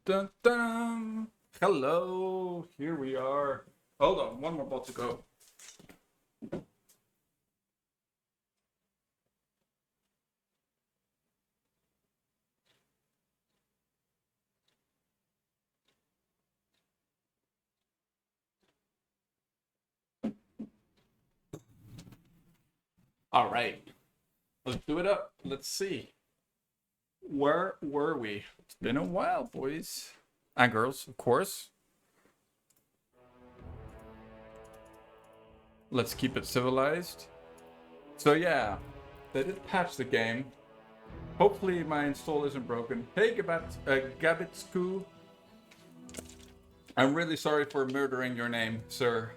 Dun, dun. Hello, here we are. Hold on, one more ball to go. All right, let's do it up. Let's see. Where were we? It's been a while, boys and girls, of course. Let's keep it civilized. So yeah, they did patch the game. Hopefully my install isn't broken. Hey, Gabitsku. I'm really sorry for murdering your name, sir.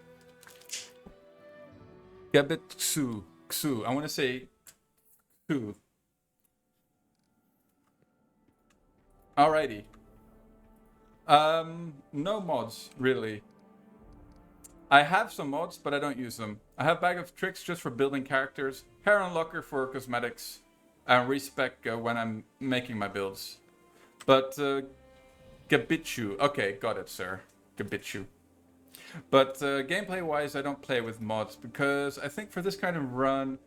Gabitsu. Xu. I want to say Xu. Alrighty. No mods, really. I have some mods, but I don't use them. I have Bag of Tricks just for building characters, Hair Unlocker for cosmetics, and Respec when I'm making my builds. But Gabitchu. Okay, got it, sir. Gabitchu. But gameplay-wise, I don't play with mods because I think for this kind of run,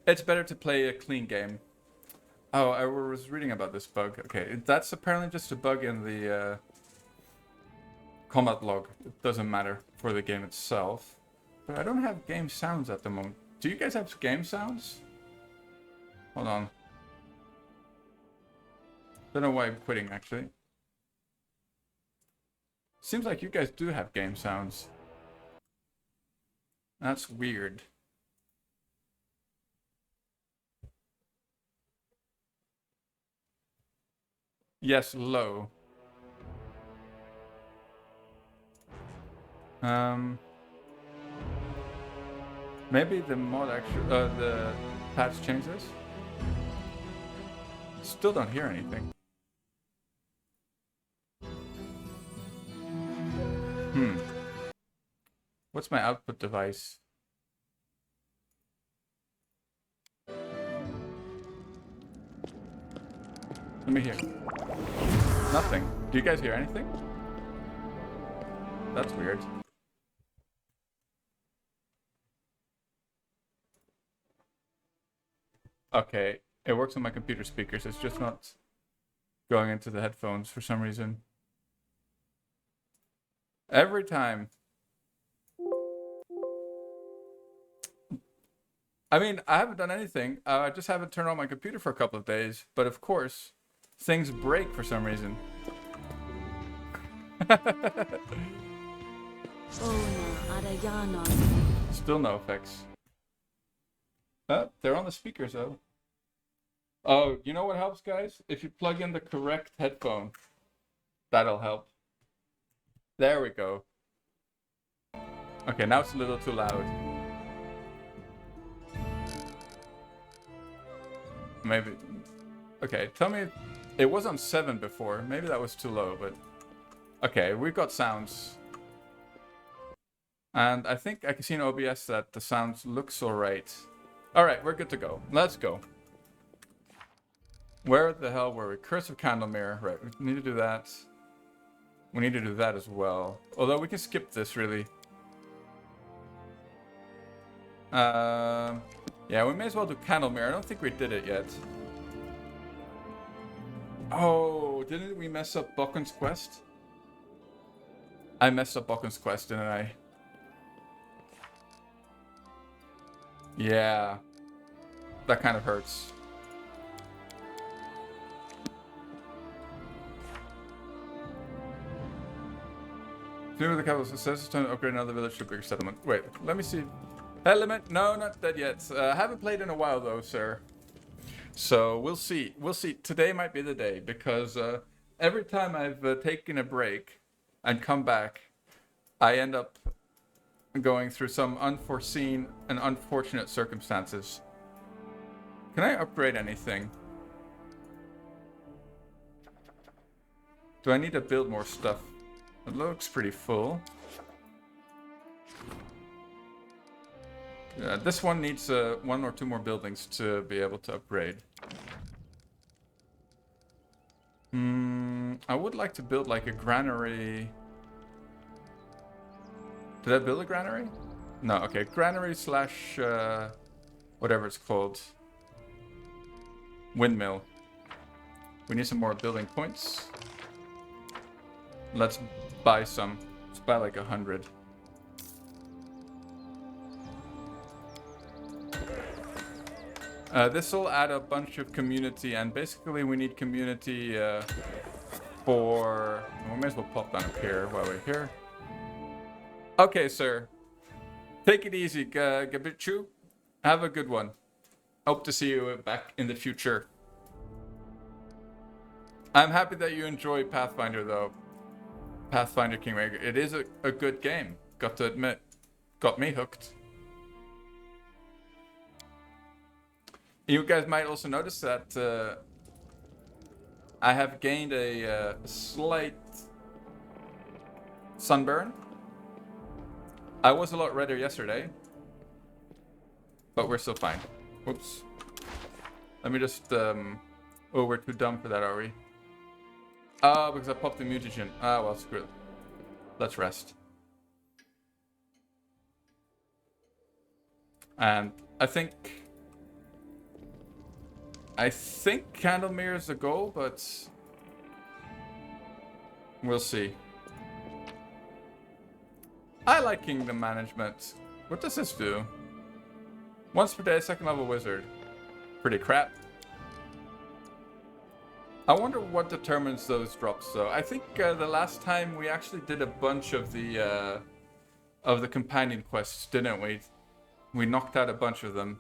it's better to play a clean game. Oh, I was reading about this bug. Okay, that's apparently just a bug in the combat log. It doesn't matter for the game itself. But I don't have game sounds at the moment. Do you guys have game sounds? Hold on. Don't know why I'm quitting, actually. Seems like you guys do have game sounds. That's weird. Yes, low. Maybe the mod actually, the patch changes. Still don't hear anything. What's my output device? Let me hear. Nothing. Do you guys hear anything? That's weird. Okay, it works on my computer speakers. It's just not going into the headphones for some reason. Every time. I mean, I haven't done anything. I just haven't turned on my computer for a couple of days. But of course, things break for some reason. Still no effects. They're on the speakers though. Oh, you know what helps, guys? If you plug in the correct headphone, that'll help. There we go. Okay, now it's a little too loud. Maybe. Okay, tell me. It was on 7 before. Maybe that was too low, but. Okay, we've got sounds. And I think I can see in OBS that the sounds looks alright. Alright, we're good to go. Let's go. Where the hell were we? Curse of Candlemere. Right, we need to do that. We need to do that as well. Although we can skip this, really. Yeah, we may as well do Candlemere. I don't think we did it yet. Oh, didn't we mess up Bocken's quest? I messed up Bocken's quest, didn't I? Yeah. That kind of hurts. Through the capital success, time to upgrade another village to a bigger settlement. Wait, let me see. Element? No, not that yet. Haven't played in a while though, sir. So we'll see. We'll see. Today might be the day because every time I've taken a break and come back, I end up going through some unforeseen and unfortunate circumstances. Can I upgrade anything? Do I need to build more stuff? It looks pretty full. This one needs 1 or 2 more buildings to be able to upgrade. I would like to build like a granary. Did I build a granary? No, okay. Granary slash whatever it's called. Windmill. We need some more building points. Let's buy some. Let's buy like 100. This will add a bunch of community, and basically we need community for... We may as well pop down up here while we're here. Okay, sir. Take it easy, Gabichu. Have a good one. Hope to see you back in the future. I'm happy that you enjoy Pathfinder, though. Pathfinder Kingmaker. It is a good game, got to admit. Got me hooked. You guys might also notice that I have gained a slight sunburn. I was a lot redder yesterday, but we're still fine. Whoops. Let me just... Oh, we're too dumb for that, are we? Oh, because I popped the mutagen. Ah, well, screw it. Let's rest. And I think Candlemere is the goal, but we'll see. I like Kingdom Management. What does this do? Once per day, 2nd level wizard. Pretty crap. I wonder what determines those drops, though. I think the last time we actually did a bunch of the companion quests, didn't we? We knocked out a bunch of them.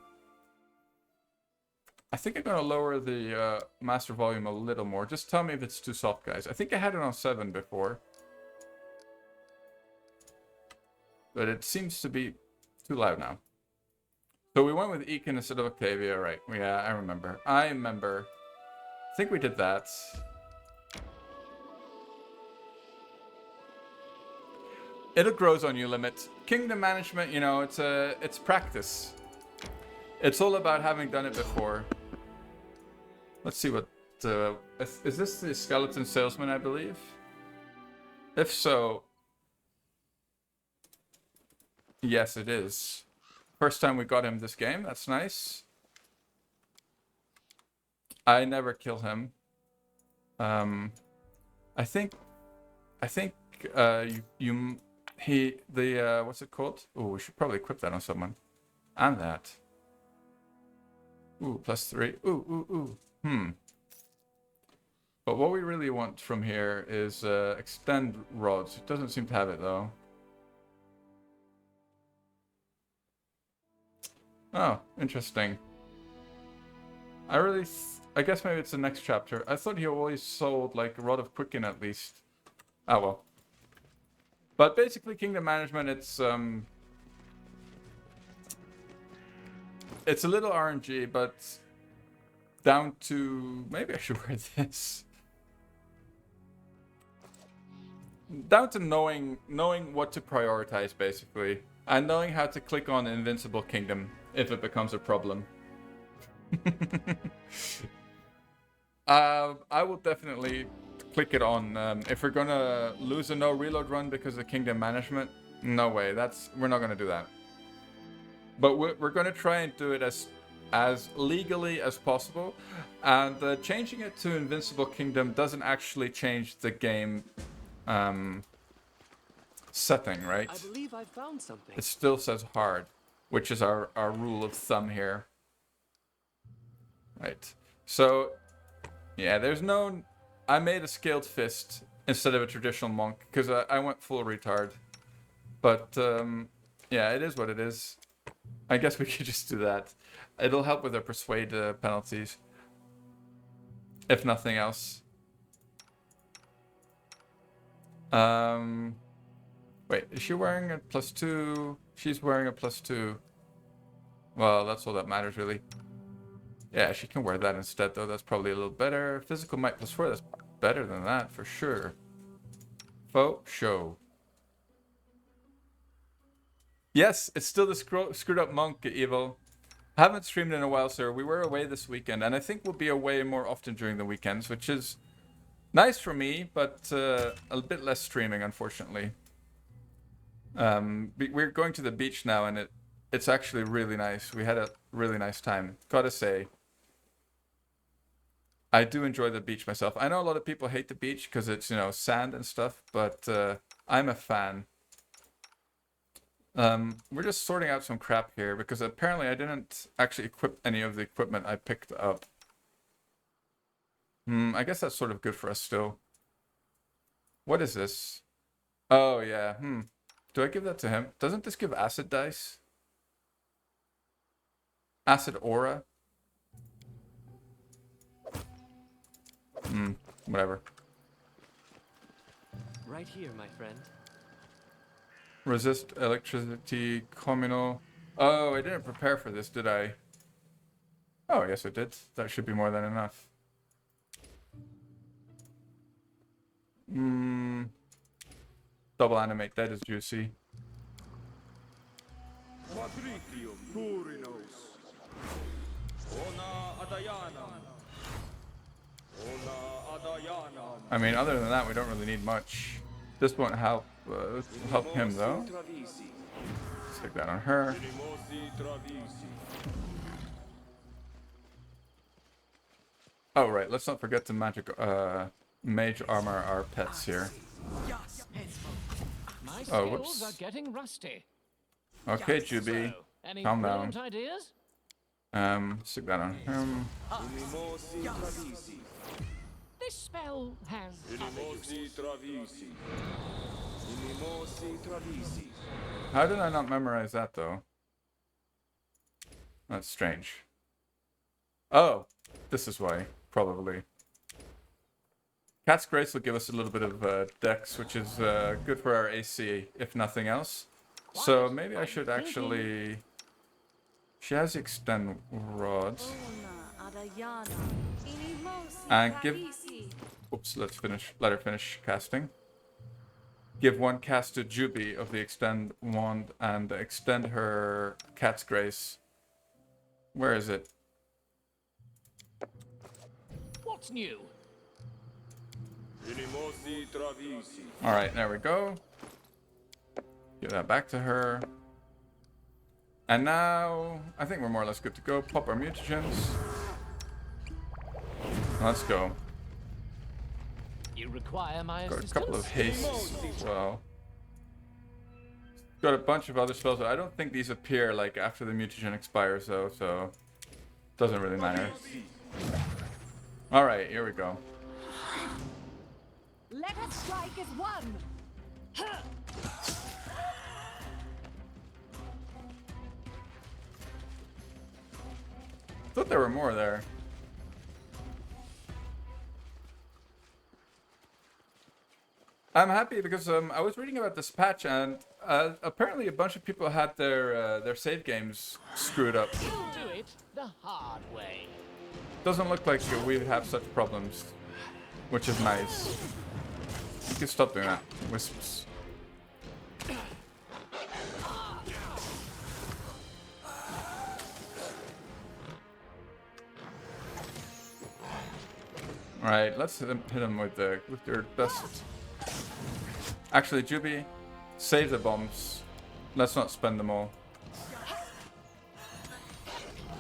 I think I'm gonna lower the master volume a little more. Just tell me if it's too soft, guys. I think I had it on 7 before, but it seems to be too loud now. So we went with Ekin instead of Octavia, right? Yeah, I remember. I think we did that. It grows on you, Limit. Kingdom Management, you know, it's practice. It's all about having done it before. Let's see what... is this the Skeleton Salesman, I believe? If so... Yes, it is. First time we got him this game. That's nice. I never kill him. I think what's it called? Oh, we should probably equip that on someone. And that. Ooh, +3. Ooh. But what we really want from here is extend rods. It doesn't seem to have it though. Oh, interesting. I guess maybe it's the next chapter. I thought he always sold like a Rod of Quicken at least. Oh well. But basically Kingdom Management, it's a little RNG, but down to... Maybe I should wear this. Down to knowing what to prioritize, basically. And knowing how to click on Invincible Kingdom if it becomes a problem. I will definitely click it on. If we're gonna lose a no reload run because of Kingdom Management, no way. We're not gonna do that. But we're gonna try and do it as legally as possible. And changing it to Invincible Kingdom doesn't actually change the game setting, right? I believe I found something. It still says hard, which is our rule of thumb here. Right. So, yeah, there's no... I made a scaled fist instead of a traditional monk because I went full retard. But, yeah, it is what it is. I guess we could just do that. It'll help with the persuade penalties. If nothing else. Wait, is she wearing a +2? She's wearing a +2. Well, that's all that matters, really. Yeah, she can wear that instead, though. That's probably a little better. Physical might +4. That's better than that, for sure. Faux show. Yes, it's still the screwed up monk, Evil. Haven't streamed in a while, sir. We were away this weekend, and I think we'll be away more often during the weekends, which is Nice for me, but a bit less streaming, unfortunately. We're going to the beach now, and it's actually really nice. We had a really nice time. Gotta say, I do enjoy the beach myself. I know a lot of people hate the beach because it's, sand and stuff, but I'm a fan. We're just sorting out some crap here because apparently I didn't actually equip any of the equipment I picked up. I guess that's sort of good for us still. What is this? Oh, yeah. Do I give that to him? Doesn't this give acid dice? Acid aura? Whatever. Right here, my friend. Resist electricity, communal. Oh, I didn't prepare for this, did I? Oh, yes, I did. That should be more than enough. Double animate, that is juicy. I mean, other than that, we don't really need much. This won't help him, though. Stick that on her. Oh, right. Let's not forget to mage armor our pets here. Oh, whoops. Are getting rusty. Okay, Juby. Any Calm down. brilliant ideas? Stick that on him. This spell has other uses. How did I not memorize that, though? That's strange. Oh, this is why, probably. Cat's Grace will give us a little bit of dex, which is good for our AC, if nothing else. So maybe I should actually... She has the extend rods. And give... Oops, let her finish casting. Give one cast to Juby of the extend wand and extend her Cat's Grace. Where is it? What's new? Alright, there we go. Give that back to her. And now, I think we're more or less good to go. Pop our mutagens. Let's go. You require my Got a assistance? couple of hastes as well. Got a bunch of other spells, but I don't think these appear like after the mutagen expires though, so doesn't really matter. Alright, here we go. Let us strike as one. Thought there were more there. I'm happy because I was reading about this patch and apparently a bunch of people had their save games screwed up. Do it the hard way. Doesn't look like we have such problems, which is nice. You can stop doing that. Wisps. Alright, let's hit him with their best. Actually, Juby, save the bombs. Let's not spend them all.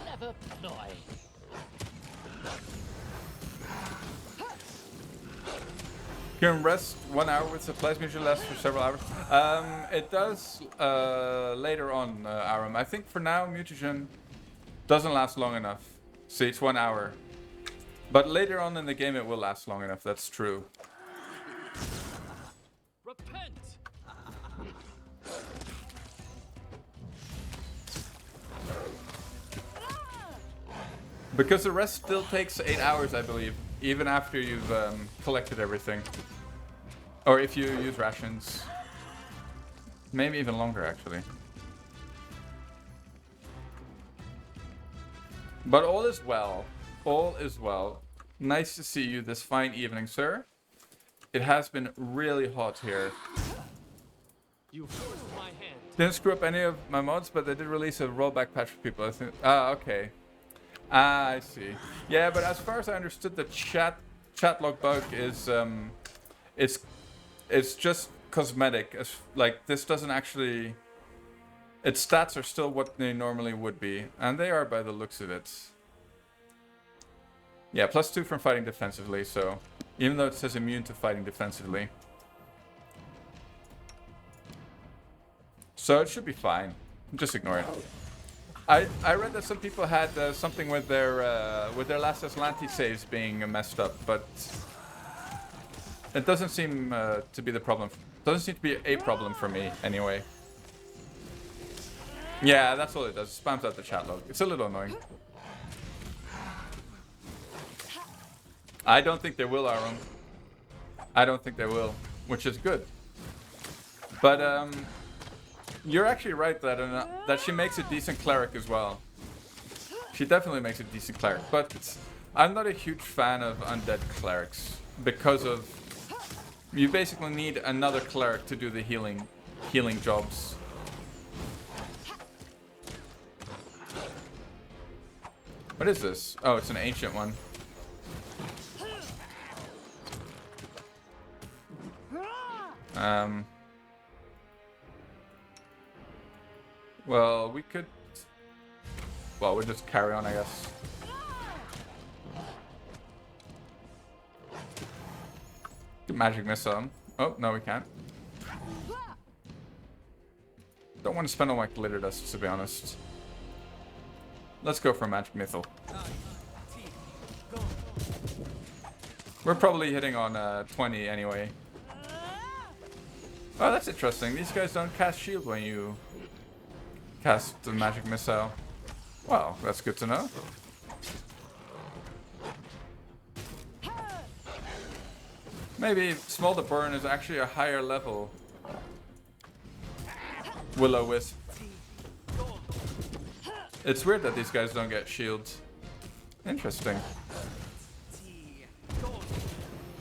Never ploy. You can rest 1 hour with supplies, usually lasts for several hours. It does later on, Aram. I think for now, mutagen doesn't last long enough. See, it's 1 hour. But later on in the game, it will last long enough. That's true. Repent. Because the rest still takes 8 hours, I believe, even after you've collected everything. Or if you use rations. Maybe even longer, actually. But all is well. All is well. Nice to see you this fine evening, sir. It has been really hot here. You forced my hand. Didn't screw up any of my mods, but they did release a rollback patch for people. I think. Ah, okay. Ah, I see. Yeah, but as far as I understood, the chat chat log bug is it's just cosmetic. As like this doesn't actually. Its stats are still what they normally would be, and they are by the looks of it. Yeah, +2 from fighting defensively. So even though it says immune to fighting defensively, so it should be fine. Just ignore it. I read that some people had something with their last Aslanti saves being messed up, but it doesn't seem to be the problem. Doesn't seem to be a problem for me anyway. Yeah, that's all it does. It spams out the chat log. It's a little annoying. I don't think they will, Aaron. I don't think they will, which is good. But you're actually right that she makes a decent cleric as well. She definitely makes a decent cleric, but I'm not a huge fan of undead clerics because of you basically need another cleric to do the healing jobs. What is this? Oh, it's an ancient one. Well, we could... Well, we'll just carry on, I guess. Magic missile. Oh, no, we can't. Don't want to spend all my glitter dust, to be honest. Let's go for magic missile. We're probably hitting on 20 anyway. Oh, that's interesting. These guys don't cast shield when you cast the magic missile. Well, that's good to know. Maybe Smolder Burn is actually a higher level Will-O-Wisp. It's weird that these guys don't get shields. Interesting.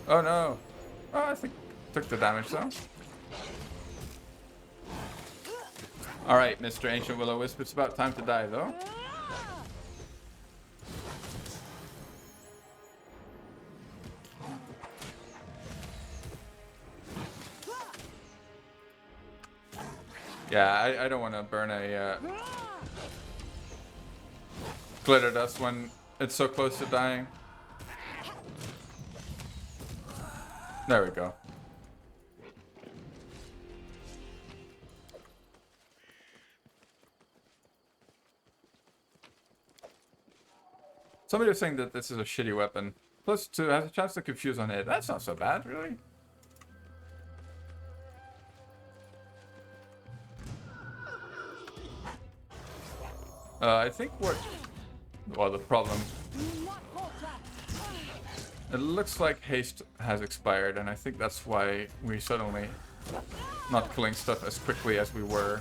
Oh no. Oh, I think took the damage though. Alright, Mr. Ancient Will-O-Wisp, it's about time to die though. Yeah, I don't want to burn a glitter dust when it's so close to dying. There we go. Somebody was saying that this is a shitty weapon. +2 has a chance to confuse on hit. That's not so bad, really. I think what... Well, the problem... It looks like haste has expired, and I think that's why we're suddenly not killing stuff as quickly as we were.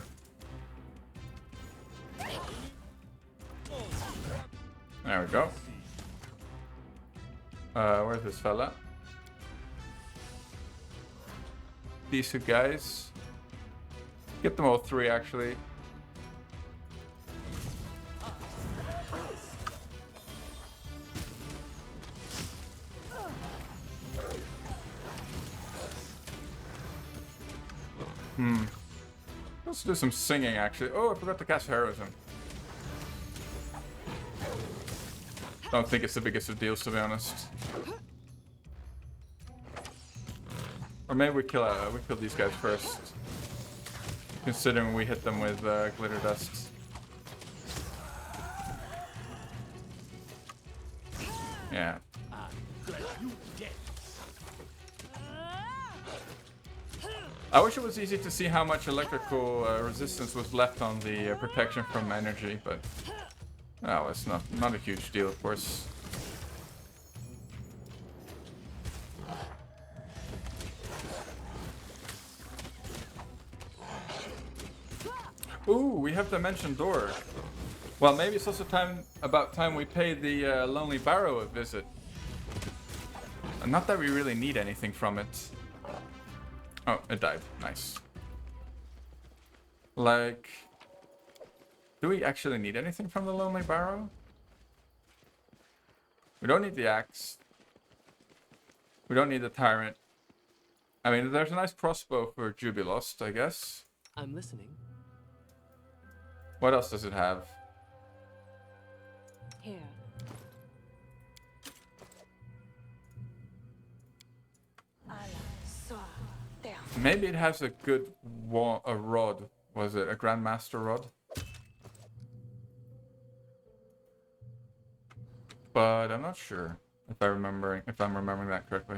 There we go. Where's this fella? These two guys. Get them all three, actually. Let's do some singing, actually. Oh, I forgot to cast Heroism. Don't think it's the biggest of deals, to be honest. Or maybe we kill these guys first, considering we hit them with glitter dust. Yeah. I wish it was easy to see how much electrical resistance was left on the protection from energy, but oh, it's not a huge deal, of course. Ooh, we have Dimension Door. Well, maybe it's also about time we pay the Lonely Barrow a visit. Not that we really need anything from it. Oh, it died. Nice. Like, do we actually need anything from the Lonely Barrow? We don't need the axe. We don't need the Tyrant. I mean, there's a nice crossbow for Jubilost, I guess. I'm listening. What else does it have? Here. Maybe it has a good a rod. Was it a Grandmaster rod? But I'm not sure if I'm remembering that correctly.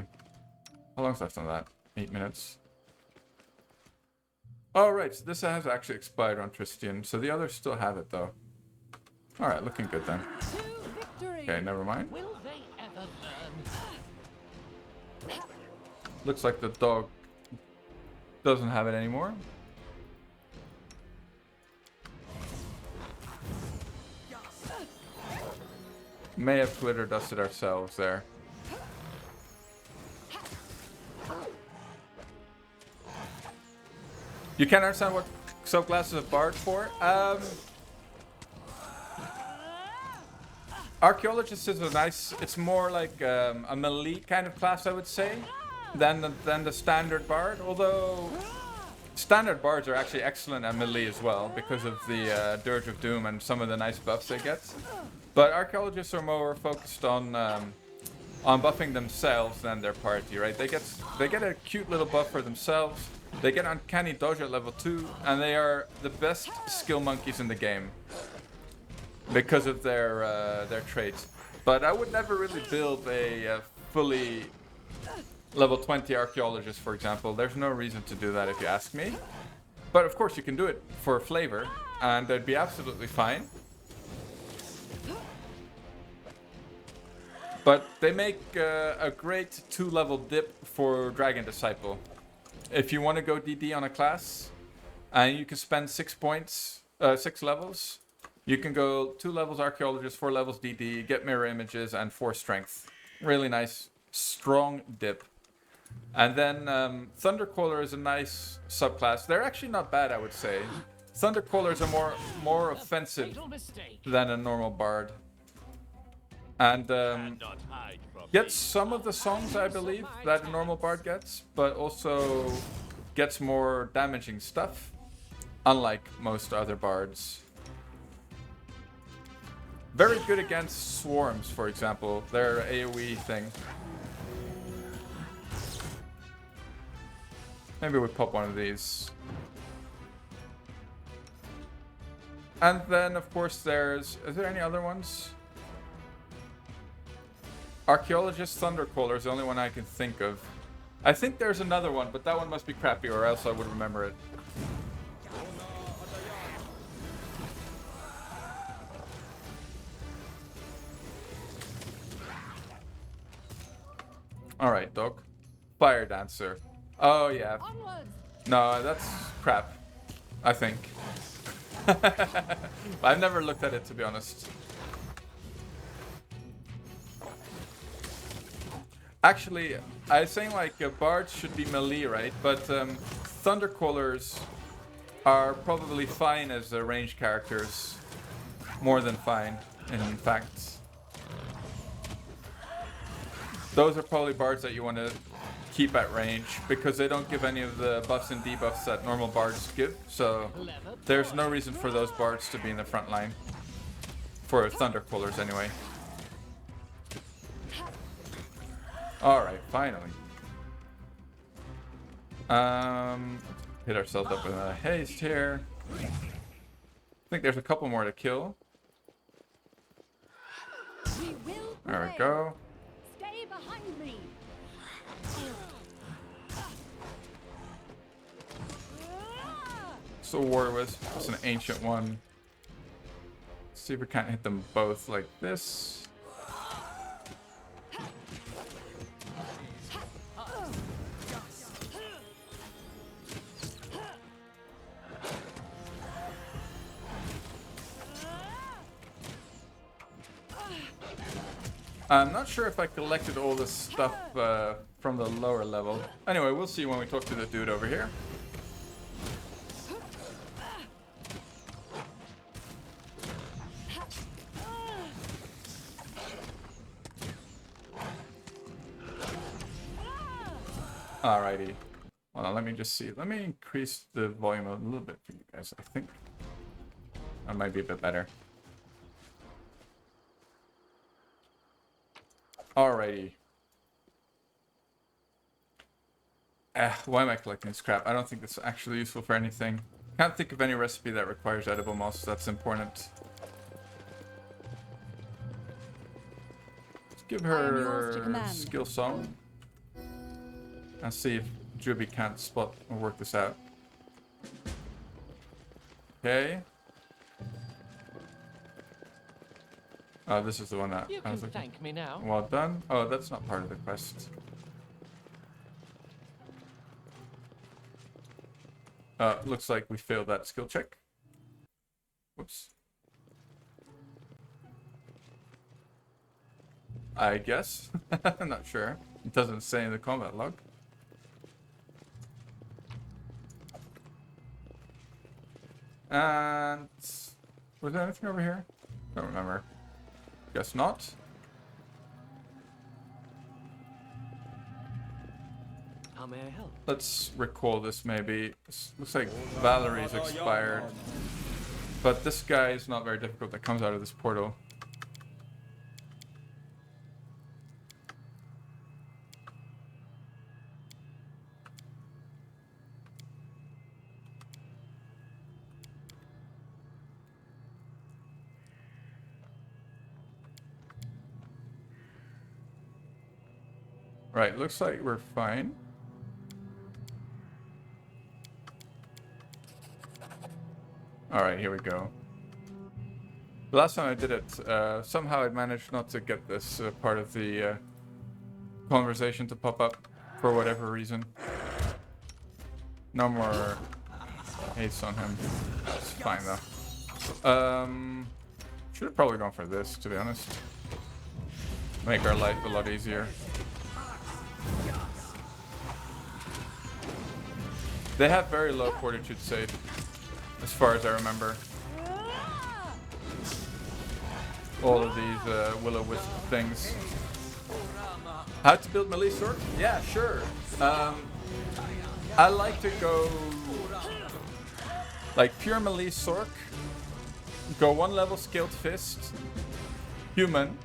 How long's left on that? 8 minutes. Oh right, so this has actually expired on Tristian, so the others still have it though. Alright, looking good then. To victory. Okay, never mind. Will they ever learn? Looks like the dog doesn't have it anymore. May have Twitter dusted ourselves there. You can't understand what subclasses of Bard for? Archaeologist is a nice, it's more like a melee kind of class, I would say, than the standard Bard. Although standard Bards are actually excellent at melee as well because of the Dirge of Doom and some of the nice buffs they get. But archaeologists are more focused on buffing themselves than their party, right? They get a cute little buff for themselves. They get uncanny dodge at level 2, and they are the best skill monkeys in the game because of their traits. But I would never really build a fully level 20 archaeologist, for example. There's no reason to do that if you ask me. But of course you can do it for flavor, and they'd be absolutely fine. But they make a great 2-level dip for Dragon Disciple. If you want to go DD on a class, and you can spend 6 points, 6 levels, you can go 2 levels Archaeologist, 4 levels DD, get mirror images, and 4 strength. Really nice, strong dip. And then Thundercaller is a nice subclass. They're actually not bad, I would say. Thundercallers are more offensive Fatal mistake. than a normal Bard. And gets some of the songs, I believe, that a normal Bard gets, but also gets more damaging stuff, unlike most other Bards. Very good against swarms, for example, their AoE thing. Maybe we pop one of these. And then, of course, is there any other ones? Archaeologist Thundercaller is the only one I can think of. I think there's another one, but that one must be crappy or else I would remember it. Alright, dog. Fire Dancer. Oh, yeah. Onwards. No, that's crap. I think. I've never looked at it, to be honest. Actually, I was saying like bards should be melee, right? But Thundercallers are probably fine as range characters. More than fine, in fact. Those are probably bards that you want to keep at range because they don't give any of the buffs and debuffs that normal bards give. So there's no reason for those bards to be in the front line. For Thundercallers anyway. Alright, finally. Hit ourselves up with a haste here. I think there's a couple more to kill. We will There we prevail. go. Stay behind me. So War was just an ancient one. Let's see if we can't hit them both like this. I'm not sure if I collected all this stuff from the lower level. Anyway, we'll see when we talk to the dude over here. Alrighty. Hold on, let me just see. Let me increase the volume a little bit for you guys, I think. That might be a bit better. Alrighty. Why am I collecting scrap? I don't think that's actually useful for anything. Can't think of any recipe that requires edible moss that's important. Let's give I am yours to her command. skill song. And see if Juby can't spot or work this out. Okay. Oh, this is the one that You I can was looking. thank me now. Well done. Oh, that's not part of the quest. Looks like we failed that skill check. Whoops. I guess. I'm not sure. It doesn't say in the combat log. And was there anything over here? Don't remember. Guess not. How may I help? Let's recall this maybe. This looks like Valerie's expired. But this guy is not very difficult that comes out of this portal. Right, looks like we're fine. Alright, here we go. The last time I did it, somehow I managed not to get this part of the conversation to pop up for whatever reason. No more haste on him. It's fine though. Should have probably gone for this, to be honest. Make our life a lot easier. They have very low fortitude save, as far as I remember. All of these will-o-wisp things. How to build melee sword? Yeah, sure. I like to go like pure melee sword. Go one level scaled fist. Human.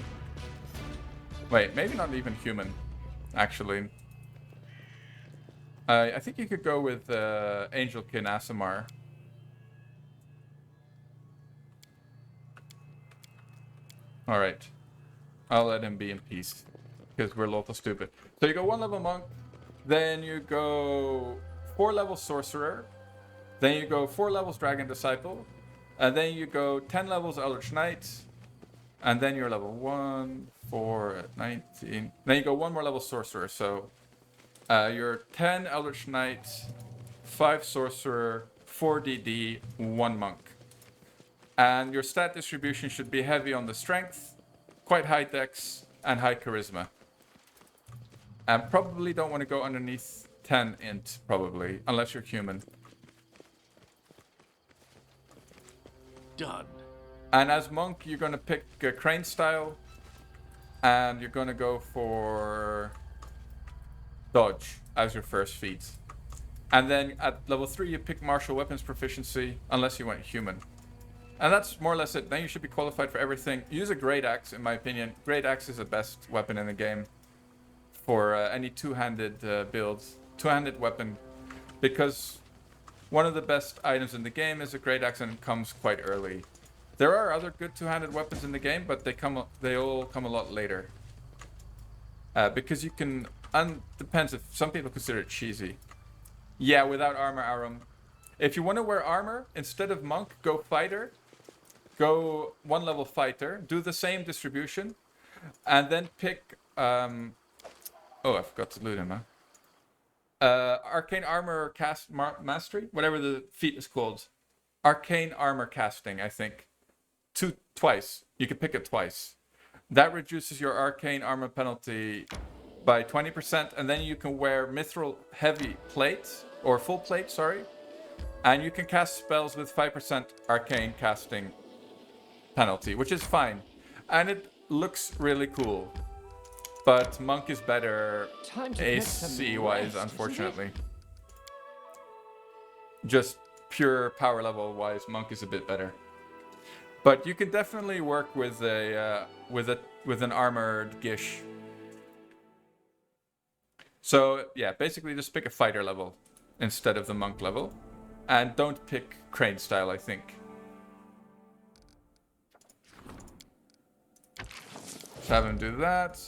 Wait, maybe not even human, actually. I think you could go with Angelkin Asimar. Alright. I'll let him be in peace. Because we're local stupid. So you go 1 level monk. Then you go 4 level sorcerer. Then you go 4 levels dragon disciple. And then you go 10 levels eldritch knight. And then you're level 1, 4, 19. Then you go 1 more level sorcerer. So you're 10 eldritch knight, 5 sorcerer, 4 DD, 1 monk. And your stat distribution should be heavy on the strength, quite high dex, and high charisma. And probably don't want to go underneath 10 int, probably, unless you're human. Done. And as monk, you're going to pick crane style, and you're going to go for dodge as your first feat. And then at level 3, you pick martial weapons proficiency, unless you went human. And that's more or less it. Then you should be qualified for everything. Use a great axe, in my opinion. Great axe is the best weapon in the game for any two-handed builds. Two-handed weapon. Because one of the best items in the game is a great axe, and it comes quite early. There are other good two-handed weapons in the game, but they all come a lot later. Because you can... depends if some people consider it cheesy. Yeah, without armor, Arum. If you want to wear armor, instead of monk, go fighter. Go 1 level fighter. Do the same distribution. And then pick... oh, I forgot to loot him, huh? Arcane Armor Cast Mastery? Whatever the feat is called. Arcane Armor Casting, I think. Twice. You can pick it twice. That reduces your arcane armor penalty by 20, and then you can wear mithril heavy plate, or full plate, sorry, and you can cast spells with 5% arcane casting penalty, which is fine, and it looks really cool. But monk is better Time to get some AC-wise, rest, isn't it? unfortunately. Just pure power level-wise, monk is a bit better. But you can definitely work with with an armored Gish. So yeah, basically just pick a fighter level instead of the monk level, and don't pick crane style, I think. Just have him do that.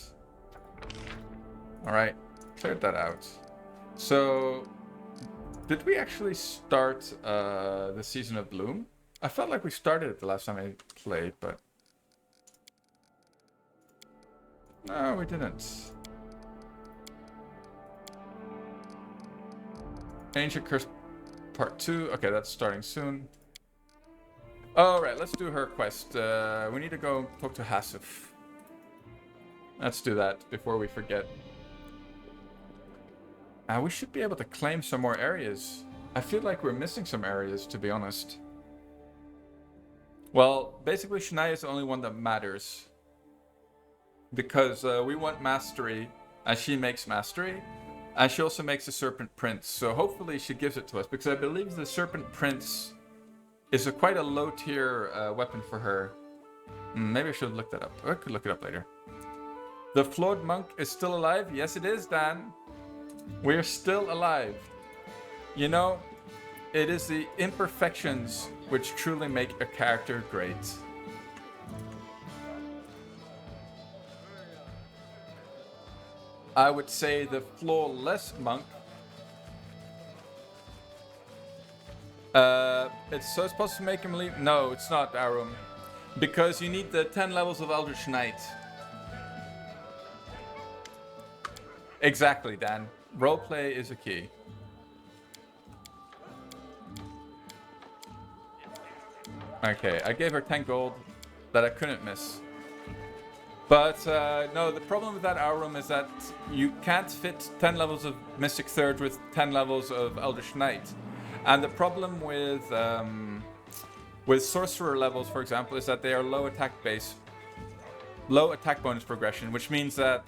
All right, cleared that out. So, did we actually start the Season of Bloom? I felt like we started it the last time I played, but no, we didn't. Ancient Curse Part 2. Okay, that's starting soon. Oh, right, let's do her quest. We need to go talk to Hassif. Let's do that before we forget. We should be able to claim some more areas. I feel like we're missing some areas, to be honest. Well, basically Shania is the only one that matters. Because we want mastery, and she makes mastery. And she also makes a Serpent Prince, so hopefully she gives it to us, because I believe the Serpent Prince is quite a low tier weapon for her. Maybe I should look that up. I could look it up later. The Flawed Monk is still alive? Yes, it is, Dan. We're still alive. You know, it is the imperfections which truly make a character great. I would say the flawless monk. It's supposed to make him leave. No, it's not, Arum. Because you need the 10 levels of Eldritch Knight. Exactly, Dan. Roleplay is a key. Okay, I gave her 10 gold that I couldn't miss. But no, the problem with that Aurum is that you can't fit 10 levels of Mystic Surge with 10 levels of Eldritch Knight. And the problem with Sorcerer levels, for example, is that they are low attack bonus progression, which means that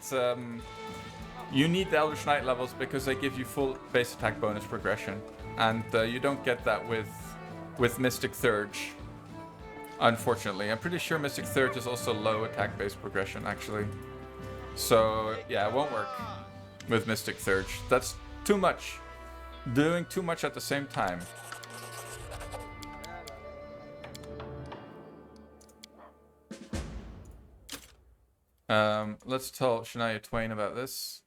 you need the Eldritch Knight levels because they give you full base attack bonus progression. And you don't get that with Mystic Surge. Unfortunately, I'm pretty sure Mystic Surge is also low attack base progression, actually. So, yeah, it won't work with Mystic Surge. That's too much. Doing too much at the same time. Let's tell Shania Twain about this.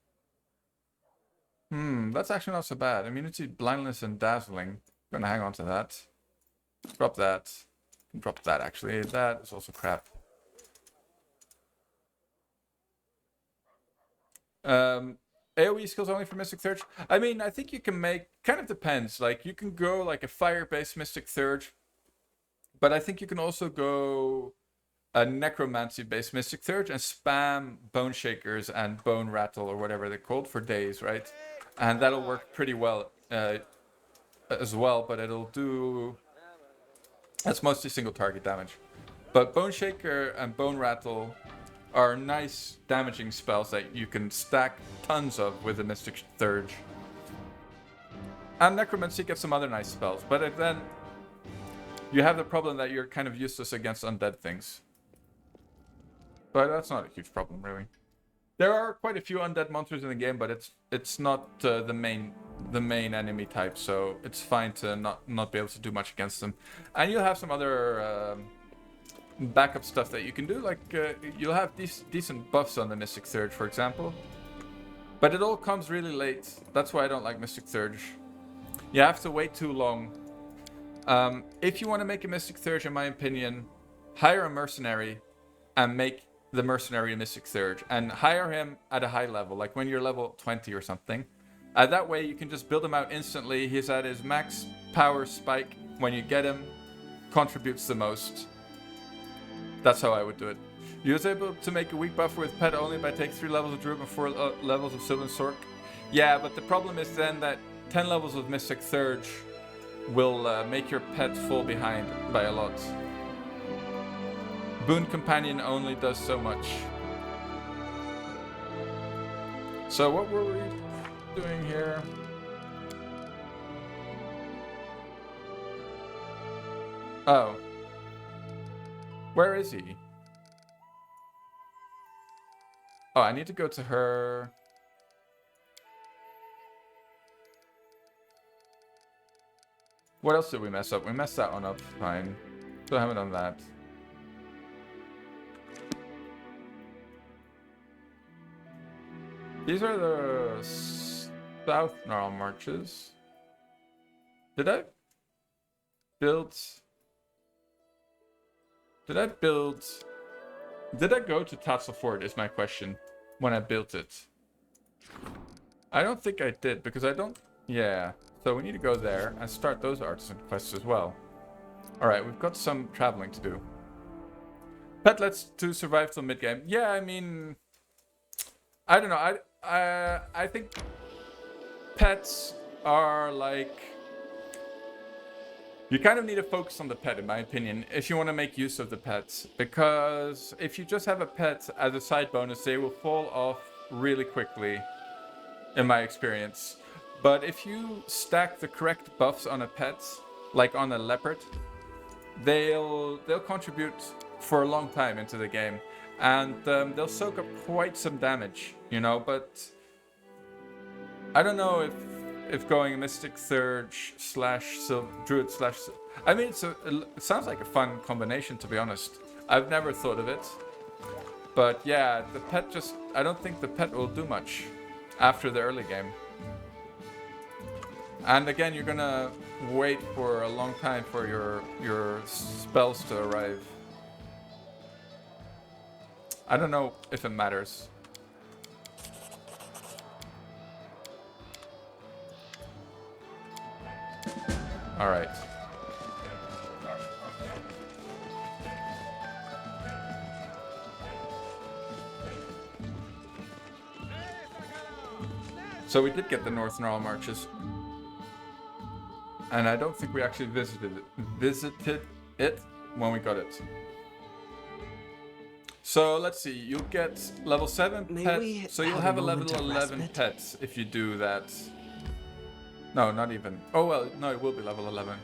That's actually not so bad. Immunity, blindness, and dazzling. Gonna hang on to that. Drop that. Drop that, actually. That is also crap. AoE skills only for Mystic Surge? I mean, I think you can make... Kind of depends. Like, you can go like a fire-based Mystic Surge. But I think you can also go a Necromancy-based Mystic Surge and spam Bone Shakers and Bone Rattle or whatever they're called for days, right? And that'll work pretty well as well, but it'll do... That's mostly single target damage. But Bone Shaker and Bone Rattle are nice damaging spells that you can stack tons of with a Mystic Surge. And Necromancy gets some other nice spells, but then you have the problem that you're kind of useless against undead things. But that's not a huge problem, really. There are quite a few undead monsters in the game, but it's not the main enemy type, so it's fine to not be able to do much against them. And you'll have some other backup stuff that you can do, like you'll have decent buffs on the Mystic Surge, for example. But it all comes really late. That's why I don't like Mystic Surge. You have to wait too long. If you want to make a Mystic Surge, in my opinion, hire a mercenary and make the mercenary a Mystic Surge. And hire him at a high level, like when you're level 20 or something. That way you can just build him out instantly. He's at his max power spike when you get him. Contributes the most. That's how I would do it. You was able to make a weak buffer with pet only by taking 3 levels of Druid and 4 levels of Sylvan Sork. Yeah, but the problem is then that 10 levels of Mystic Surge will make your pet fall behind by a lot. Boon Companion only does so much. So what were we doing here? Oh. Where is he? Oh, I need to go to her. What else did we mess up? We messed that one up. Fine. Still haven't done that. These are the South Gnarl marches. Did I build... Did I go to Tassel Fort is my question when I built it. I don't think I did because I don't... Yeah. So we need to go there and start those artisan quests as well. Alright, we've got some traveling to do. Petlets to survive till mid-game. Yeah, I mean... I don't know. I think pets are like... You kind of need to focus on the pet, in my opinion, if you want to make use of the pets. Because if you just have a pet as a side bonus, they will fall off really quickly, in my experience. But if you stack the correct buffs on a pet, like on a leopard, they'll contribute for a long time into the game. And they'll soak up quite some damage, you know, but I don't know if going Mystic Surge / Druid / I mean, it sounds like a fun combination, to be honest. I've never thought of it. But yeah, the pet just... I don't think the pet will do much after the early game. And again, you're gonna wait for a long time for your spells to arrive. I don't know if it matters. Alright. So we did get the North Gnarl marches. And I don't think we actually visited it when we got it. So let's see, you'll get level 7 pets. So you'll have a level 11 pets if you do that. No, not even. Oh well, no, it will be level 11.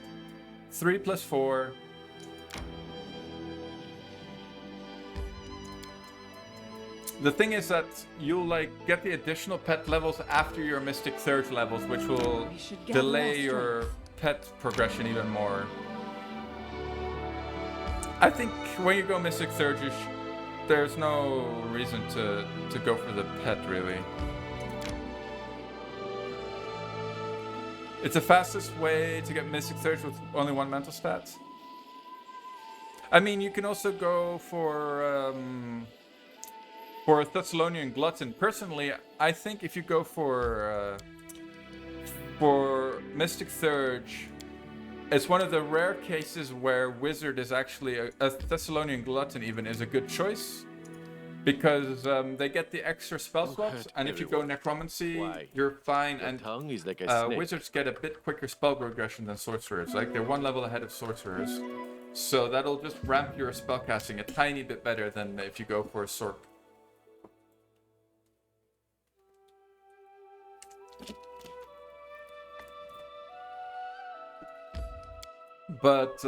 3 + 4. The thing is that you'll like get the additional pet levels after your Mystic Surge levels, which will delay your pet progression even more. I think when you go Mystic Surge, there's no reason to go for the pet, really. It's the fastest way to get Mystic Surge with only 1 mental stat. I mean, you can also go for a Thessalonian Glutton. Personally, I think if you go for Mystic Surge, it's one of the rare cases where Wizard is actually a Thessalonian Glutton even is a good choice. Because they get the extra spell swaps, and if you go Necromancy, you're fine, and Wizards get a bit quicker spell progression than Sorcerers. Like, they're 1 level ahead of Sorcerers. So that'll just ramp your spellcasting a tiny bit better than if you go for a Sorc. But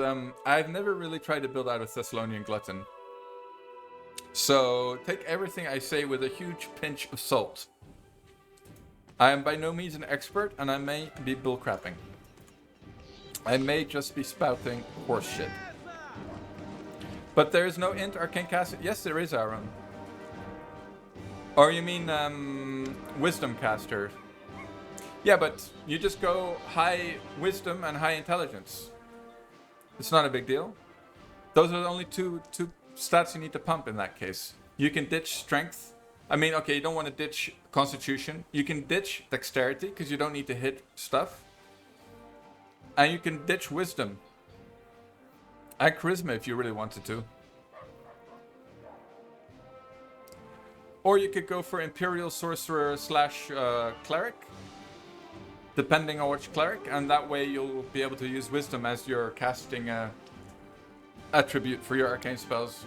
I've never really tried to build out a Thessalonian Glutton. So take everything I say with a huge pinch of salt. I am by no means an expert, and I may be bullcrapping. I may just be spouting horse shit. But there is no int arcane caster. Yes, there is, Aaron. Or you mean wisdom caster? Yeah, but you just go high wisdom and high intelligence. It's not a big deal. Those are the only two stats you need to pump in that case. You can ditch strength. I mean, okay, you don't want to ditch constitution. You can ditch dexterity because you don't need to hit stuff. And you can ditch wisdom. And charisma if you really wanted to. Or you could go for Imperial Sorcerer / Cleric. Depending on which cleric. And that way you'll be able to use wisdom as your casting attribute for your arcane spells.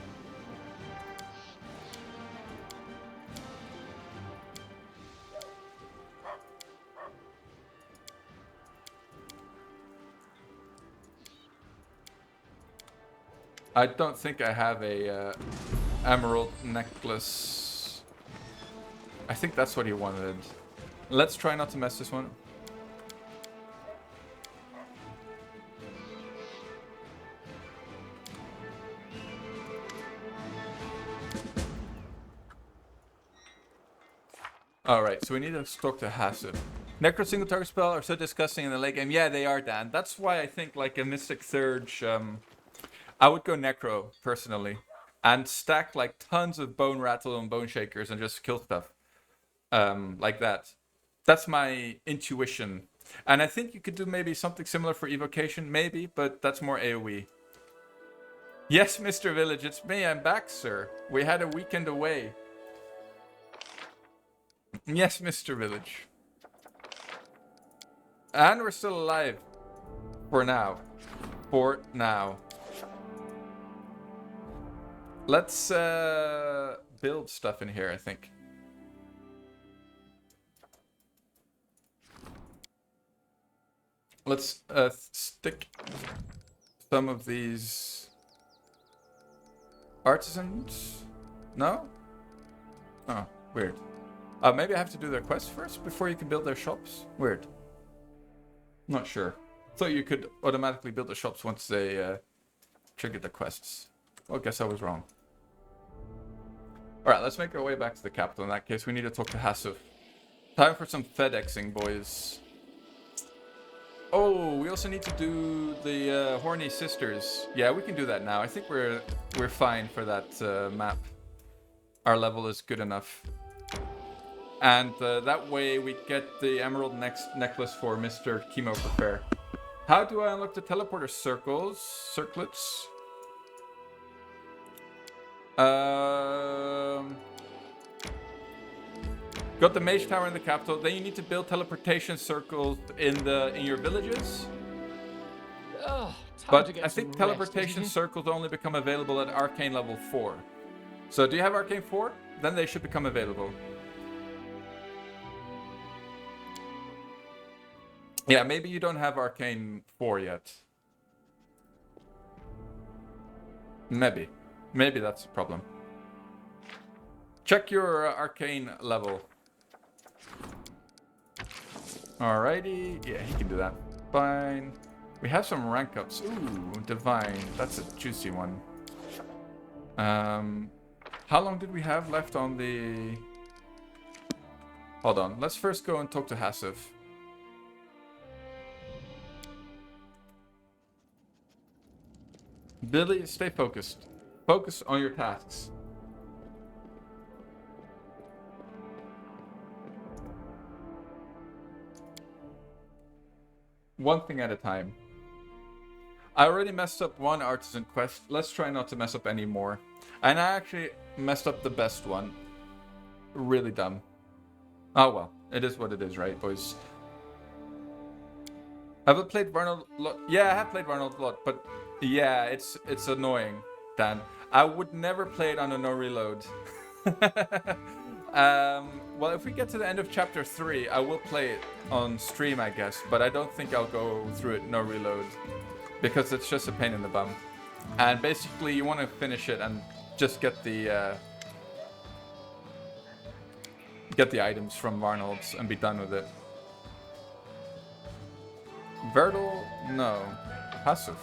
I don't think I have a emerald necklace. I think that's what he wanted. Let's try not to mess this one. Alright, so we need to talk to Hassib. Necro single target spell are so disgusting in the late game. Yeah, they are, Dan. That's why I think like a Mystic Surge, I would go Necro, personally. And stack like tons of Bone Rattle and Bone Shakers and just kill stuff. Like that. That's my intuition. And I think you could do maybe something similar for Evocation, maybe, but that's more AoE. Yes, Mr. Village, it's me. I'm back, sir. We had a weekend away. Yes, Mr. Village. And we're still alive. For now. For now. Let's build stuff in here, I think. Let's stick some of these artisans. No? Oh, weird. Maybe I have to do their quests first before you can build their shops? Weird. Not sure. Thought you could automatically build the shops once they triggered the quests. Well, I guess I was wrong. Alright, let's make our way back to the capital. In that case, we need to talk to Hassib. Time for some FedExing, boys. Oh, we also need to do the Horny Sisters. Yeah, we can do that now. I think we're fine for that map. Our level is good enough. And that way we get the emerald necklace for Mr. Chemo Prepare. How do I unlock the teleporter circlets? Got the mage tower in the capital. Then you need to build teleportation circles in your villages. Oh, But I think teleportation circles only become available at arcane level 4. So do you have arcane 4? Then they should become available. Yeah, maybe you don't have arcane 4 yet. Maybe that's a problem. Check your arcane level. Alrighty. Yeah, he can do that. Fine. We have some rank ups. Ooh, divine. That's a juicy one. How long did we have left on the... Hold on. Let's first go and talk to Hassib. Billy, stay focused. Focus on your tasks. One thing at a time. I already messed up one artisan quest. Let's try not to mess up any more. And I actually messed up the best one. Really dumb. Oh well. It is what it is, right, boys? Have I played Varnold a lot? Yeah, I have played Varnold a lot, but yeah, it's annoying, Dan. I would never play it on a no reload. Well, if we get to the end of chapter 3, I will play it on stream, I guess, but I don't think I'll go through it no reload because it's just a pain in the bum. And basically, you want to finish it and just get the items from Varnold's and be done with it. Verdal? No. Passive.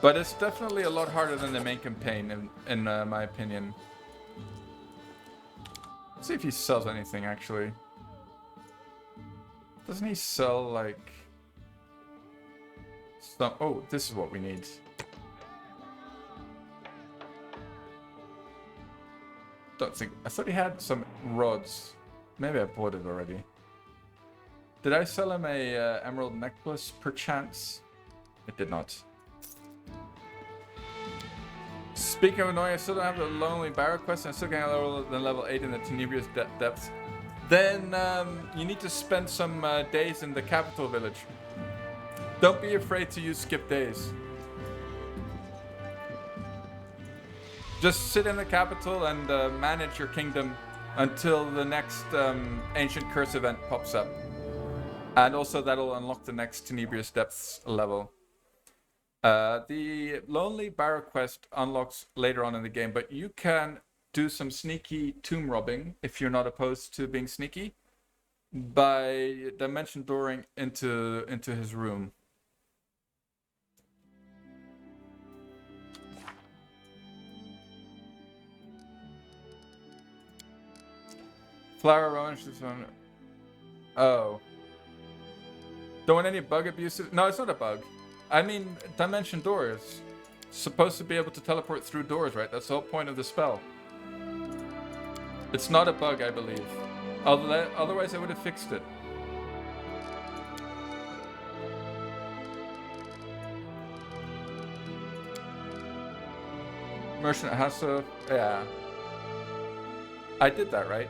But it's definitely a lot harder than the main campaign, in my opinion. Let's see if he sells anything, actually. Doesn't he sell, like... some... Oh, this is what we need. Don't think... I thought he had some rods. Maybe I bought it already. Did I sell him a emerald necklace, perchance? It did not. Speaking of annoying, I still don't have the Lonely Barrow quest, and I'm still getting lower than level 8 in the Tenebrious Depths. Then you need to spend some days in the capital village. Don't be afraid to use skip days. Just sit in the capital and manage your kingdom until the next Ancient Curse event pops up. And also that'll unlock the next Tenebrious Depths level. The Lonely Barrow quest unlocks later on in the game, but you can do some sneaky tomb robbing if you're not opposed to being sneaky by dimension dooring into his room. Flower oranges on. Oh. Don't want any bug abuses? No, it's not a bug. I mean, dimension doors. Supposed to be able to teleport through doors, right? That's the whole point of the spell. It's not a bug, I believe. Otherwise, I would have fixed it. Merchant has to... Yeah. I did that, right?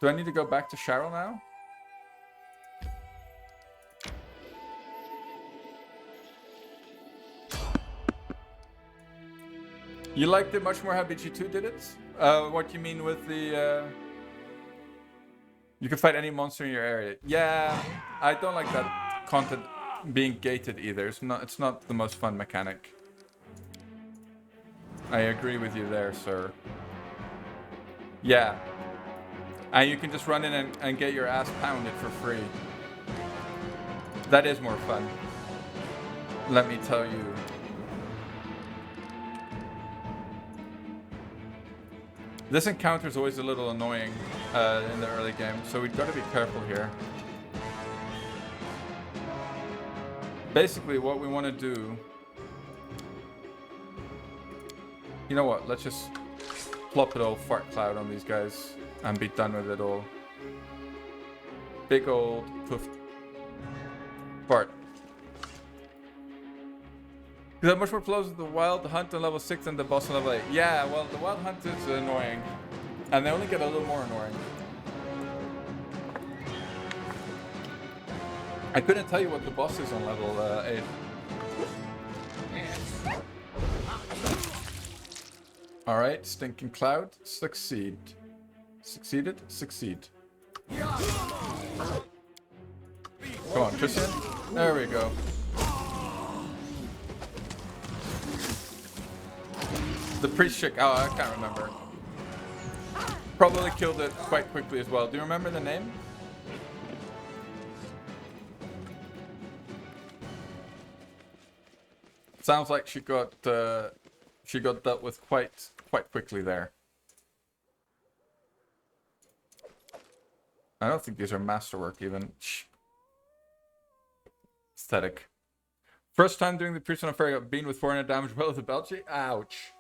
Do I need to go back to Cheryl now? You liked it much more how BG2 did it? What do you mean with the... You can fight any monster in your area. Yeah, I don't like that content being gated either. It's not the most fun mechanic. I agree with you there, sir. Yeah. And you can just run in and get your ass pounded for free. That is more fun. Let me tell you. This encounter is always a little annoying in the early game, so we've got to be careful here. Basically, what we want to do... You know what? Let's just plop it all fart cloud on these guys and be done with it all. Big old poof. Fart. You have much more close to the Wild Hunt on level 6 than the boss on level 8. Yeah, well, the Wild Hunt is annoying. And they only get a little more annoying. I couldn't tell you what the boss is on level 8. Alright, Stinking Cloud, succeed. Succeeded? Succeed. Come on, Tristan. There we go. The priest chick, oh, I can't remember. Probably killed it quite quickly as well. Do you remember the name? Sounds like she got dealt with quite quickly there. I don't think these are masterwork even. Shh. Aesthetic. First time doing the priest on a fairy got beaten with 400 damage well with the Belchi. Ouch.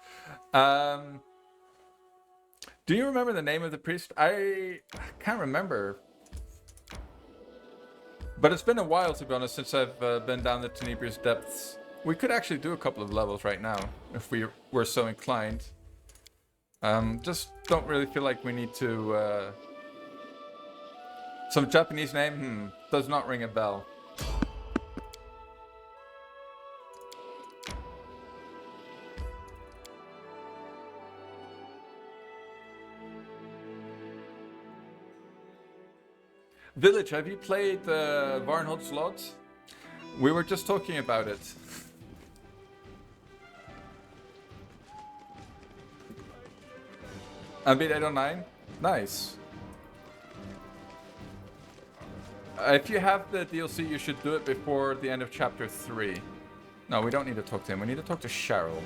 Do you remember the name of the priest? I can't remember. But it's been a while, to be honest, since I've been down the Tenebrious Depths. We could actually do a couple of levels right now, if we were so inclined. Just don't really feel like we need to... Some Japanese name? Does not ring a bell. Village, have you played Varnhold's Lot? We were just talking about it. I beat 809? Nice. If you have the DLC, you should do it before the end of chapter 3. No, we don't need to talk to him. We need to talk to Cheryl.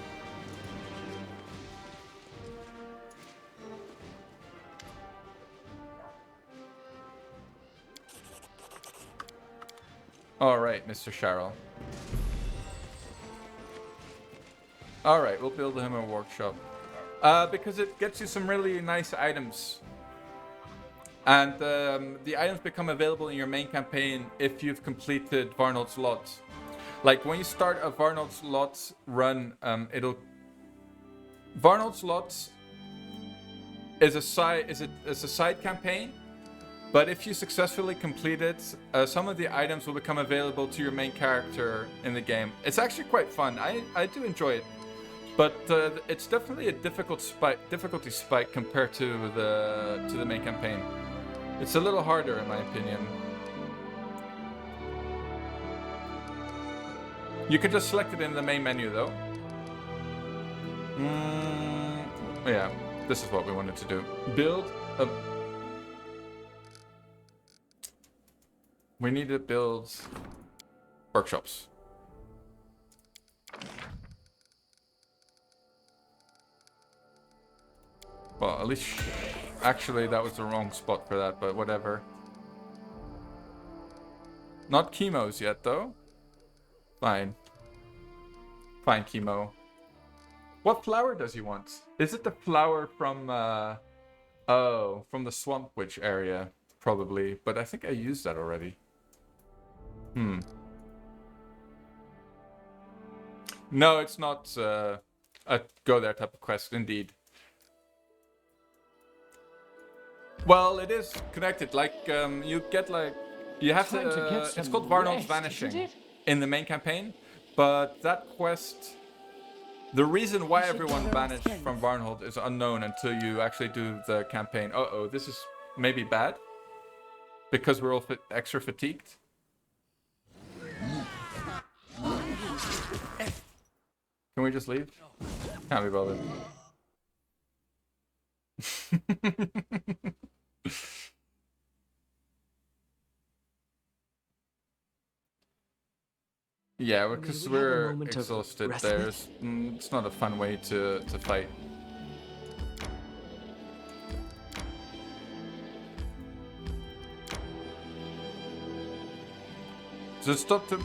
Alright, Mr. Cheryl. Alright, we'll build him a workshop. Because it gets you some really nice items. And the items become available in your main campaign if you've completed Varnhold's Lot. Like when you start a Varnhold's Lot run, Varnhold's Lot is a side campaign. But if you successfully complete it, some of the items will become available to your main character in the game. It's actually quite fun. I do enjoy it. But it's definitely a difficulty spike compared to the main campaign. It's a little harder in my opinion. You can just select it in the main menu though. Yeah, this is what we wanted to do. Build a... We need to build workshops. Well, at least... Actually, that was the wrong spot for that, but whatever. Not chemos yet, though. Fine. Fine, chemo. What flower does he want? Is it the flower from, Oh, from the Swamp Witch area. Probably. But I think I used that already. No, it's not, a go there type of quest, indeed. Well, it is connected. Like, you get like... You have Time to get it's some called Varnold's rest, Vanishing isn't it? in the main campaign. But that quest... The reason why everyone vanished from Varnhold is unknown until you actually do the campaign. Uh-oh, this is maybe bad. Because we're all extra fatigued. Can we just leave? Can't be bothered. Yeah, because we're exhausted. There's, it's not a fun way to fight. So stop to...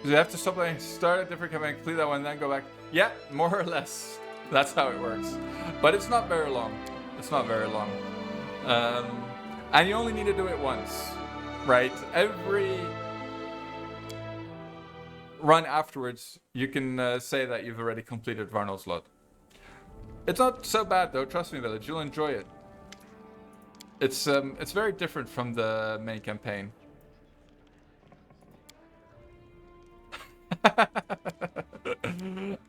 You have to stop playing, start a different campaign, complete that one, then go back. Yeah, more or less. That's how it works. But it's not very long. It's not very long. And you only need to do it once, right? Every run afterwards, you can say that you've already completed Varnold's Lot. It's not so bad though, trust me, Village. You'll enjoy it. It's very different from the main campaign.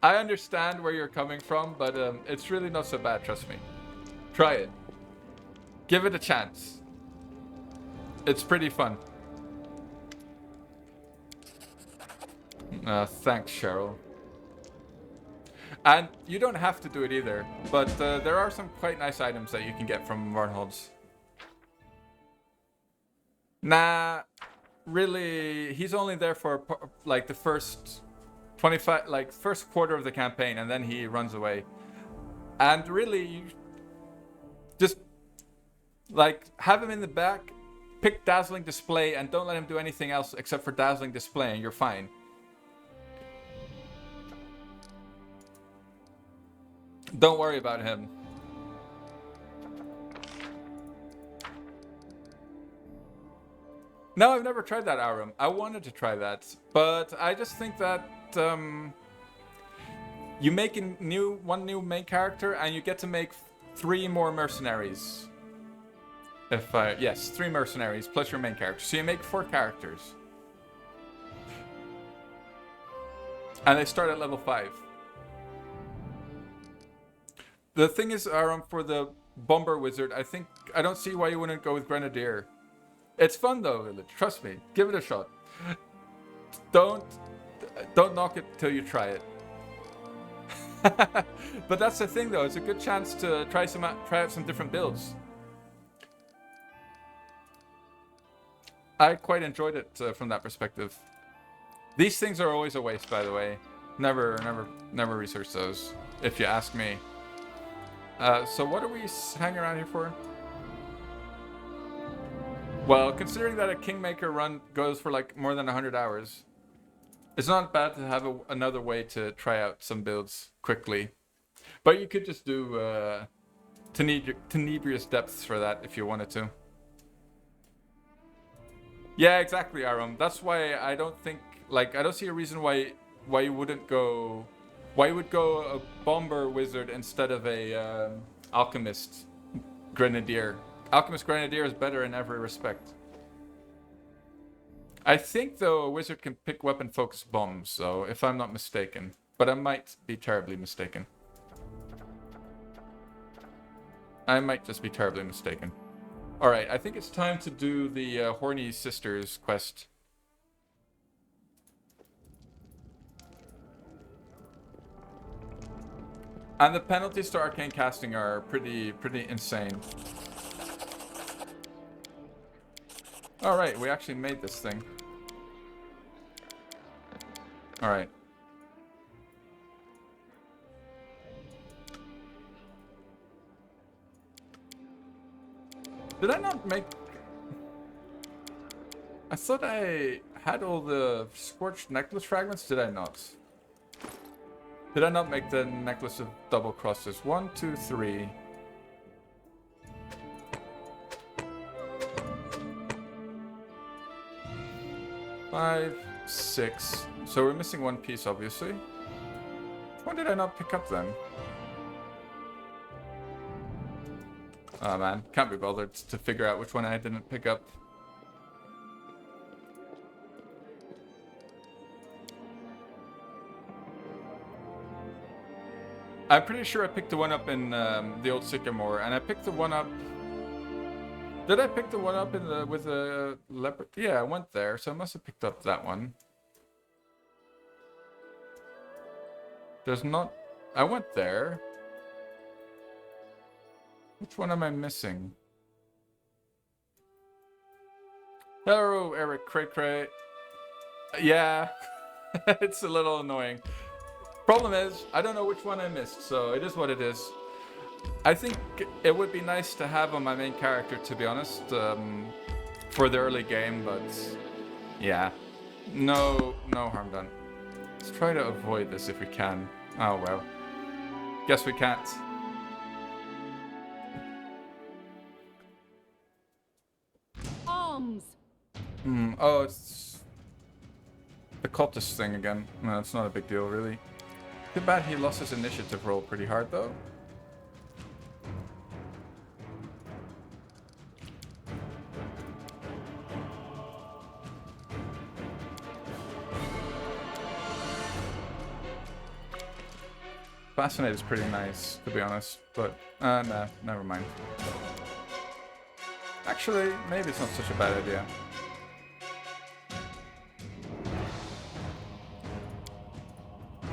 I understand where you're coming from, but it's really not so bad, trust me. Try it. Give it a chance. It's pretty fun. Thanks, Cheryl. And you don't have to do it either, but there are some quite nice items that you can get from Varnhold's. Nah, really, he's only there for like the first 25, like first quarter of the campaign, and then he runs away. And really, you just like have him in the back, pick Dazzling Display, and don't let him do anything else except for Dazzling Display, and you're fine. Don't worry about him. No, I've never tried that Arum. I wanted to try that, but I just think that you make one new main character, and you get to make 3 more mercenaries. Yes, 3 mercenaries plus your main character. So you make 4 characters, and they start at level 5. The thing is, Arum, for the Bomber Wizard, I don't see why you wouldn't go with Grenadier. It's fun though, Village. Trust me. Give it a shot. Don't knock it till you try it. But that's the thing though. It's a good chance to try out some different builds. I quite enjoyed it from that perspective. These things are always a waste, by the way. Never research those, if you ask me. So what are we hanging around here for? Well, considering that a Kingmaker run goes for like more than 100 hours, it's not bad to have another way to try out some builds quickly. But you could just do Tenebrious Depths for that if you wanted to. Yeah, exactly, Arum. That's why I don't think, like, I don't see a reason why you wouldn't go... Why you would go a Bomber Wizard instead of a Alchemist Grenadier. Alchemist Grenadier is better in every respect. I think, though, a wizard can pick weapon-focused bombs, so if I'm not mistaken. But I might be terribly mistaken. I might just be terribly mistaken. Alright, I think it's time to do the Horny Sisters quest. And the penalties to arcane casting are pretty insane. Alright, we actually made this thing. Alright. Did I not make... I thought I had all the scorched necklace fragments, did I not? Did I not make the necklace of double crosses? 1, 2, 3. Five, 6. So we're missing one piece, obviously. Which one did I not pick up then? Oh man, can't be bothered to figure out which one I didn't pick up. I'm pretty sure I picked the one up in the old Sycamore, and I picked the one up... Did I pick the one up in the with the leopard? Yeah, I went there, so I must have picked up that one. There's not... I went there. Which one am I missing? Hello, Eric Cray Cray. Yeah, it's a little annoying. Problem is, I don't know which one I missed, so it is what it is. I think it would be nice to have on my main character, to be honest, for the early game, but yeah, no harm done. Let's try to avoid this if we can. Oh well, guess we can't. Arms. Oh, it's the cultist thing again. No, it's not a big deal, really. Too bad he lost his initiative roll pretty hard, though. Fascinate is pretty nice, to be honest, but nah, never mind. Actually, maybe it's not such a bad idea.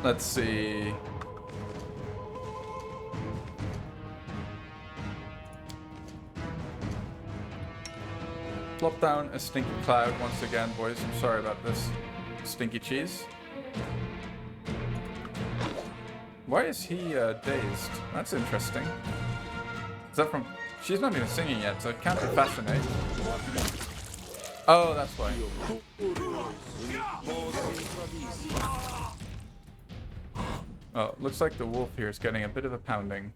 Let's see. Plop down a stinky cloud once again, boys. I'm sorry about this. Stinky cheese. Why is he dazed? That's interesting. Is that from... She's not even singing yet, so it can't be Fascinate. Oh, that's why. Oh, looks like the wolf here is getting a bit of a pounding.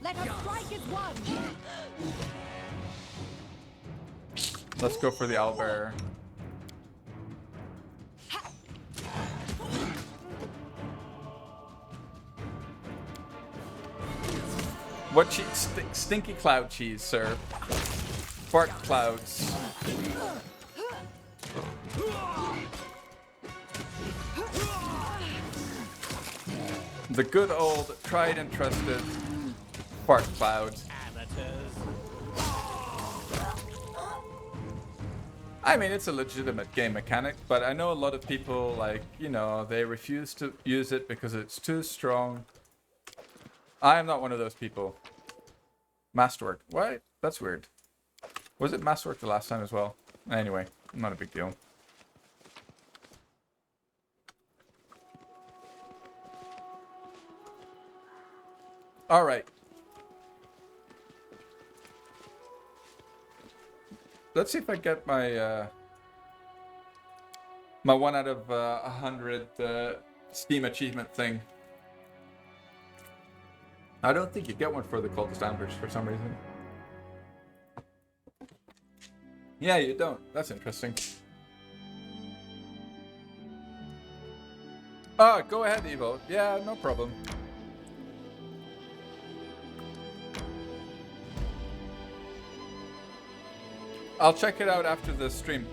Let us strike as one. Let's go for the owlbear. What cheese? Stinky cloud cheese, sir. Fart clouds. The good old, tried and trusted fart clouds. I mean, it's a legitimate game mechanic, but I know a lot of people, like, you know, they refuse to use it because it's too strong. I am not one of those people. Masterwork. What? That's weird. Was it Masterwork the last time as well? Anyway, not a big deal. Alright. Let's see if I get my my 1 out of 100 Steam achievement thing. I don't think you get one for the cultist ambush for some reason. Yeah, you don't. That's interesting. Oh, go ahead, Evo. Yeah, no problem. I'll check it out after the stream.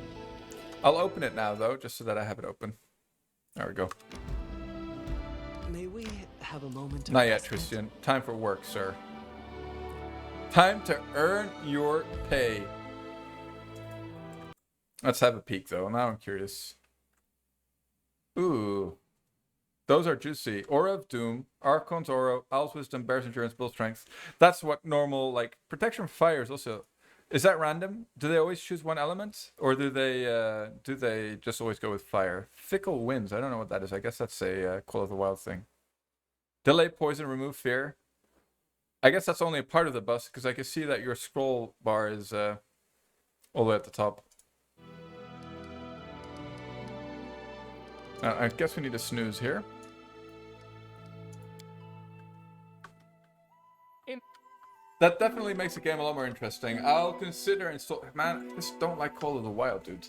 I'll open it now, though, just so that I have it open. There we go. May we have a moment? Not yet, Tristan. Time for work, sir. Time to earn your pay. Let's have a peek, though. Now I'm curious. Ooh. Those are juicy. Aura of Doom, Archon's Aura, Owl's Wisdom, Bear's Endurance, Bull Strength. That's what normal, like, Protection from Fire is also... Is that random? Do they always choose one element? Or do they just always go with fire? Fickle Winds. I don't know what that is. I guess that's a Call of the Wild thing. Delay Poison, Remove Fear. I guess that's only a part of the bus, because I can see that your scroll bar is all the way at the top. I guess we need a snooze here. That definitely makes the game a lot more interesting. I'll consider install. Man, I just don't like Call of the Wild, dude.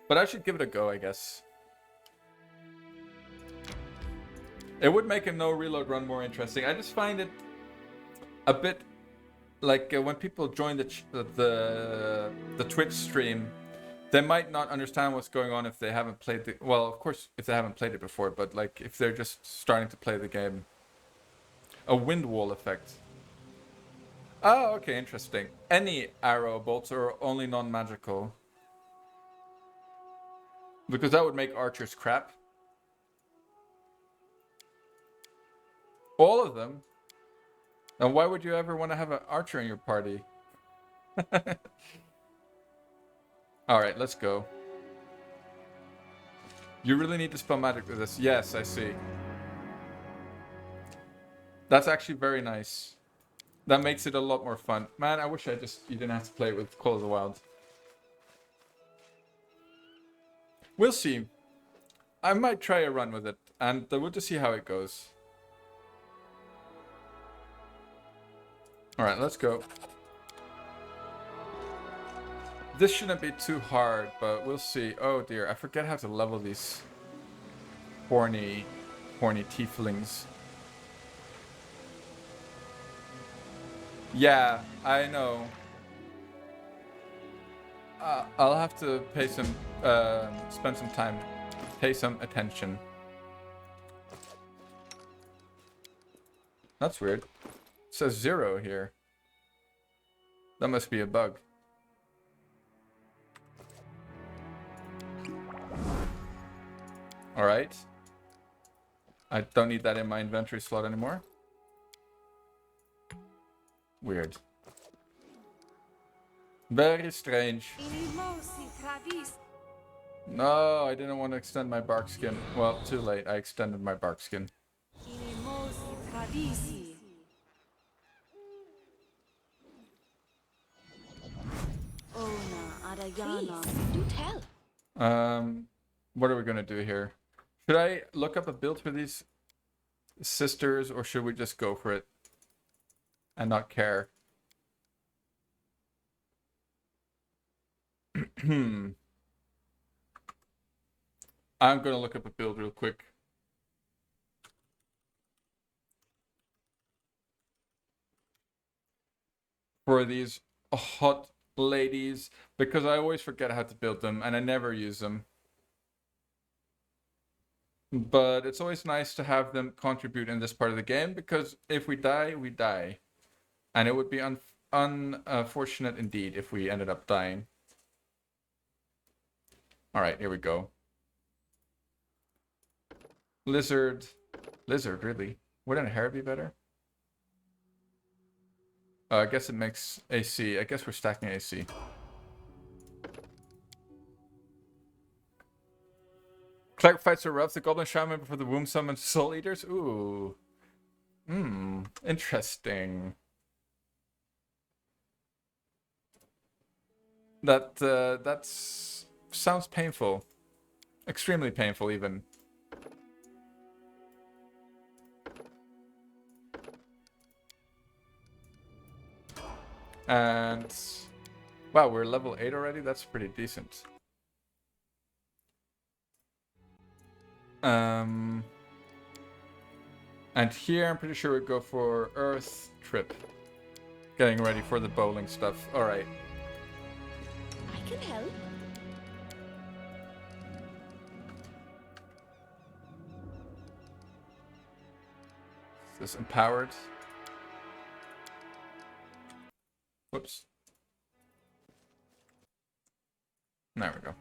But I should give it a go, I guess. It would make a no reload run more interesting. I just find it a bit like when people join the Twitch stream, they might not understand what's going on if they haven't played the... Well, of course, if they haven't played it before, but like if they're just starting to play the game. A wind wall effect. Oh, okay, interesting. Any arrow bolts are only non-magical. Because that would make archers crap. All of them? And why would you ever want to have an archer in your party? Alright, let's go. You really need to spell magic with this. Yes, I see. That's actually very nice. That makes it a lot more fun. Man, I wish you didn't have to play it with Call of the Wild. We'll see. I might try a run with it, and we'll just see how it goes. Alright, let's go. This shouldn't be too hard, but we'll see. Oh dear, I forget how to level these horny tieflings. Yeah, I know. I'll have to pay some, spend some time, pay some attention. That's weird. It says 0 here. That must be a bug. Alright. I don't need that in my inventory slot anymore. Weird. Very strange. No, I didn't want to extend my bark skin. Well, too late. I extended my bark skin. Please, do tell. What are we gonna do here? Should I look up a build for these sisters, or should we just go for it and not care? I'm gonna look up a build real quick. For these hot ladies, because I always forget how to build them and I never use them. But it's always nice to have them contribute in this part of the game, because if we die, we die. And it would be unfortunate indeed if we ended up dying. Alright, here we go. Lizard. Lizard, really? Wouldn't a hare be better? I guess it makes AC. I guess we're stacking AC. Cleric fights are rough. The Goblin Shaman for the Womb summons Soul Eaters. Ooh. Interesting. That's sounds painful. Extremely painful, even. And wow, we're level 8 already. That's pretty decent. And here I'm pretty sure we go for Earth Trip. Getting ready for the bowling stuff. Alright. I can help. Is this empowered? Whoops. There we go.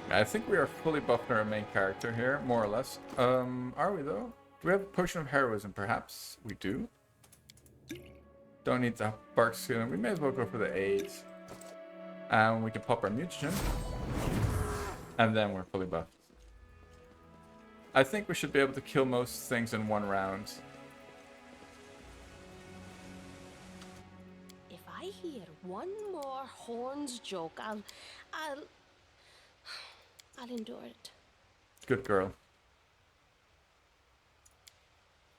I think we are fully buffed our main character here, more or less. Are we though? Do we have a potion of heroism, perhaps? We do. Don't need the bark skin. We may as well go for the AIDS. And we can pop our mutagen. And then we're fully buffed. I think we should be able to kill most things in one round. If I hear one more horns joke, I'll endure it. Good girl.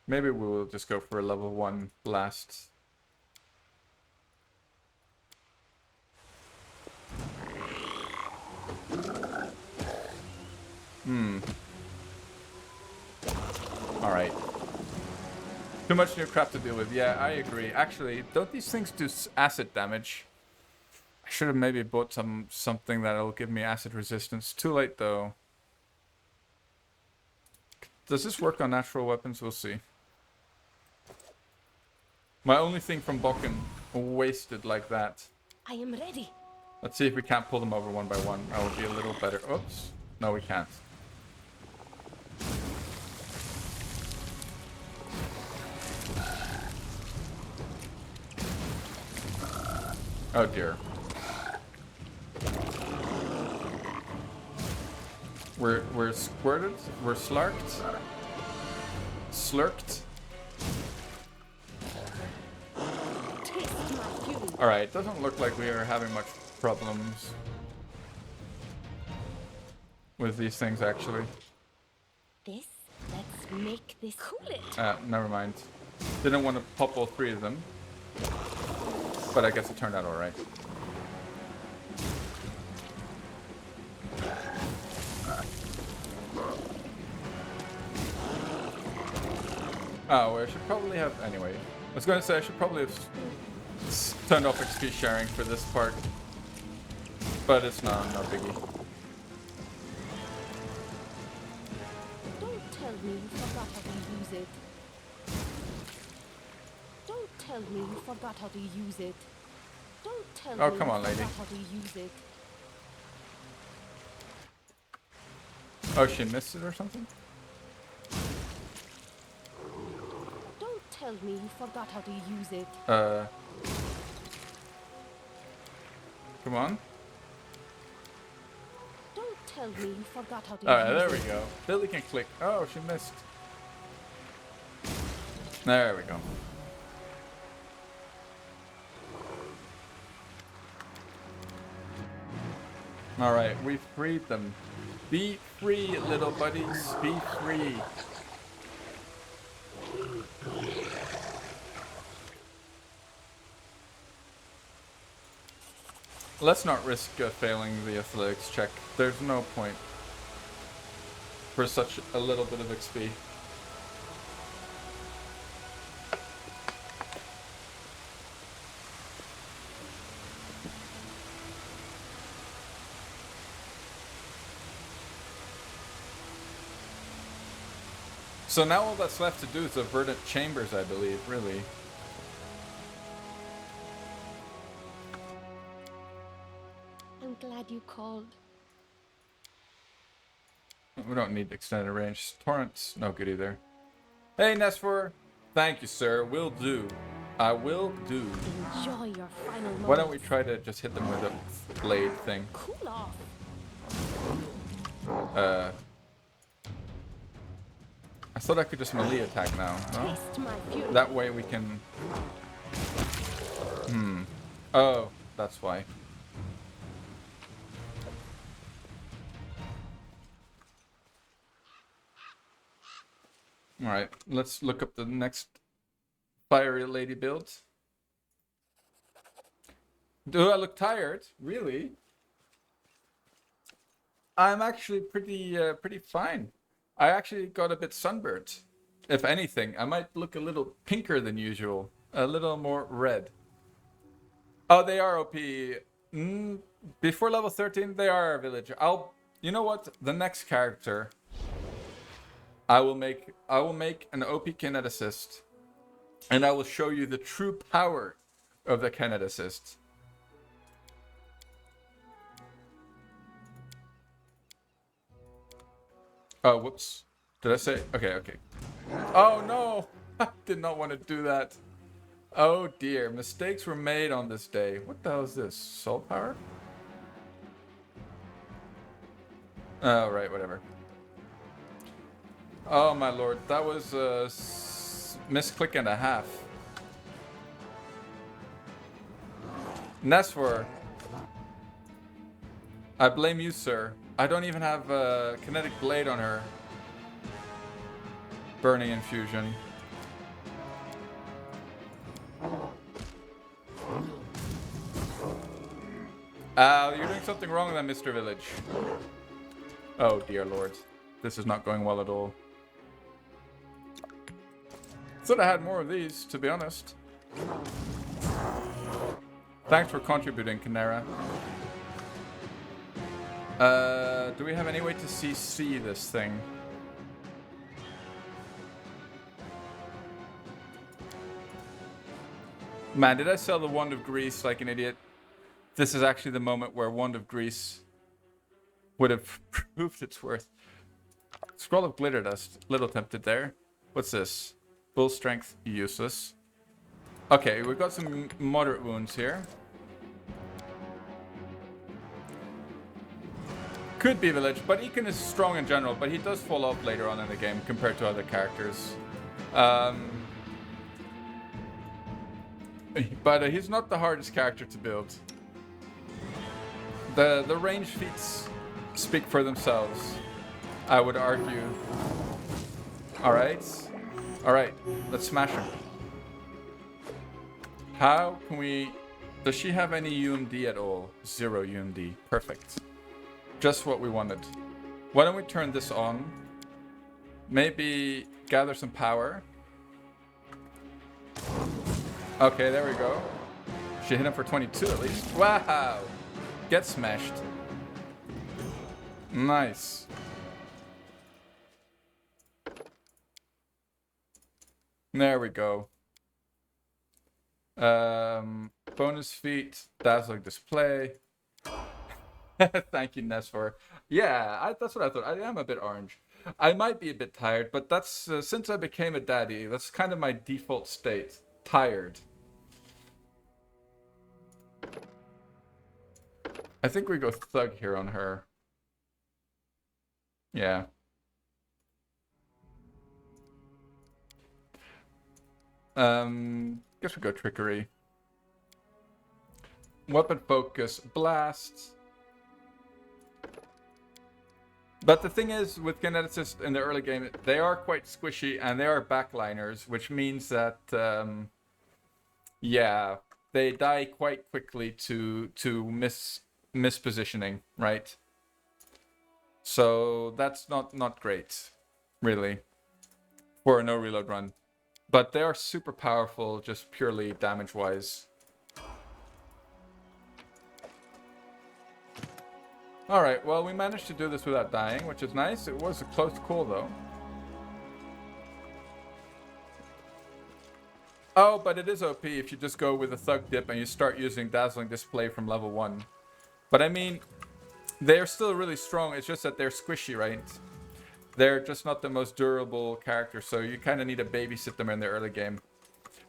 Maybe we will just go for a level 1 blast. Alright. Too much new crap to deal with. Yeah, I agree. Actually, don't these things do acid damage? I should have maybe bought something that'll give me acid resistance. Too late, though. Does this work on natural weapons? We'll see. My only thing from Bokken wasted like that. I am ready. Let's see if we can't pull them over one by one. I will be a little better. Oops. No, we can't. Oh dear. We're squirted. We're slarked. Slurked. Alright, doesn't look like we are having much problems with these things actually. Let's make this cool it. Never mind. Didn't want to pop all 3 of them. But I guess it turned out alright. Oh, I should probably have... Anyway. I was going to say I should probably have turned off XP sharing for this part. But it's no biggie. Don't tell me you forgot how to use it. Don't tell me you forgot how to use it. Don't tell me come on, you lady. forgot how to use it. Oh, she missed it or something? Don't tell me you forgot how to use it. Come on. Don't tell me you forgot how to Alright, use there it. we go. Billy can click. Oh, she missed. There we go. Alright, we freed them. Be free, little buddies. Be free. Let's not risk failing the athletics check. There's no point for such a little bit of XP. So now all that's left to do is the verdant chambers, I believe, really. I'm glad you called. We don't need extended range. Torrents, no good either. Hey, Nesfor. Thank you, sir. Will do. I will do. Enjoy your final moment. Why don't we try to just hit them with a blade thing? Cool off. I thought I could just melee attack now. No? Taste my fury. That way we can... Oh, that's why. Alright, let's look up the next fiery lady build. Do I look tired? Really? I'm actually pretty fine. I actually got a bit sunburnt. If anything, I might look a little pinker than usual. A little more red. Oh, they are OP. Before level 13, they are a villager. You know what? The next character I will make an OP kineticist, and I will show you the true power of the kineticist. Oh, whoops. Did I say? Okay, okay. Oh no! I did not want to do that. Oh dear, mistakes were made on this day. What the hell is this? Soul power? Oh, right, whatever. Oh my lord, that was a misclick and a half. Nesfor, I blame you, sir. I don't even have a kinetic blade on her. Burning infusion. You're doing something wrong then, Mr. Village. Oh dear lord. This is not going well at all. Thought I had more of these, to be honest. Thanks for contributing, Canera. Do we have any way to CC this thing? Man, did I sell the Wand of Grease like an idiot? This is actually the moment where Wand of Grease would have proved its worth. Scroll of Glitter Dust. Little tempted there. What's this? Bull Strength. Useless. Okay, we've got some moderate wounds here. Could be Village, but Ekin is strong in general, but he does fall off later on in the game compared to other characters. But he's not the hardest character to build. The range feats speak for themselves, I would argue. Alright. Alright, let's smash him. How can we... Does she have any UMD at all? 0 UMD. Perfect. Just what we wanted. Why don't we turn this on? Maybe gather some power. Okay, there we go. She hit him for 22 at least. Wow! Get smashed. Nice. There we go. Bonus feat, dazzling display. Thank you, Nesfor. Yeah, that's what I thought. I am a bit orange. I might be a bit tired, but that's since I became a daddy, that's kind of my default state. Tired. I think we go thug here on her. Yeah. Guess we go trickery. Weapon focus, blast. But the thing is, with kineticists in the early game, they are quite squishy and they are backliners, which means that, yeah, they die quite quickly to mispositioning, right? So that's not great, really, for a no reload run. But they are super powerful, just purely damage-wise. Alright, well, we managed to do this without dying, which is nice. It was a close call, though. Oh, but it is OP if you just go with a Thug Dip and you start using Dazzling Display from level 1. But I mean, they're still really strong. It's just that they're squishy, right? They're just not the most durable character, so you kind of need to babysit them in the early game.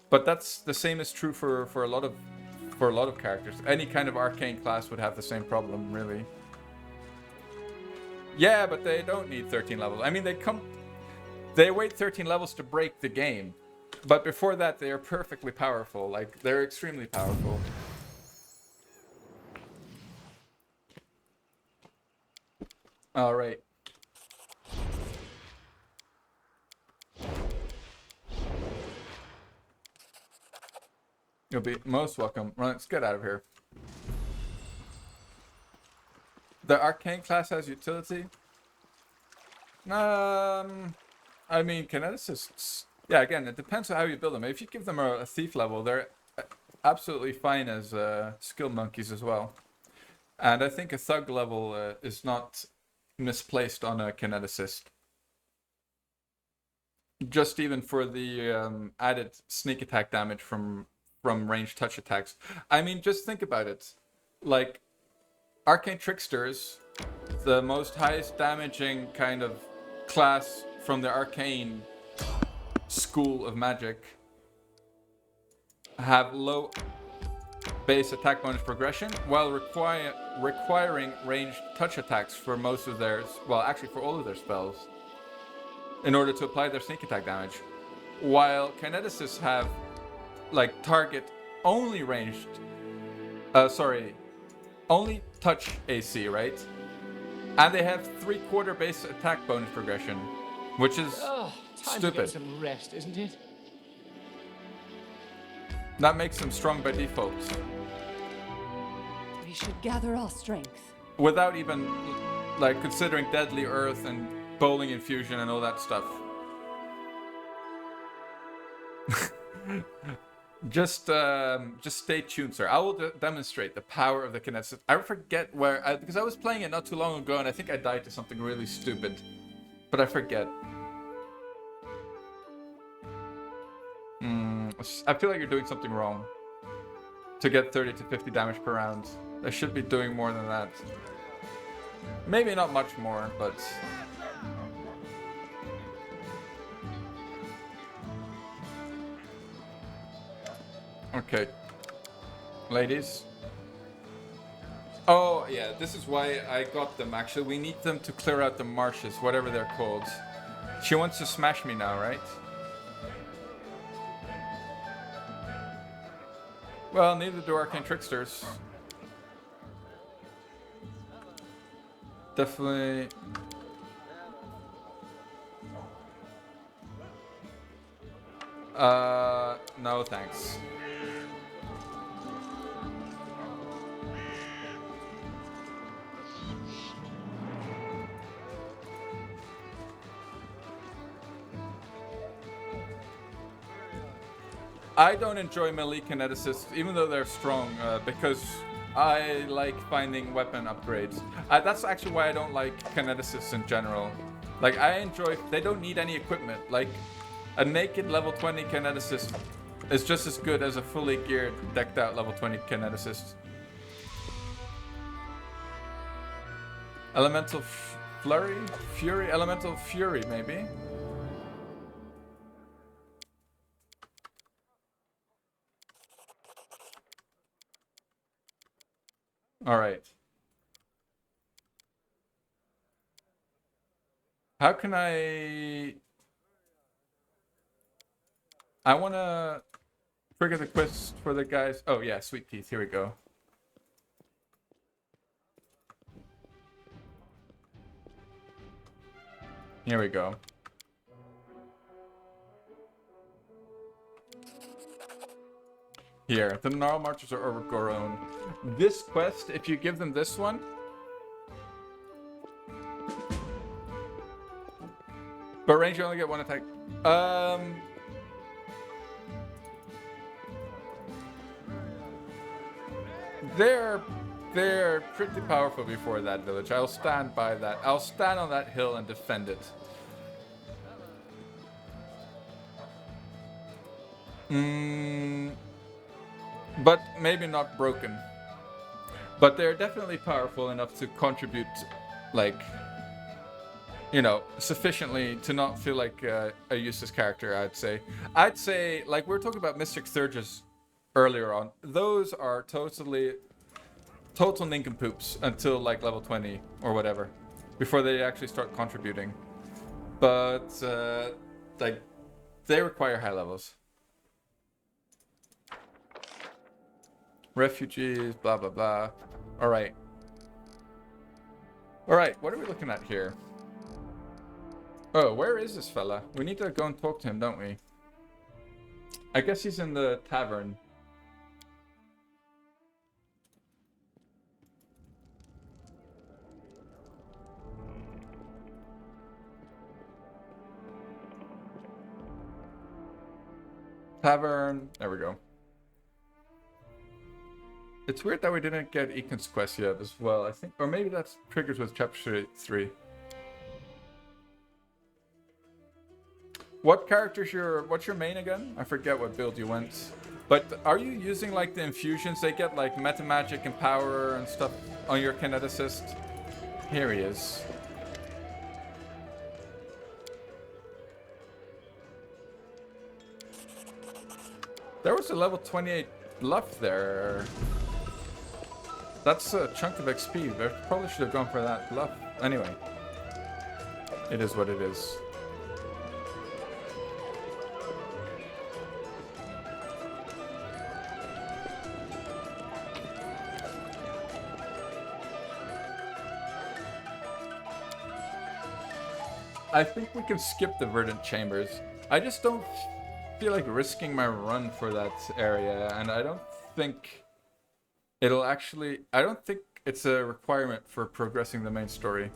But that's the same is true for a lot of characters. Any kind of arcane class would have the same problem, really. Yeah, but they don't need 13 levels. I mean, they wait 13 levels to break the game. But before that, they are perfectly powerful. Like, they're extremely powerful. All right. You'll be most welcome. Let's get out of here. The arcane class has utility? I mean, kineticists. Yeah, again, it depends on how you build them. If you give them a thief level, they're absolutely fine as skill monkeys as well. And I think a thug level is not misplaced on a kineticist. Just even for the added sneak attack damage from from ranged touch attacks. I mean, just think about it. Like, Arcane Tricksters, the most highest damaging kind of class from the arcane school of magic, have low base attack bonus progression while requiring ranged touch attacks for most of theirs, well, actually for all of their spells, in order to apply their sneak attack damage. While kineticists have like target only ranged, only touch AC, right? And they have 3/4 base attack bonus progression, which is Time stupid. to get some rest, isn't it? That makes them strong by default, We should gather our strength. without even like considering Deadly Earth and Bowling Infusion and all that stuff. Just stay tuned, sir. I will demonstrate the power of the kineticist. I forget where, because I was playing it not too long ago, and I think I died to something really stupid, but I forget. I feel like you're doing something wrong to get 30 to 50 damage per round. They should be doing more than that. Maybe not much more, but... Okay. Ladies. Oh, yeah, this is why I got them, actually. We need them to clear out the marshes, whatever they're called. She wants to smash me now, right? Well, neither do Arcane Tricksters. Definitely... no thanks. I don't enjoy melee kineticists, even though they're strong, because I like finding weapon upgrades. That's actually why I don't like kineticists in general. Like, I enjoy... They don't need any equipment. Like, a naked level 20 kineticist is just as good as a fully geared, decked out level 20 kineticist. Elemental Flurry? Fury? Elemental Fury, maybe? Alright. How can I want to trigger the quest for the guys. Oh, yeah, Sweet Teeth. Here we go. Here we go. Here, the Gnarl Marchers are overgrown. This quest, if you give them this one, but range, you only get one attack. They're pretty powerful before that village. I'll stand by that. I'll stand on that hill and defend it. But maybe not broken. But they're definitely powerful enough to contribute, like, you know, sufficiently to not feel like a useless character, I'd say. I'd say, like, we were talking about Mystic Surges earlier on. Those are total nincompoops until, like, level 20 or whatever. Before they actually start contributing. But, like, they require high levels. Refugees, blah, blah, blah. Alright. Alright, what are we looking at here? Oh, where is this fella? We need to go and talk to him, don't we? I guess he's in the tavern. Tavern. There we go. It's weird that we didn't get Econ's quest yet as well, I think. Or maybe that's triggers with chapter 3. What character's what's your main again? I forget what build you went. But are you using like the infusions? They get like meta magic and power and stuff on your kineticist. Here he is. There was a level 28 bluff there. That's a chunk of XP. I probably should have gone for that bluff. Anyway, it is what it is. I think we can skip the Verdant Chambers. I just don't feel like risking my run for that area, and I don't think it'll actually... I don't think it's a requirement for progressing the main story.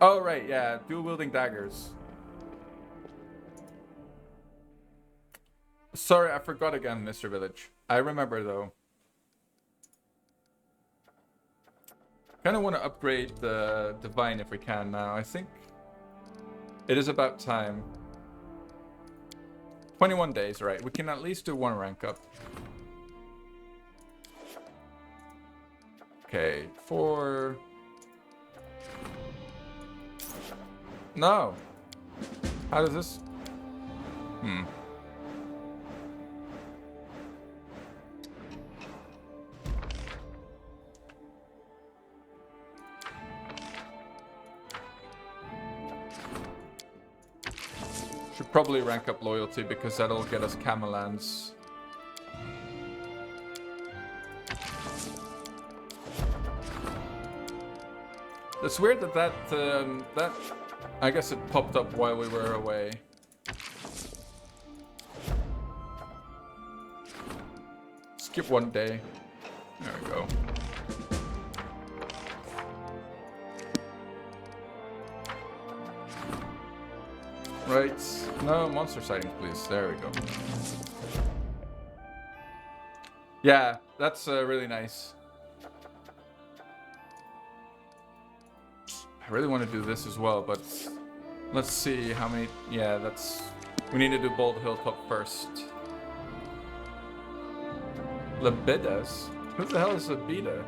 Oh, right, yeah. Dual-wielding daggers. Sorry, I forgot again, Mr. Village. I remember, though. Kind of want to upgrade the Divine if we can now. I think it is about time. 21 days, right. We can at least do one rank up. Okay, 4... No! How does this... Should probably rank up loyalty because that'll get us Camelans. It's weird that I guess it popped up while we were away. Skip one day. There we go. Right. No, monster sightings, please. There we go. Yeah, that's really nice. I really want to do this as well, but let's see how many... Yeah, that's... We need to do Bold Hilltop first. Labidas? Who the hell is Labida?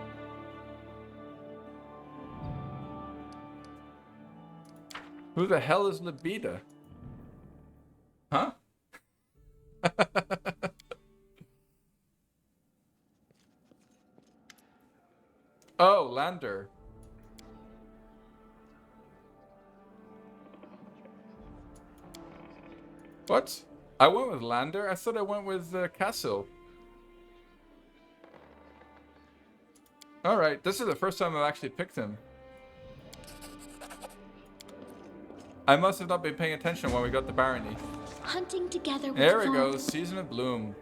Who the hell is Labida? Huh? Oh, Lander. What? I went with Lander? I thought I went with Castle. Alright, this is the first time I've actually picked him. I must have not been paying attention when we got the barony. Hunting together with There we fun. go, Season of Bloom.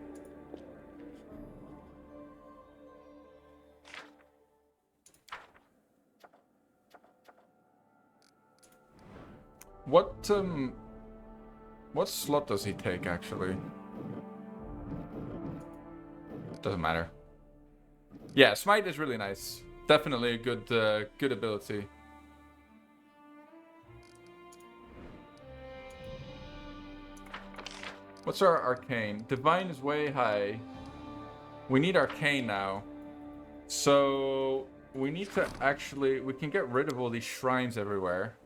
What slot does he take, actually? Doesn't matter. Yeah, Smite is really nice. Definitely a good, good ability. What's our Arcane? Divine is way high. We need Arcane now. So, we need to actually... We can get rid of all these shrines everywhere.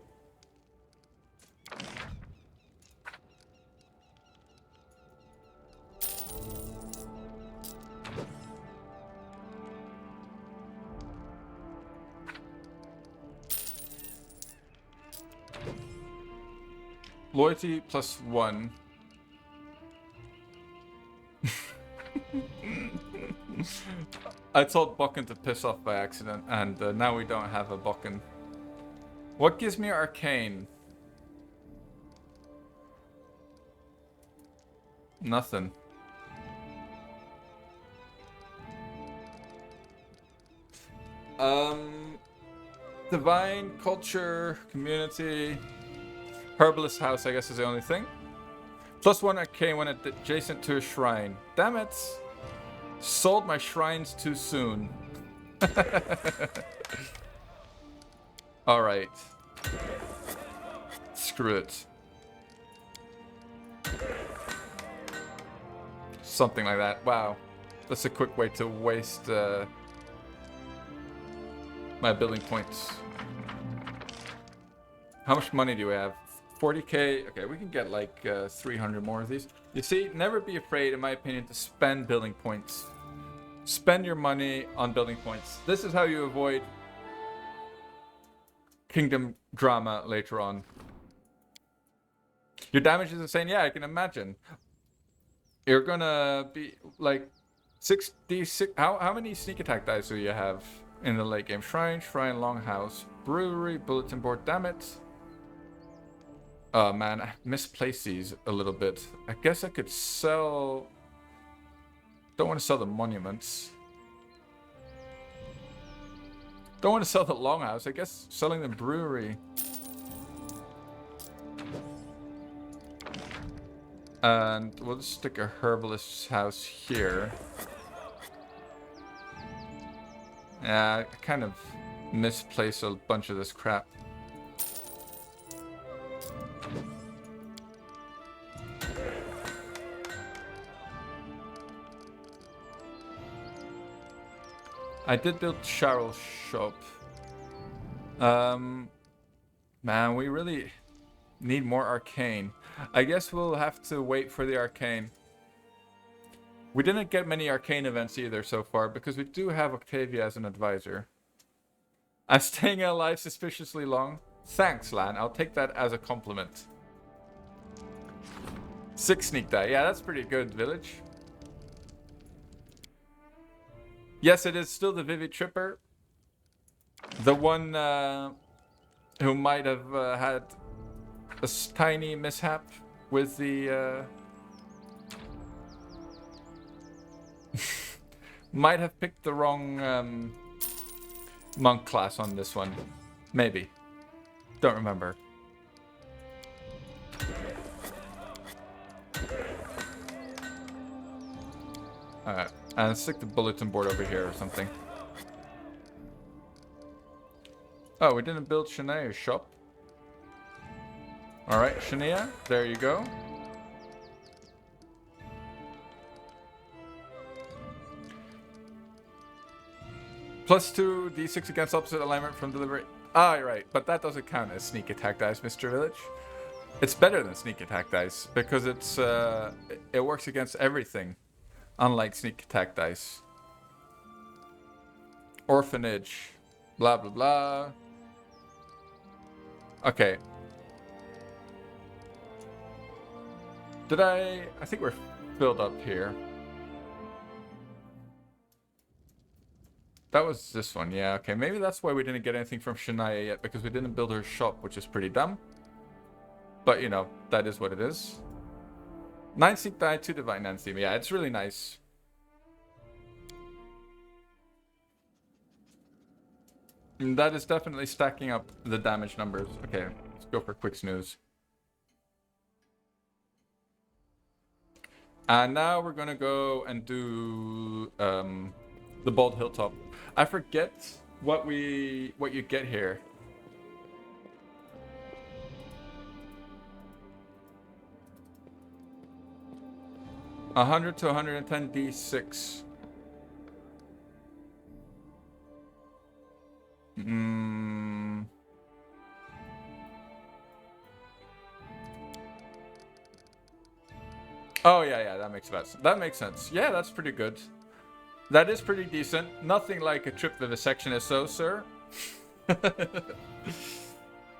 Loyalty +1. I told Bucken to piss off by accident, and now we don't have a Bucken. What gives me Arcane? Nothing. Divine, culture, community, herbalist house, I guess is the only thing. +1 Arcane when adjacent to a shrine. Damn it! Sold my shrines too soon. Alright. Screw it. Something like that. Wow. That's a quick way to waste my building points. How much money do we have? 40k. Okay, we can get like 300 more of these. You see, never be afraid, in my opinion, to spend building points. Spend your money on building points. This is how you avoid kingdom drama later on. Your damage is insane. Yeah, I can imagine. You're gonna be like 66. How many sneak attack dice do you have in the late game? Shrine, longhouse, brewery, bulletin board. Damn it. Oh man, I misplaced these a little bit. I guess I could sell... Don't want to sell the monuments. Don't want to sell the longhouse. I guess selling the brewery. And we'll just stick a herbalist's house here. Yeah, I kind of misplaced a bunch of this crap. I did build Cheryl's shop. Man, we really need more arcane. I guess we'll have to wait for the arcane. We didn't get many arcane events either so far because we do have Octavia as an advisor. I'm staying alive suspiciously long. Thanks, Lan. I'll take that as a compliment. 6 sneak die. Yeah, that's pretty good, village. Yes, it is still the Vivid Tripper. The one who might have had a tiny mishap with the... might have picked the wrong monk class on this one. Maybe. Don't remember. Alright. And stick the bulletin board over here or something. Oh, we didn't build Shania's shop. Alright, Shania, there you go. +2 d6 against opposite alignment from delivery. Ah, you're right, but that doesn't count as sneak attack dice, Mr. Village. It's better than sneak attack dice because it's it works against everything. Unlike sneak attack dice. Orphanage. Blah, blah, blah. Okay. I think we're filled up here. That was this one, yeah, okay. Maybe that's why we didn't get anything from Shania yet, because we didn't build her shop, which is pretty dumb. But, you know, that is what it is. 9 Seek Die, 2 Divine Nancy. Yeah, it's really nice. And that is definitely stacking up the damage numbers. Okay, let's go for quick snooze. And now we're gonna go and do the Bald Hilltop. I forget what you get here. $100 to $110 D6. Oh yeah, that makes sense. That makes sense. Yeah, that's pretty good. That is pretty decent. Nothing like a trip vivisection so, sir.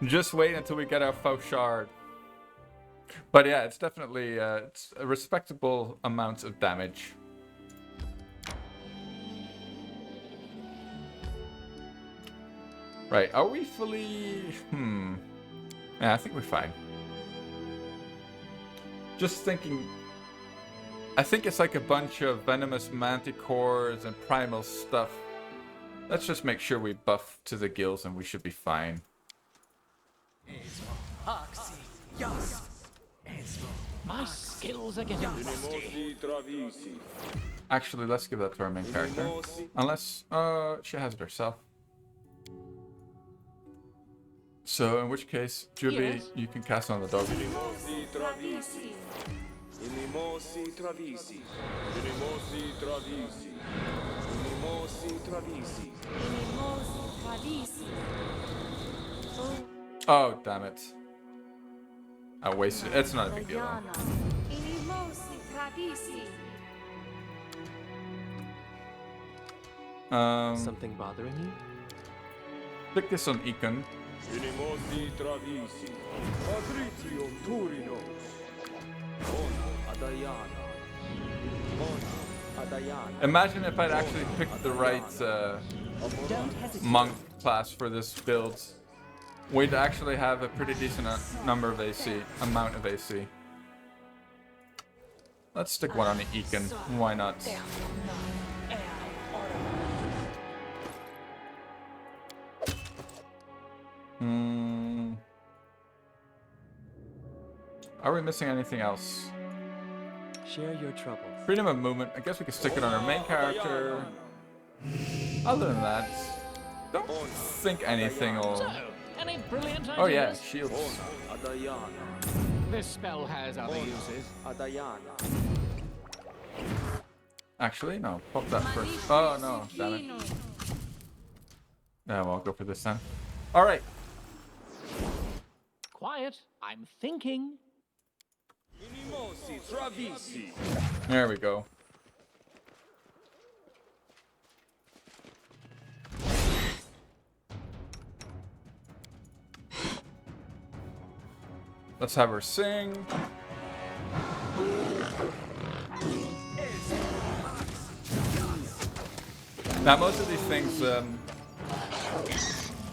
Just wait until we get our faux shard. But yeah, it's definitely it's a respectable amount of damage. Right, are we fully... Yeah, I think we're fine. Just thinking... I think it's like a bunch of venomous manticores and primal stuff. Let's just make sure we buff to the gills and we should be fine. My skills are getting rusty. Actually, let's give that to our main character. Unless, she has it herself. So, in which case, Juby, you can cast on the dog. Inimosi travisi. Inimosi travisi. Inimosi travisi. Minimosi Travisi. Oh, damn it. I wasted it. It's not a big deal Diana. Inimosi Travisi. though. Something bothering you? Click this on Econ. Inimosi travisi. Patrizio Turinos. Ona Adayana. Ona Adayana. Imagine if I'd actually picked the right Don't hesitate. monk class for this build. We'd actually have a pretty decent number of AC, amount of AC. Let's stick one on the Econ. Why not? Are we missing anything else? Share your troubles. Freedom of movement. I guess we could stick it on our main character. Other than that, don't think anything will... So, any brilliant ideas? Oh yeah, shields. Ona Adayana. This spell has other uses. Adayana. Actually, no. Pop that first. Oh no, damn it. Yeah, well, I'll go for this then. Alright. Quiet. I'm thinking. Inimosi travisi. There we go. Let's have her sing. Now, most of these things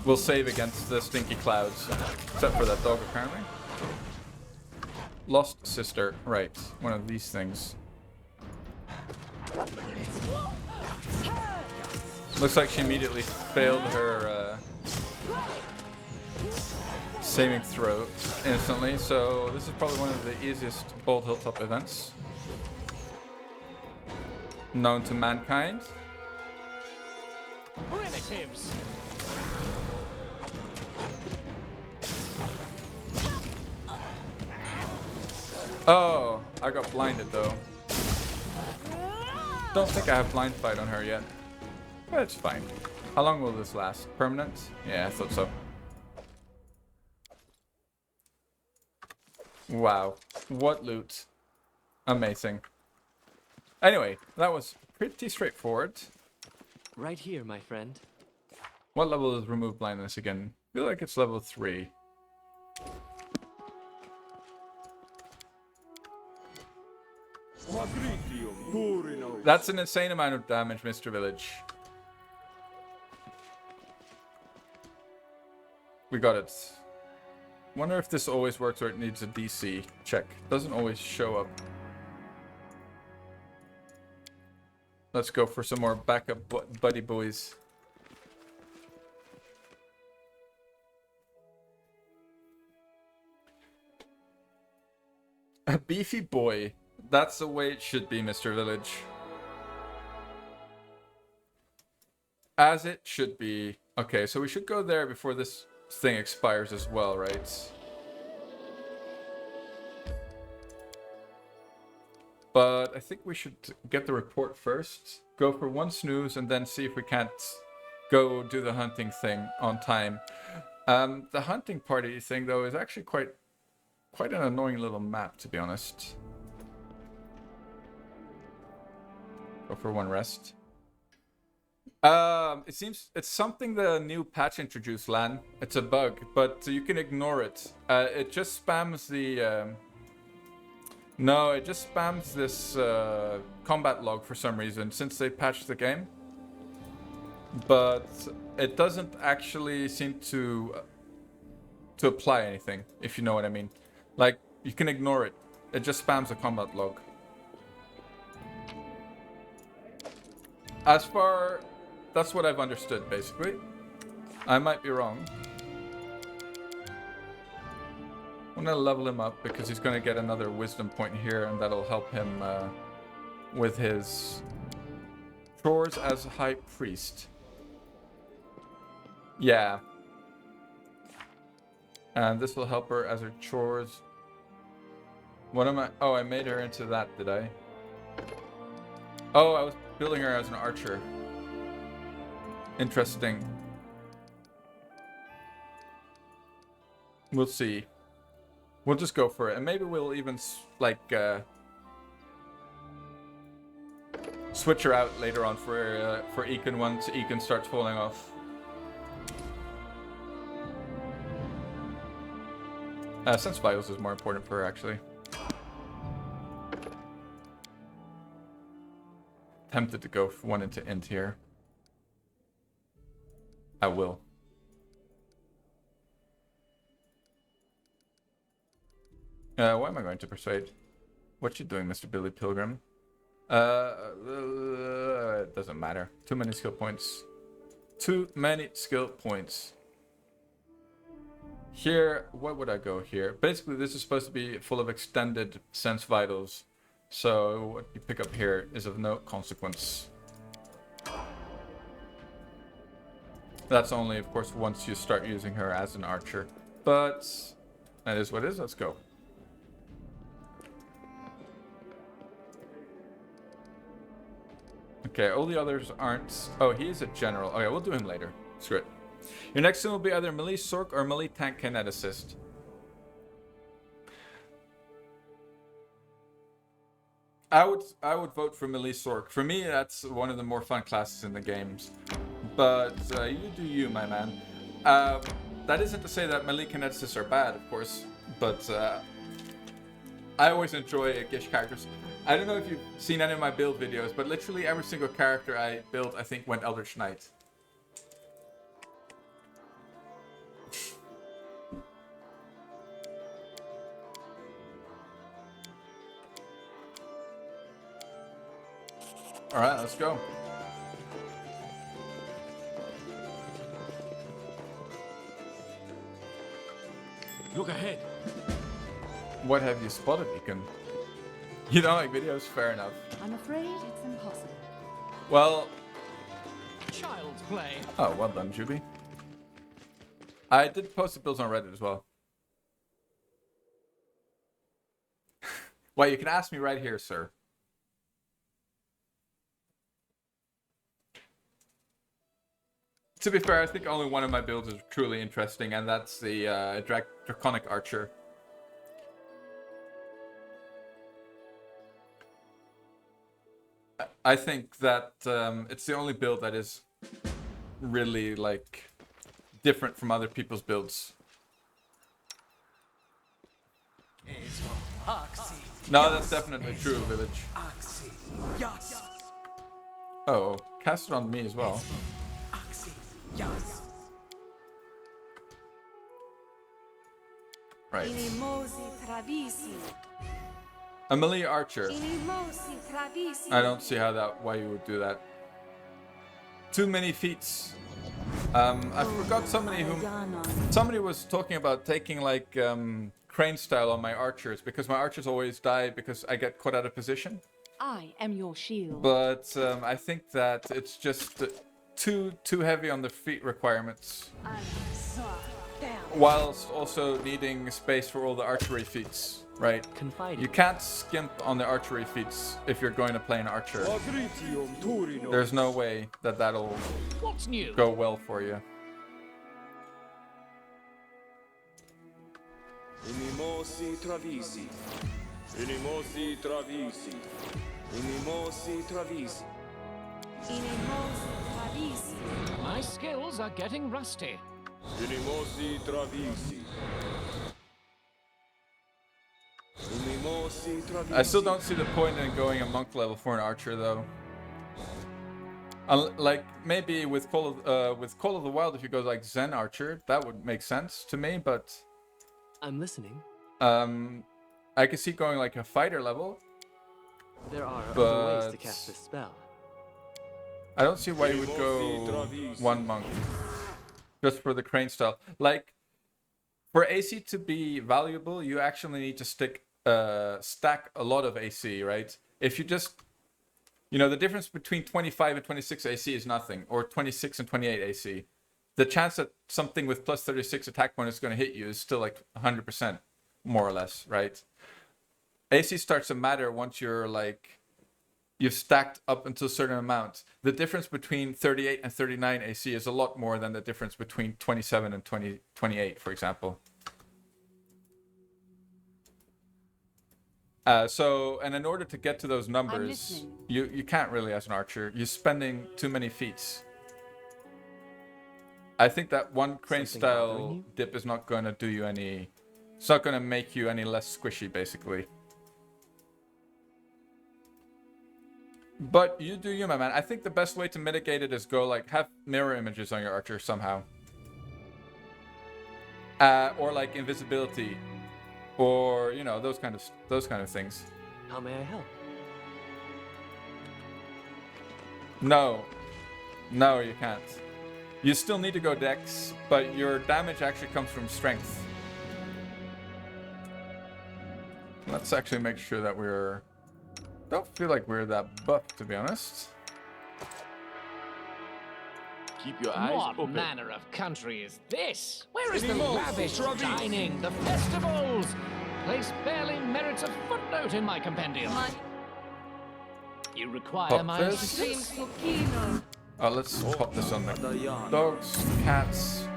will save against the stinky clouds, except for that dog, apparently. Lost sister, right? One of these things. Looks like she immediately failed her saving throw instantly, so this is probably one of the easiest Bold Hilltop events known to mankind. Primitives. Oh, I got blinded though. Don't think I have blind fight on her yet. But it's fine. How long will this last? Permanent? Yeah, I thought so. Wow. What loot. Amazing. Anyway, that was pretty straightforward. Right here, my friend. What level is remove blindness again? I feel like it's level 3. Patrizio Turinos. That's an insane amount of damage, Mr. Village. We got it. Wonder if this always works or it needs a DC check. Doesn't always show up. Let's go for some more backup buddy boys. A beefy boy. That's the way it should be, Mr. Village. As it should be. Okay, so we should go there before this thing expires as well, right? But I think we should get the report first. Go for one snooze and then see if we can't go do the hunting thing on time. The hunting party thing, though, is actually quite an annoying little map, to be honest. Go for one rest. It seems it's something the new patch introduced, Lan. It's a bug, but you can ignore it. It just spams the... No, it just spams this combat log for some reason, since they patched the game. But it doesn't actually seem to apply anything, if you know what I mean. Like, you can ignore it. It just spams the combat log. That's what I've understood, basically. I might be wrong. I'm gonna level him up because he's gonna get another wisdom point here, and that'll help him with his chores as high priest. Yeah. And this will help her as her chores What am I? Oh, I made her into that, did I? Oh, I was building her as an archer. Interesting. We'll see. We'll just go for it. And maybe we'll even, switch her out later on for Ekin once Ekin starts falling off. Sense Vitals is more important for her, actually. Tempted to go one into int here. I will. What am I going to persuade? What you doing, Mr. Billy Pilgrim? It doesn't matter. Too many skill points. Too many skill points. Here, what would I go here? Basically, this is supposed to be full of extended sense vitals. So what you pick up here is of no consequence. That's only, of course, once you start using her as an archer. But that is what it is. Let's go. Okay, all the others aren't... Oh, he is a general. Okay, we'll do him later. Screw it. Your next one will be either melee Sork or melee tank kineticist. I would vote for melee Sork. For me, that's one of the more fun classes in the games. But you do you, my man. That isn't to say that melee kineticists are bad, of course. But I always enjoy Gish characters. I don't know if you've seen any of my build videos, but literally every single character I built, I think, went Eldritch Knight. Alright, let's go. Look ahead. What have you spotted, Ekin? You don't like videos? Fair enough. I'm afraid it's impossible. Well... Child's play. Oh, well done, Juby. I did post the builds on Reddit as well. Well, you can ask me right here, sir. To be fair, I think only one of my builds is truly interesting, and that's the Draconic Archer. I think that it's the only build that is really, like, different from other people's builds. No, that's definitely true, Village. Oh, cast it on me as well. Right. A melee archer. I don't see why you would do that. Too many feats. I forgot somebody was talking about taking like crane style on my archers because my archers always die because I get caught out of position. I am your shield. But I think that it's just too heavy on the feat requirements. Whilst also needing space for all the archery feats, right? You can't skimp on the archery feats if you're going to play an archer. There's no way that that'll What's new? go well for you. Inimosi travisi. Inimosi travisi. Inimosi travisi. My skills are getting rusty. Inimosi travisi. Inimosi travisi. I still don't see the point in going a monk level for an archer, though. Like maybe with Call of the Wild, if you go like Zen Archer, that would make sense to me. But I'm listening. I could see going like a fighter level. There are other ways to cast this spell. I don't see why you would go one monk just for the crane style. Like for AC to be valuable, you actually need to stack a lot of AC, right? If you just, the difference between 25 and 26 AC is nothing, or 26 and 28 AC. The chance that something with plus 36 attack point is going to hit you is still like 100%, more or less, right? AC starts to matter once you're like, you've stacked up until a certain amount. The difference between 38 and 39 AC is a lot more than the difference between 27 and 28, for example. And in order to get to those numbers, you can't really as an archer. You're spending too many feats. I think that one crane style dip is not going to do you any... It's not going to make you any less squishy, basically. But you do you, my man. I think the best way to mitigate it is go like have mirror images on your archer somehow. Or like invisibility. Or, you know, those kind of things. How may I help? No. No, you can't. You still need to go dex, but your damage actually comes from strength. Let's actually make sure that we're... Don't feel like we're that buff, to be honest. Keep your eyes open. What manner of country is this? Where is the lavish dining, the festivals? Place barely merits a footnote in my compendium. You require my assistance? Oh, let's pop this on there. Dogs, cats.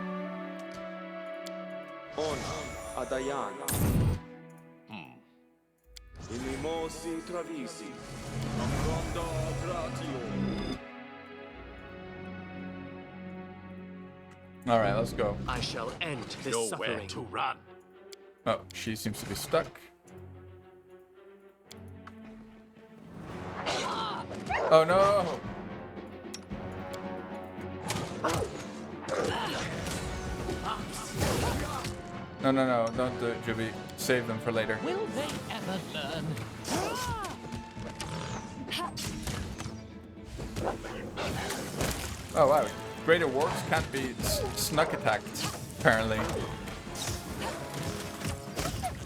Adayana. Inimosi Travisi. Amronda Gratio. All right, let's go. I shall end this suffering. To run. Oh, she seems to be stuck. Oh no! No, don't do it, Juby. Save them for later. Will they ever learn? Oh wow, greater warps can't be snuck attacked, apparently.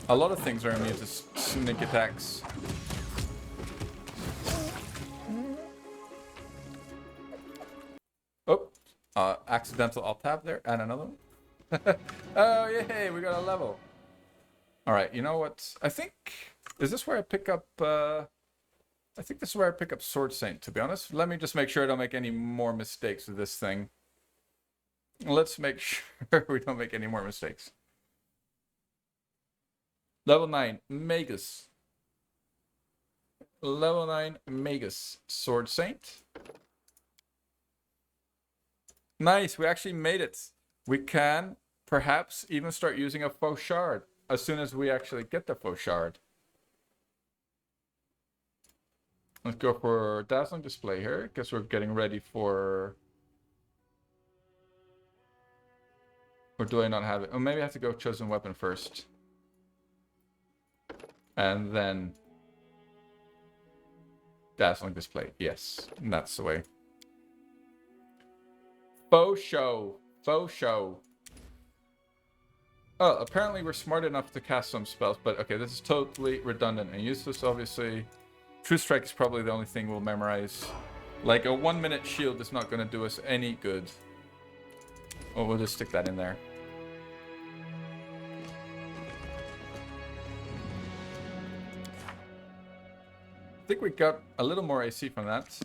A lot of things are immune to sneak attacks. Oh, accidental alt tab there, and another one. Oh yay, we got a level. All right, you know what? I think is this where I pick up? I think this is where I pick up Sword Saint. To be honest, let me just make sure I don't make any more mistakes with this thing. Let's make sure we don't make any more mistakes. Level 9, Magus. Level 9, Magus. Sword Saint. Nice, we actually made it. We can perhaps even start using a faux shard as soon as we actually get the faux shard. Let's go for dazzling display here, because we're getting ready for... Or do I not have it? Oh, maybe I have to go chosen weapon first. And then dazzling display. Yes, that's the way. Faux show. Faux show. Oh, apparently we're smart enough to cast some spells, but okay, this is totally redundant and useless, obviously. True Strike is probably the only thing we'll memorize. Like, a 1-minute shield is not going to do us any good. Oh, we'll just stick that in there. I think we got a little more AC from that.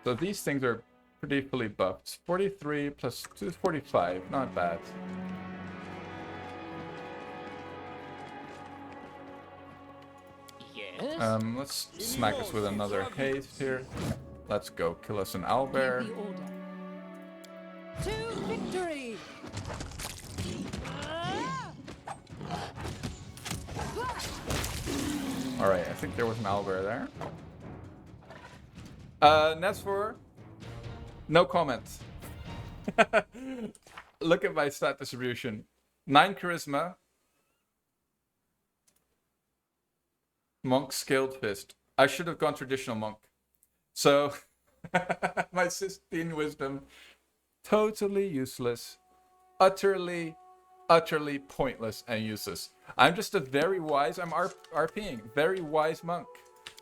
So these things are pretty fully buffed. 43 plus 2 is 45, not bad. Yes? Let's smack us with another haste here. Let's go kill us an owlbear. To victory! Alright, I think there was an owlbear there. Nesfor, no comment. Look at my stat distribution. 9 charisma. Monk scaled fist. I should have gone traditional monk. So, my Sistine wisdom, totally useless. Utterly pointless and useless. I'm just a very wise, I'm RPing, very wise monk.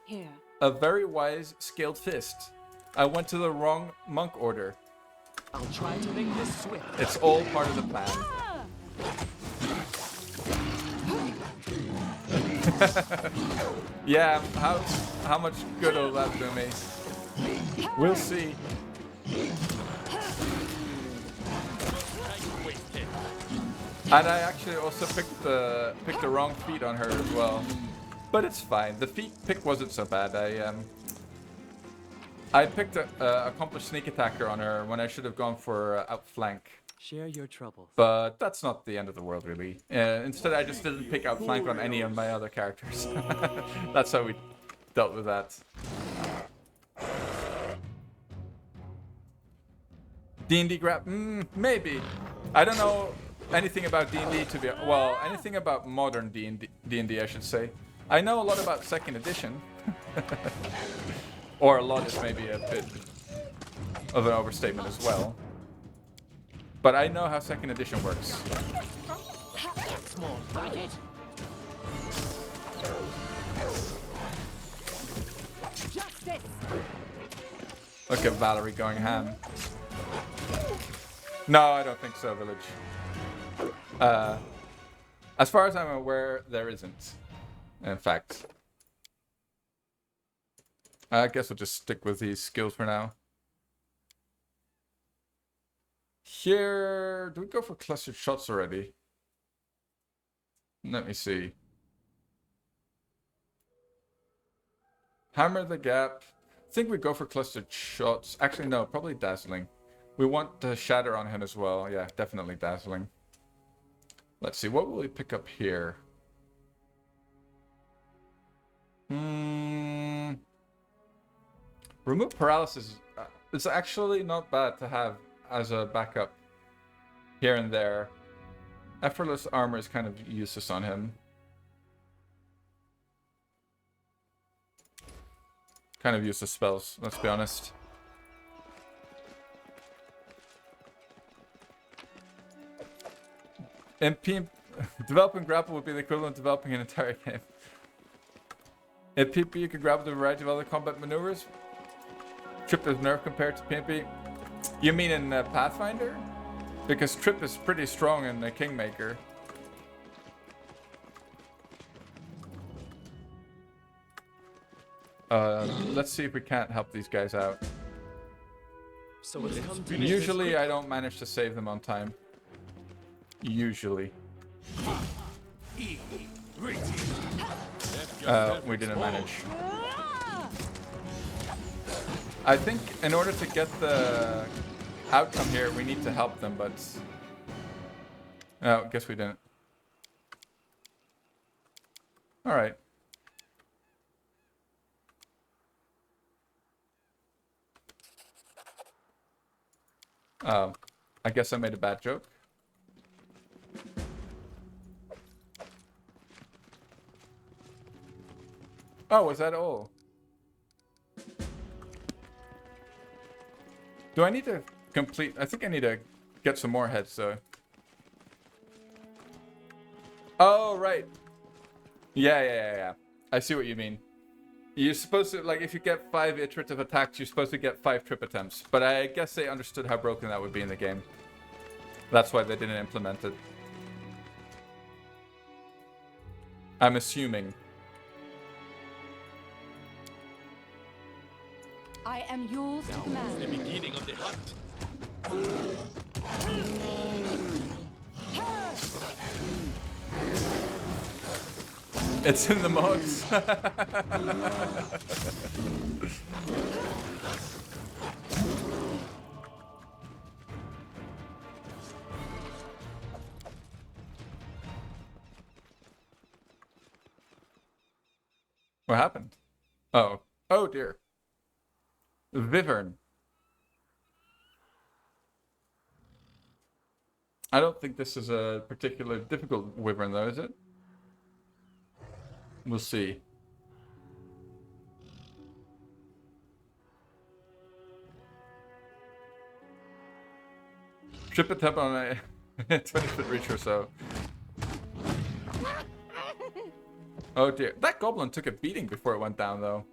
Here. A very wise scaled fist. I went to the wrong monk order. I'll try to make this swift. It's all part of the plan. Yeah, how much good will that do me? We'll see. And I actually also picked the wrong feat on her as well, but it's fine. The feat pick wasn't so bad. I picked a accomplished sneak attacker on her when I should have gone for outflank. Share your troubles. But that's not the end of the world, really. Instead, I just didn't pick outflank on any of my other characters. That's how we dealt with that. D&D grab? Maybe. I don't know anything about D&D to be... Well, anything about modern D&D, I should say. I know a lot about 2nd edition. Or a lot is maybe a bit of an overstatement as well. But I know how 2nd edition works. That's more like it. Justice. Look at Valerie going ham. No, I don't think so, Village. As far as I'm aware, there isn't. In fact. I guess we'll just stick with these skills for now. Here, do we go for clustered shots already? Let me see. Hammer the gap. I think we go for clustered shots. Actually, no, probably dazzling. We want the shatter on him as well. Yeah, definitely dazzling. Let's see, what will we pick up here? Remove paralysis. It's actually not bad to have as a backup here and there. Effortless armor is kind of useless on him. Kind of useless spells, let's be honest. Developing grapple would be the equivalent of developing an entire game. In PP, you can grapple with a variety of other combat maneuvers. Trip is nerf compared to PMP. You mean in Pathfinder? Because Trip is pretty strong in the Kingmaker. Let's see if we can't help these guys out. So it's come to Usually I don't manage to save them on time. Usually. We didn't manage. I think in order to get the outcome here, we need to help them, but... Oh, guess we didn't. Alright. Oh, I guess I made a bad joke. Oh, was that all? Do I need to complete... I think I need to get some more heads, though. Oh, right. Yeah. I see what you mean. You're supposed to, like, if you get 5 iterative attacks, you're supposed to get 5 trip attempts. But I guess they understood how broken that would be in the game. That's why they didn't implement it. I'm assuming. I am yours to command. the beginning of the hunt. It's in the mods. What happened? Oh. Oh dear. Wyvern. I don't think this is a particularly difficult wyvern though, is it? We'll see. Trip attempt on a 20-foot reach or so. Oh dear. That goblin took a beating before it went down though.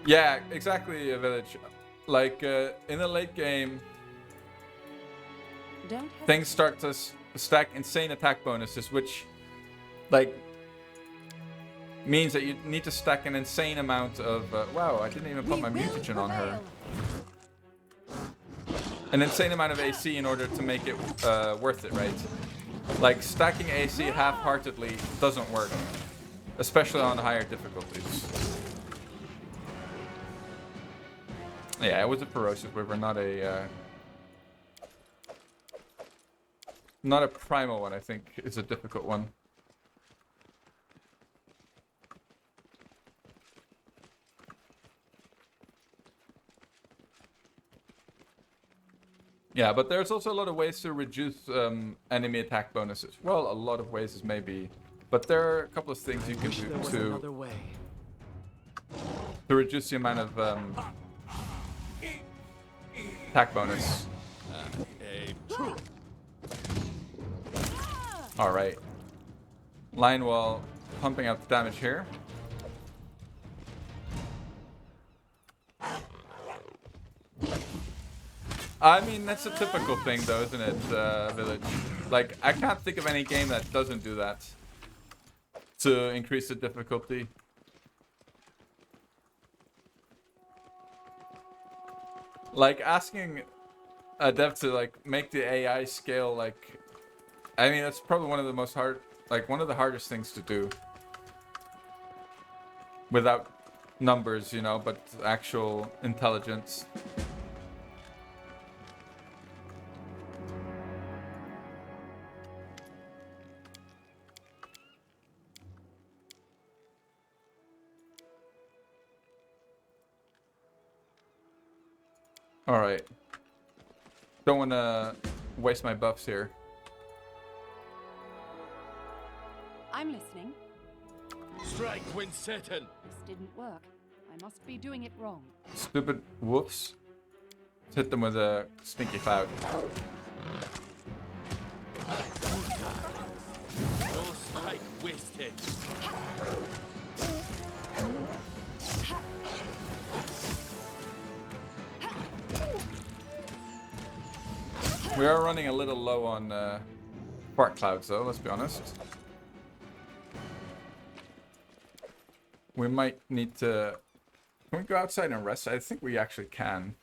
Yeah, exactly, a village. Like, in the late game, Don't things start to stack insane attack bonuses, which, like, means that you need to stack an insane amount of... wow, I didn't even put my mutagen on her. An insane amount of AC in order to make it worth it, right? Like, stacking AC half-heartedly doesn't work. Especially on higher difficulties. Yeah, it was a ferocious river, not a primal one. I think is a difficult one. Yeah, but there's also a lot of ways to reduce enemy attack bonuses. Well, a lot of ways is maybe, but there are a couple of things you can do to reduce the amount of attack bonus. All right, line wall pumping out the damage here. I mean, that's a typical thing though, isn't it, Village? Like, I can't think of any game that doesn't do that to increase the difficulty. Like, asking a dev to, like, make the AI scale, like... I mean, that's probably one of the most one of the hardest things to do. Without numbers, you know, but actual intelligence. Alright. Don't want to waste my buffs here. I'm listening. Strike when certain. This didn't work. I must be doing it wrong. Stupid wolves. Let's hit them with a stinky cloud. No strike wasted. We are running a little low on spark clouds though, let's be honest. We might need to... Can we go outside and rest? I think we actually can.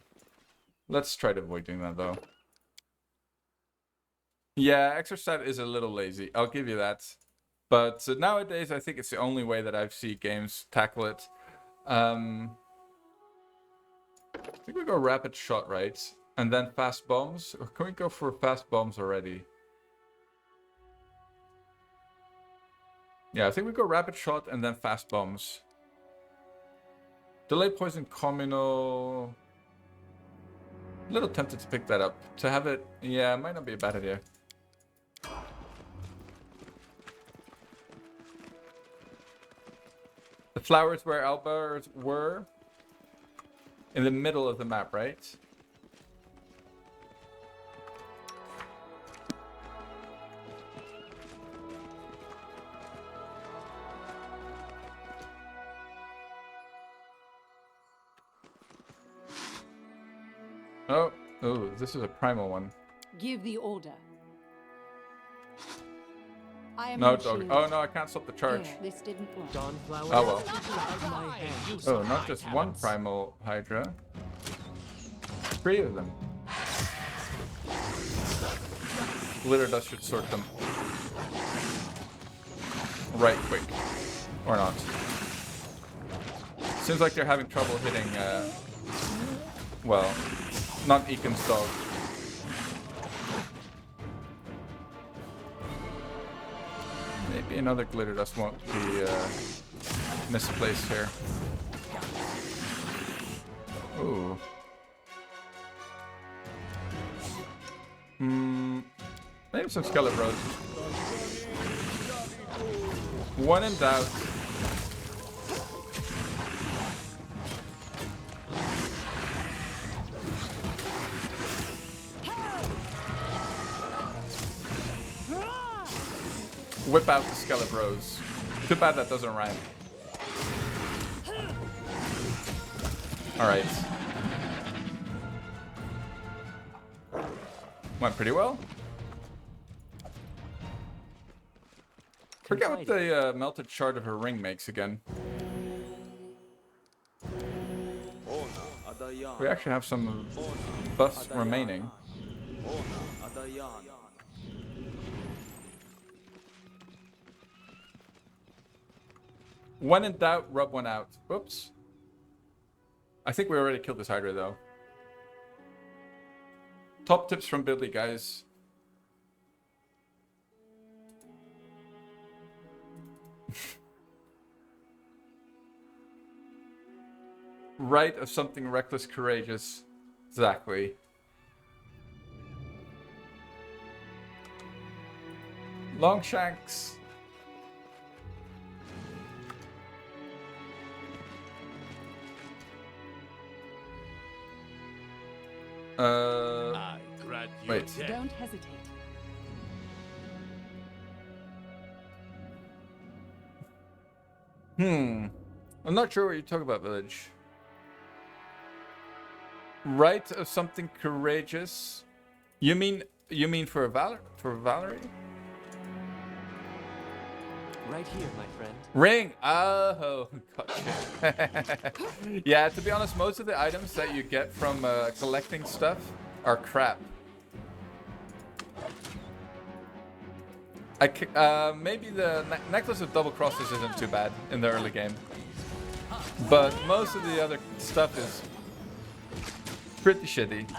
Let's try to avoid doing that though. Yeah, exercise is a little lazy, I'll give you that. But nowadays I think it's the only way that I've seen games tackle it. I think we go rapid shot, right? And then fast bombs? Or can we go for fast bombs already? Yeah, I think we go rapid shot and then fast bombs. Delay poison communal. A little tempted to pick that up. To have it, yeah, it might not be a bad idea. The flowers where Albars were in the middle of the map, right? Oh, this is a primal one. Give the order. I am No, dog. Oh no, I can't stop the charge. There, this didn't work. Dawnflower. Oh well. My hand. Oh, not just one primal Hydra. 3 of them. Glitter dust should sort them. Right quick. Or not. Seems like they're having trouble hitting, well, not Eakin's dog. Maybe another glitter dust won't be misplaced here. Ooh. Maybe some skeleton rose. One in doubt. Whip out the skeleton rose. Too bad that doesn't rhyme. Alright. Went pretty well. Forget what the melted shard of her ring makes again. We actually have some buffs remaining. When in doubt, rub one out. Whoops. I think we already killed this Hydra though. Top tips from Billy, guys. Right of something reckless, courageous. Exactly. Longshanks. I grant you Wait. death. Don't hesitate. I'm not sure what you're talking about, Village. Right of something courageous. You mean for Valerie? Right here, my friend. Ring! Oh, gotcha. Yeah, to be honest, most of the items that you get from collecting stuff are crap. Maybe the necklace of double crosses isn't too bad in the early game. But most of the other stuff is pretty shitty.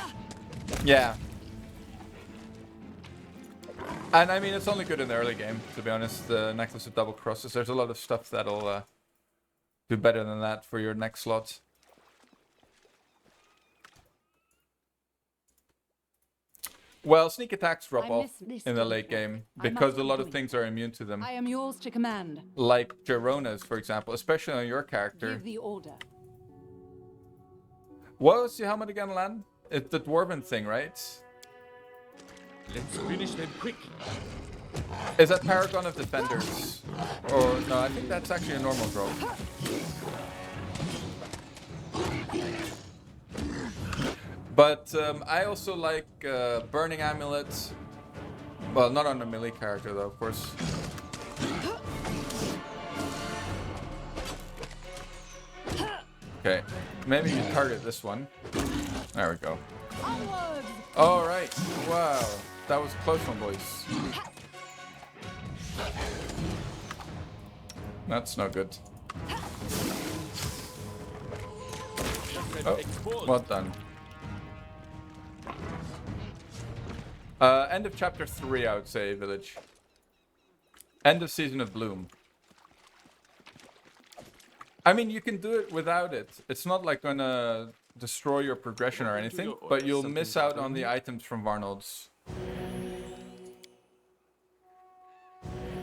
Yeah. And I mean, it's only good in the early game, to be honest. The necklace of double crosses. There's a lot of stuff that'll do better than that for your next slot. Well, sneak attacks drop off in the late game because a lot of things are immune to them. I am yours to command. Like Gerona's, for example, especially on your character. Give the order. What was the helmet again, Lan? It's the dwarven thing, right? Let's finish them quick. Is that Paragon of Defenders? Or no, I think that's actually a normal drop. But I also like Burning Amulet. Well, not on a melee character though, of course. Okay, maybe you target this one. There we go. All right, wow, that was a close one, boys. That's no good. Oh, well done. End of chapter 3, I would say, Village. End of Season of Bloom. I mean, you can do it without it. It's not like gonna destroy your progression or anything, but you'll miss out on the items from Varnold's.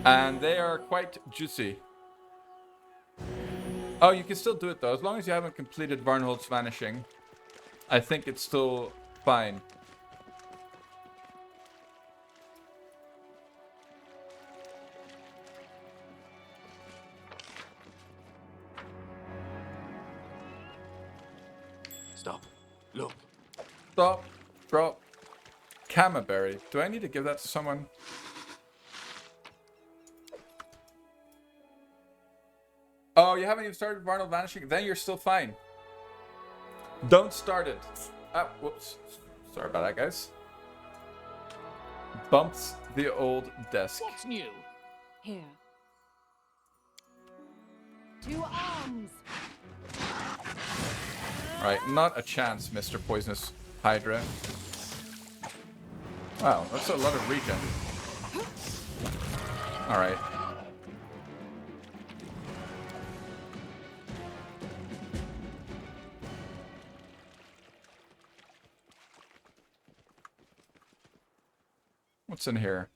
And they are quite juicy. Oh, you can still do it though, as long as you haven't completed Varnhold's Vanishing. I think it's still fine. Stop. Look. Stop. Drop. Camaberry. Do I need to give that to someone? Oh, you haven't even started Varnold Vanishing? Then you're still fine. Don't start it. Ah, whoops. Sorry about that, guys. Bumped the old desk. What's new? Here. To arms. Alright, not a chance, Mr. Poisonous Hydra. Wow, that's a lot of regen. Alright. What's in here?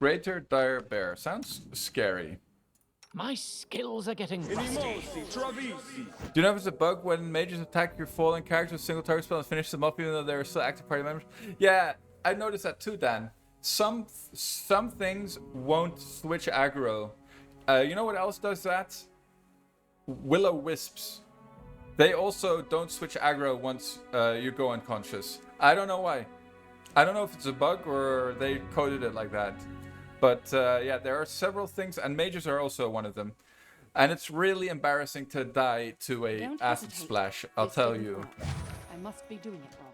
Greater Dire Bear. Sounds scary. My skills are getting rusty. Do you know if it's a bug when mages attack your fallen character with a single target spell and finish them up even though they're still active party members? Yeah, I noticed that too, Dan. some things won't switch aggro. You know what else does that? Will-o-wisps. They also don't switch aggro once you go unconscious. I don't know why. I don't know if it's a bug or they coded it like that. But yeah, there are several things, and mages are also one of them. And it's really embarrassing to die to a Don't acid hesitate. splash, I'll This tell didn't you. work. I must be doing it wrong.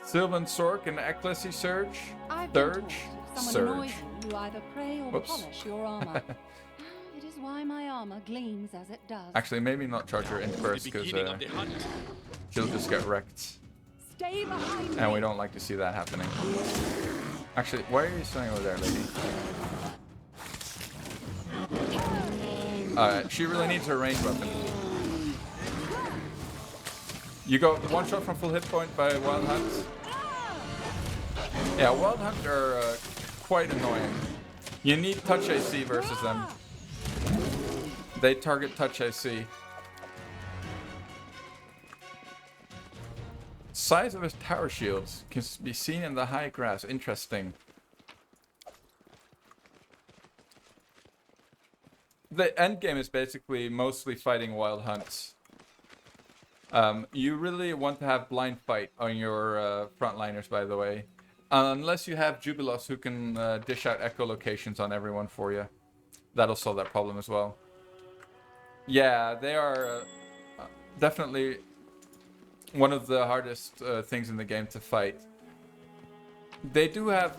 Sylvan Sork and Ecclesy Surge. I've been told Surge. if someone Surge. annoys you, you either pray or Whoops. polish your armor. It is why my armor gleams as it does. Actually, maybe not charge her in first, The because beginning of the hunt. she'll just get wrecked. Stay behind me. And we don't like to see that happening. Actually, why are you standing over there, lady? She really needs her ranged weapon. You go one shot from full hit point by Wild Hunt. Yeah, Wild Hunt are quite annoying. You need touch AC versus them. They target touch AC. Size of his tower shields can be seen in the high grass. Interesting. The end game is basically mostly fighting Wild Hunts. You really want to have blind fight on your frontliners, by the way. Unless you have Jubilos who can dish out echolocations on everyone for you. That'll solve that problem as well. Yeah, they are definitely one of the hardest things in the game to fight. They do have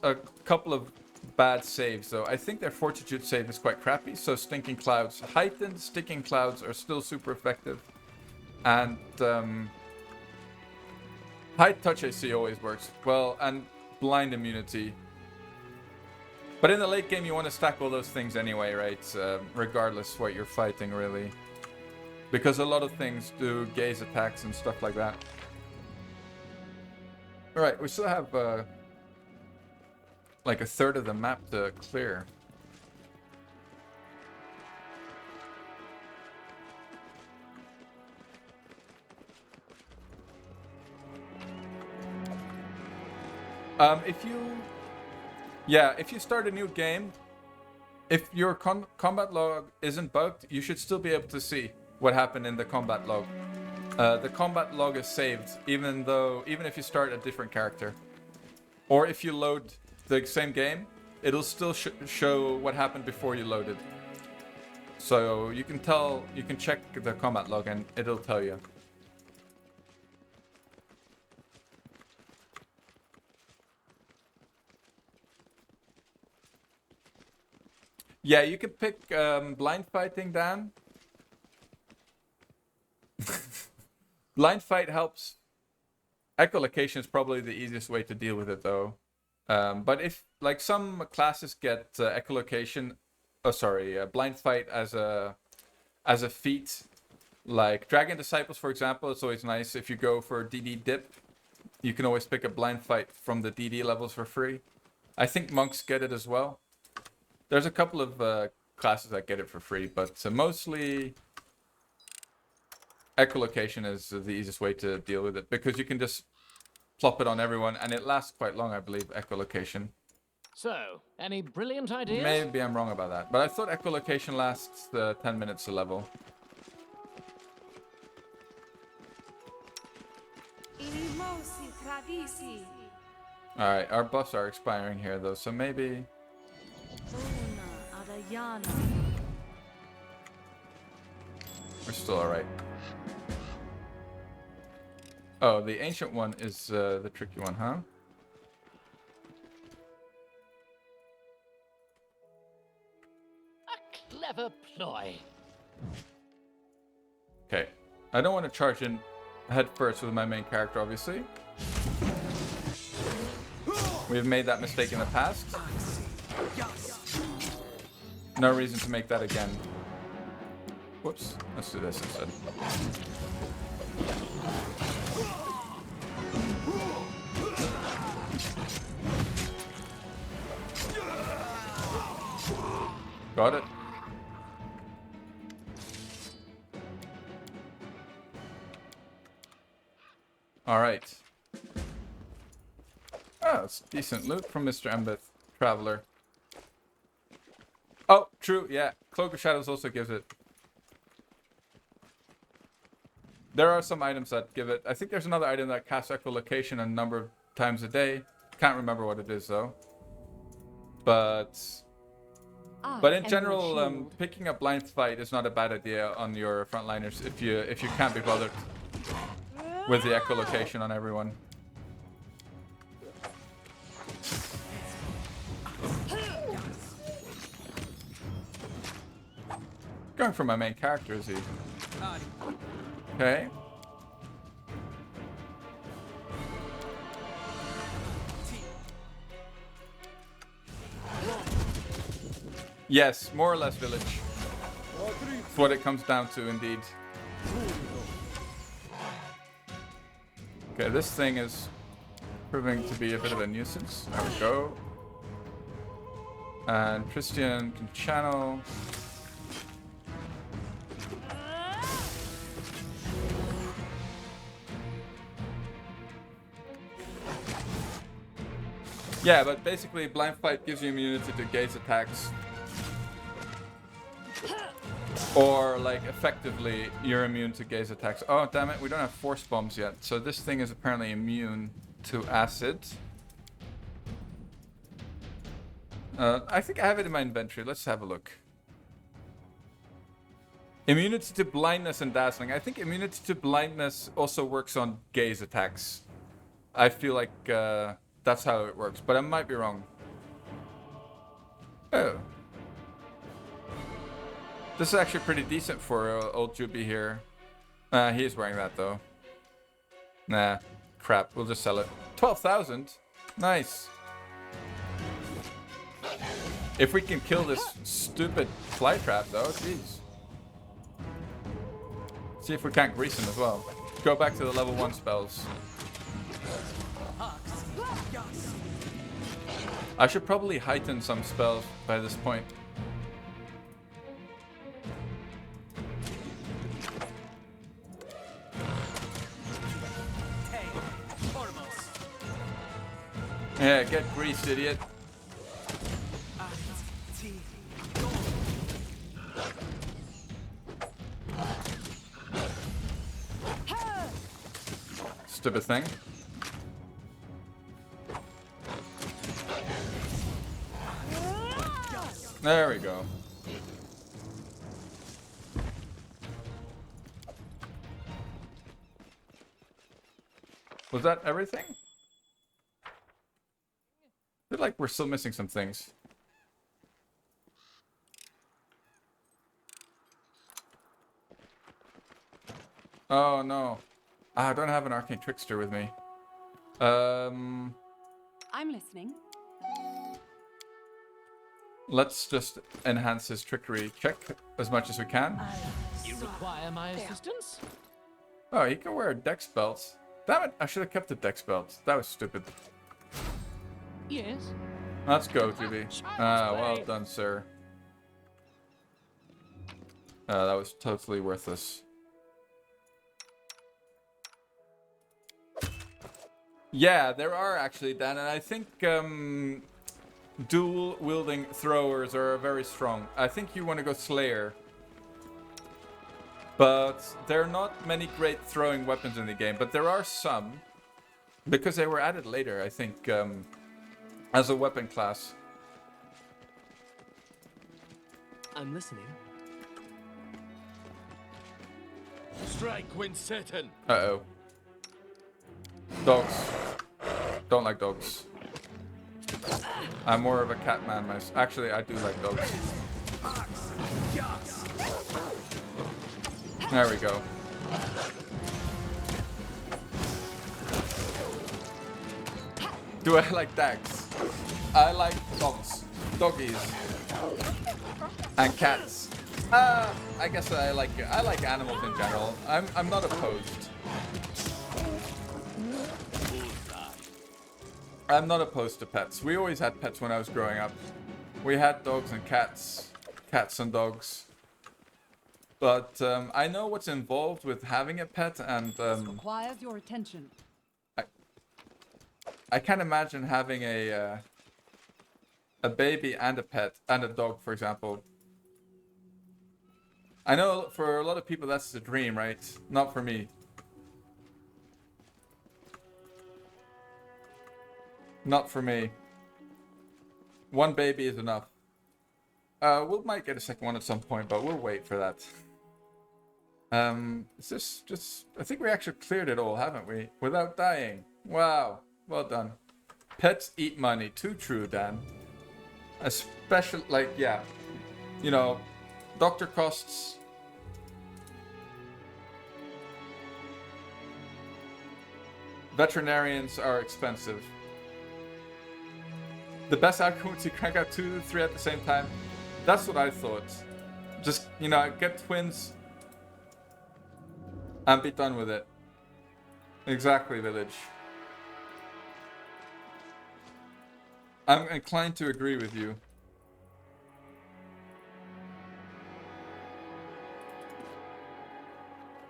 a couple of bad saves, though. I think their Fortitude save is quite crappy, so Stinking Clouds. Heightened Stinking Clouds are still super effective. And high touch AC always works well, and blind immunity. But in the late game, you want to stack all those things anyway, right? Regardless what you're fighting, really. Because a lot of things do gaze attacks and stuff like that. Alright, we still have like a third of the map to clear. If you start a new game, if your combat log isn't bugged, you should still be able to see what happened in the combat log. The combat log is saved, even if you start a different character. Or if you load the same game, it'll still show what happened before you loaded. So you can check the combat log and it'll tell you. Yeah, you can pick blind fighting, Dan. Blind fight helps. Echolocation is probably the easiest way to deal with it, though. But if, like, some classes get echolocation, blind fight as a feat, like Dragon Disciples, for example, it's always nice. If you go for DD dip, you can always pick a blind fight from the DD levels for free. I think monks get it as well. There's a couple of classes that get it for free, but mostly echolocation is the easiest way to deal with it, because you can just plop it on everyone, and it lasts quite long, I believe, echolocation. So, any brilliant ideas? Maybe I'm wrong about that, but I thought echolocation lasts 10 minutes a level. Alright, our buffs are expiring here, though, so maybe... We're still alright. Oh, the ancient one is the tricky one, huh? A clever ploy. Okay. I don't want to charge in head first with my main character, obviously. We've made that mistake in the past. No reason to make that again. Whoops. Let's do this instead. Got it. Alright. Oh, it's decent loot from Mr. Embeth Traveler. Oh, true, yeah. Cloak of Shadows also gives it. There are some items that give it. I think there's another item that casts echolocation a number of times a day. Can't remember what it is though. But in general, picking up blind fight is not a bad idea on your frontliners if you can't be bothered with the echolocation on everyone. Going for my main character, is he? Okay. Yes, more or less village. That's what it comes down to, indeed. Okay, this thing is proving to be a bit of a nuisance. There we go. And Christian can channel. Yeah, but basically blind fight gives you immunity to gaze attacks. Or, like, effectively, you're immune to gaze attacks. Oh, damn it, we don't have force bombs yet. So this thing is apparently immune to acid. I think I have it in my inventory. Let's have a look. Immunity to blindness and dazzling. I think immunity to blindness also works on gaze attacks. I feel like that's how it works, but I might be wrong. Oh. This is actually pretty decent for old Juby here. He is wearing that though. Nah, crap. We'll just sell it. 12,000? Nice. If we can kill this stupid fly trap though, jeez. See if we can't grease him as well. Go back to the level 1 spells. I should probably heighten some spells by this point. Yeah, get greased, idiot. Stupid thing. There we go. Was that everything? I feel like we're still missing some things. Oh no. I don't have an arcane trickster with me. I'm listening. Let's just enhance his trickery check as much as we can. You require my assistance? Oh, he can wear a dex belt. Damn it, I should have kept the dex belt. That was stupid. Yes. Let's go, GB. Well done, sir. That was totally worthless. Yeah, there are actually, Dan, and I think dual-wielding throwers are very strong. I think you want to go Slayer. But there are not many great throwing weapons in the game, but there are some. Because they were added later, I think, as a weapon class. I'm listening. Strike when certain. Uh-oh. Dogs. Don't like dogs. I'm more of a cat man myself. Actually, I do like dogs. There we go. Do I like dags? I like dogs. Doggies. And cats. I guess I like animals in general. I'm not opposed. I'm not opposed to pets. We always had pets when I was growing up. We had dogs and cats cats and dogs. But I know what's involved with having a pet, and requires your attention. I can't imagine having a baby and a pet and a dog, for example. I know for a lot of people that's the dream, right? Not for me. Not for me. One baby is enough. We might get a second one at some point, but we'll wait for that. Is this just... I think we actually cleared it all, haven't we? Without dying. Wow. Well done. Pets eat money. Too true, Dan. Especially, like, yeah. You know, doctor costs... Veterinarians are expensive. The best outcome would be crank out 2, 3 at the same time. That's what I thought. Just, you know, get twins and be done with it. Exactly, Village. I'm inclined to agree with you.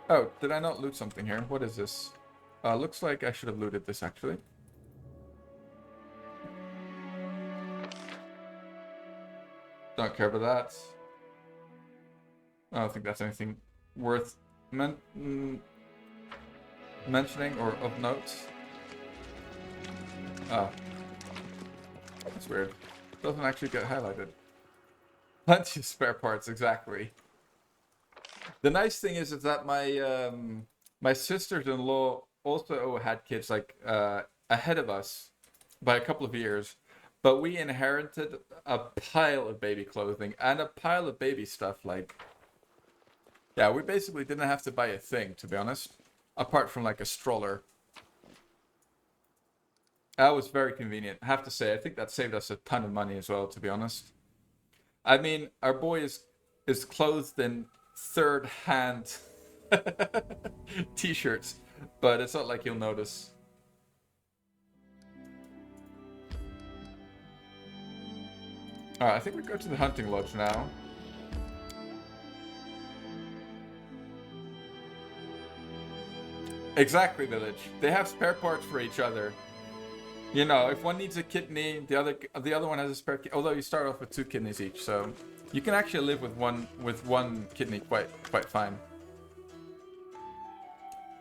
Oh, did I not loot something here? What is this? Looks like I should have looted this, actually. Don't care about that. I don't think that's anything worth mentioning or of note. Oh. That's weird. Doesn't actually get highlighted. Plenty of spare parts, exactly. The nice thing is that my my sisters-in-law also had kids like ahead of us by a couple of years, but we inherited a pile of baby clothing and a pile of baby stuff. Like, yeah, we basically didn't have to buy a thing, to be honest, apart from like a stroller. That was very convenient, I have to say. I think that saved us a ton of money as well, to be honest. I mean, our boy is clothed in third-hand t-shirts, but it's not like you'll notice. Alright, I think we go to the hunting lodge now. Exactly, Village. They have spare parts for each other. You know, if one needs a kidney, the other one has a spare kidney. Although you start off with 2 kidneys each, so you can actually live with one kidney quite fine.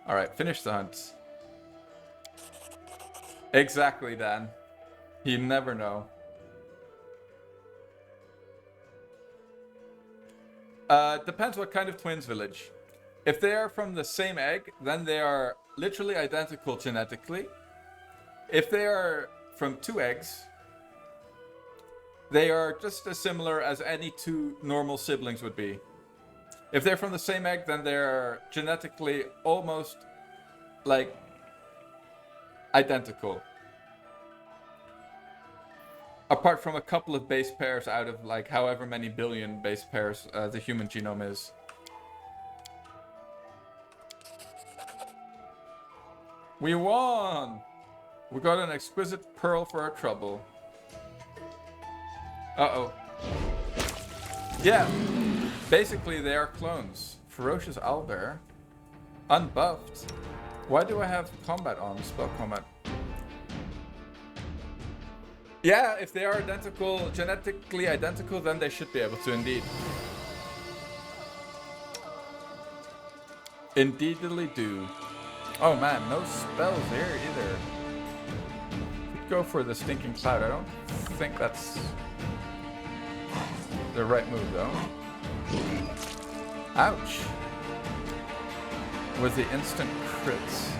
All right, finish the hunt. Exactly, Dan. You never know. Depends what kind of twins, Village. If they are from the same egg, then they are literally identical genetically. If they are from 2 eggs, they are just as similar as any 2 normal siblings would be. If they're from the same egg, then they're genetically almost, like, identical. Apart from a couple of base pairs out of, like, however many billion base pairs the human genome is. We won! We got an exquisite pearl for our trouble. Uh-oh. Yeah. Basically, they are clones. Ferocious owlbear. Unbuffed. Why do I have combat on? Spell combat. Yeah, if they are identical, genetically identical, then they should be able to indeed. Indeedly do. Oh man, no spells here either. Go for the stinking cloud. I don't think that's the right move though. Ouch. With the instant crits.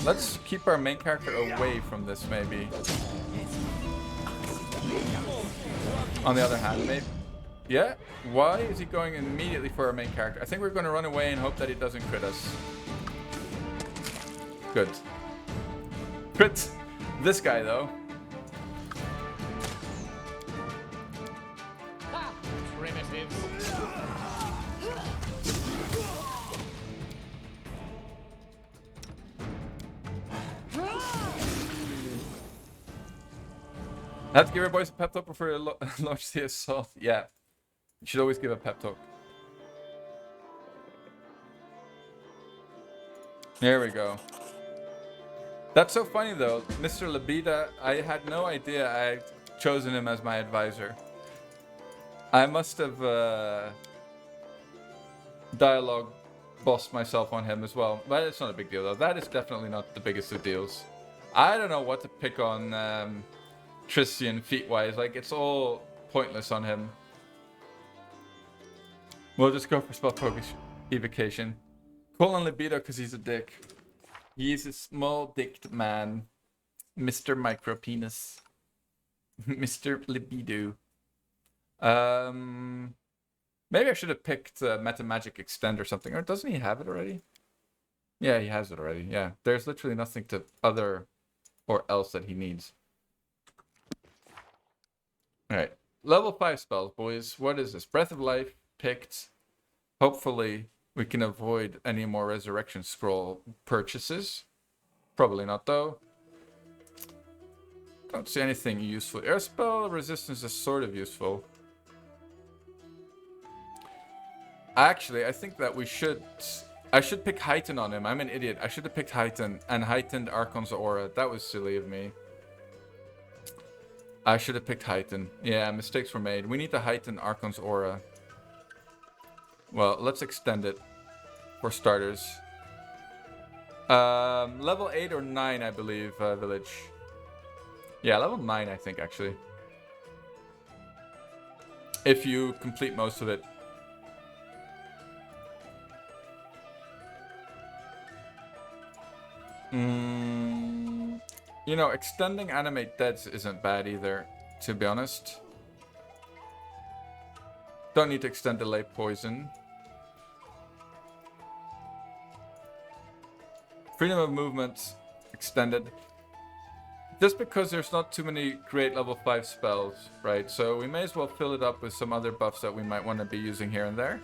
Let's keep our main character away from this maybe. On the other hand, maybe. Yeah? Why is he going immediately for our main character? I think we're going to run away and hope that he doesn't crit us. Good. Crit this guy though. Ha! Primitives. Have to give your boys a pep talk before you launch the assault. Yeah. You should always give a pep talk. There we go. That's so funny though. Mr. Labida, I had no idea I had chosen him as my advisor. I must have dialogue bossed myself on him as well. But it's not a big deal though. That is definitely not the biggest of deals. I don't know what to pick on Tristian feat-wise. Like, it's all pointless on him. We'll just go for spell focus evocation. Call on Libido because he's a dick. He's a small-dicked man. Mr. Micropenis. Mr. Libido. Maybe I should have picked Meta Magic Extend or something. Or doesn't he have it already? Yeah, he has it already. Yeah, there's literally nothing to other or else that he needs. Alright. Level 5 spells, boys. What is this? Breath of Life picked. Hopefully we can avoid any more Resurrection Scroll purchases. Probably not, though. Don't see anything useful. Air spell resistance is sort of useful. Actually, I think that I should pick Heighten on him. I'm an idiot. I should have picked Heighten and heightened Archon's Aura. That was silly of me. I should have picked Heighten. Yeah, mistakes were made. We need to heighten Archon's Aura. Well, let's extend it for starters. Level 8 or 9, I believe, Village. Yeah, level 9, I think, actually. If you complete most of it. You know, extending Animate Deads isn't bad either, to be honest. Don't need to extend Delay Poison. Freedom of Movement extended. Just because there's not too many great level 5 spells, right? So we may as well fill it up with some other buffs that we might want to be using here and there.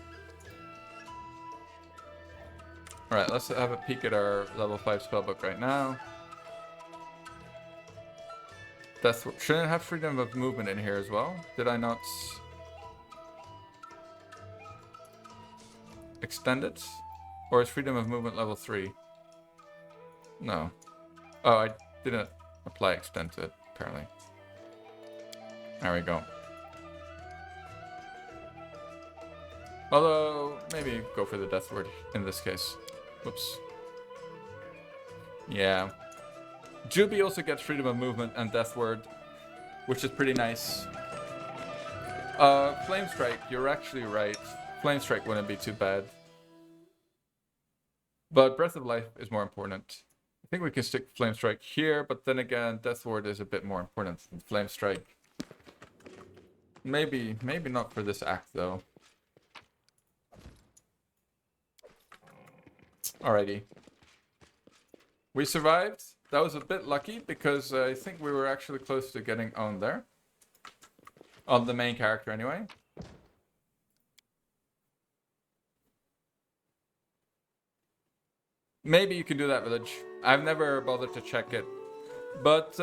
Alright, let's have a peek at our level 5 spellbook right now. Shouldn't it have freedom of movement in here as well? Did I not extend it? Or is freedom of movement level 3? No. Oh, I didn't apply extend to it, apparently. There we go. Although, maybe go for the death word in this case. Whoops. Yeah. Juby also gets freedom of movement and death word, which is pretty nice. Flame Strike, you're actually right. Flame Strike wouldn't be too bad. But Breath of Life is more important. I think we can stick Flame Strike here, but then again, Death Ward is a bit more important than Flame Strike. Maybe not for this act, though. Alrighty. We survived. That was a bit lucky, because I think we were actually close to getting owned there. On the main character, anyway. Maybe you can do that, Village. I've never bothered to check it. But,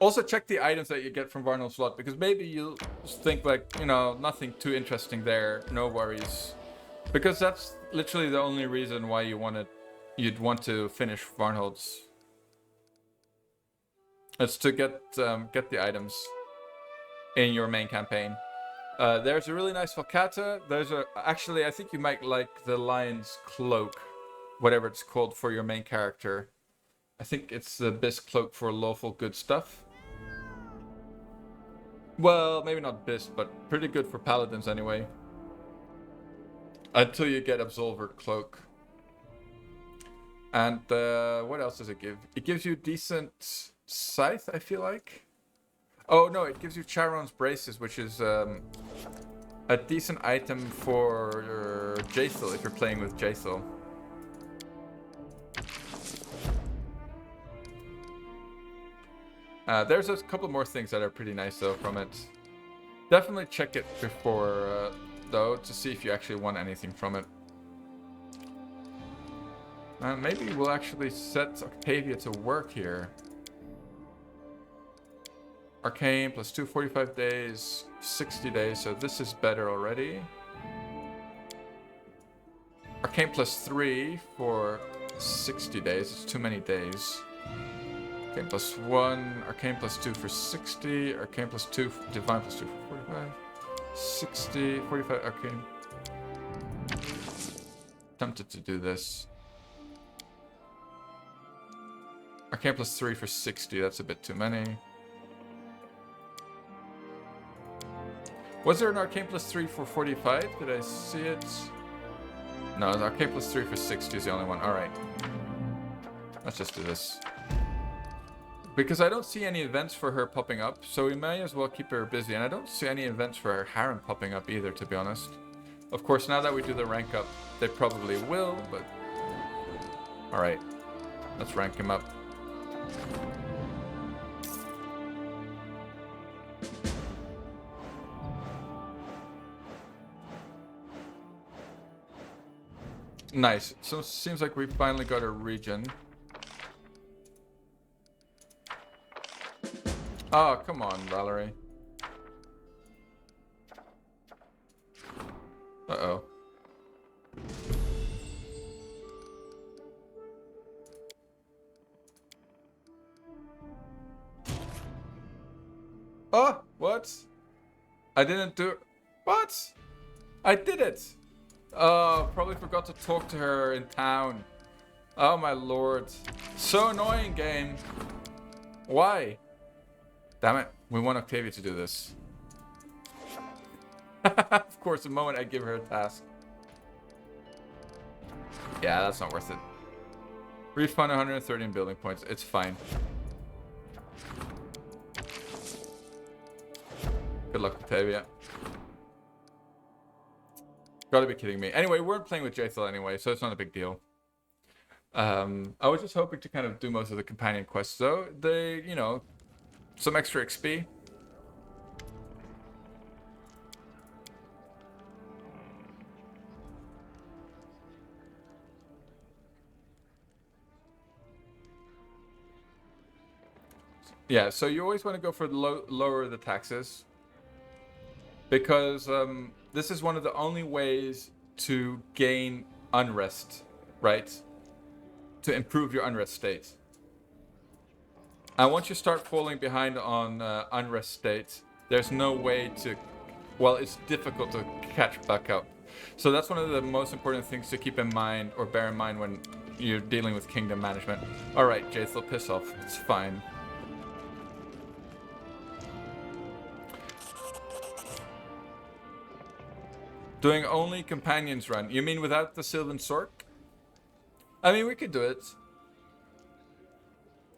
also check the items that you get from Varnal's Slot, because maybe you'll think like, you know, nothing too interesting there, no worries. Because that's literally the only reason why you'd want to finish Varnhold's. It's to get the items in your main campaign. There's a really nice Falcata. Actually, I think you might like the Lion's Cloak, whatever it's called for your main character. I think it's the Bisque Cloak for lawful good stuff. Well, maybe not Bisque, but pretty good for paladins anyway. Until you get Absolver Cloak. And what else does it give? It gives you decent Scythe, I feel like. Oh no, it gives you Charon's Braces, which is a decent item for Jaethil if you're playing with Jaethil. There's a couple more things that are pretty nice though from it. Definitely check it before though to see if you actually want anything from it. Maybe we'll actually set Octavia to work here. Arcane plus 2, 45 days, 60 days, so this is better already. Arcane plus 3 for 60 days, it's too many days. Arcane plus 1, Arcane plus 2 for 60, Arcane plus 2, Divine plus 2 for 45. 60, 45, Arcane. Tempted to do this. Arcane plus 3 for 60, that's a bit too many. Was there an Arcane plus 3 for 45? Did I see it? No, Arcane plus 3 for 60 is the only one. Alright. Let's just do this. Because I don't see any events for her popping up, so we may as well keep her busy. And I don't see any events for her harem popping up either, to be honest. Of course, now that we do the rank up, they probably will, but... Alright. Let's rank him up. Nice. So it seems like we finally got a region. Oh, come on, Valerie. Uh-oh. Oh, what? I didn't do... What? I did it! Oh, probably forgot to talk to her in town. Oh my lord. So annoying, game. Why? Damn it. We want Octavia to do this. Of course, the moment I give her a task. Yeah, that's not worth it. Refund 113 building points. It's fine. Good luck, Octavia. Gotta be kidding me. Anyway, we weren't playing with Jaethal anyway, so it's not a big deal. I was just hoping to kind of do most of the companion quests, though. They, you know, some extra XP. Yeah, so you always want to go for lower the taxes. Because this is one of the only ways to gain unrest, right? To improve your unrest state. And once you start falling behind on unrest state, there's no way to... Well, it's difficult to catch back up. So that's one of the most important things to keep in mind, or bear in mind when you're dealing with kingdom management. Alright, Jaethal, piss off. It's fine. Doing only companions run. You mean without the Sylvan Sork? I mean, we could do it.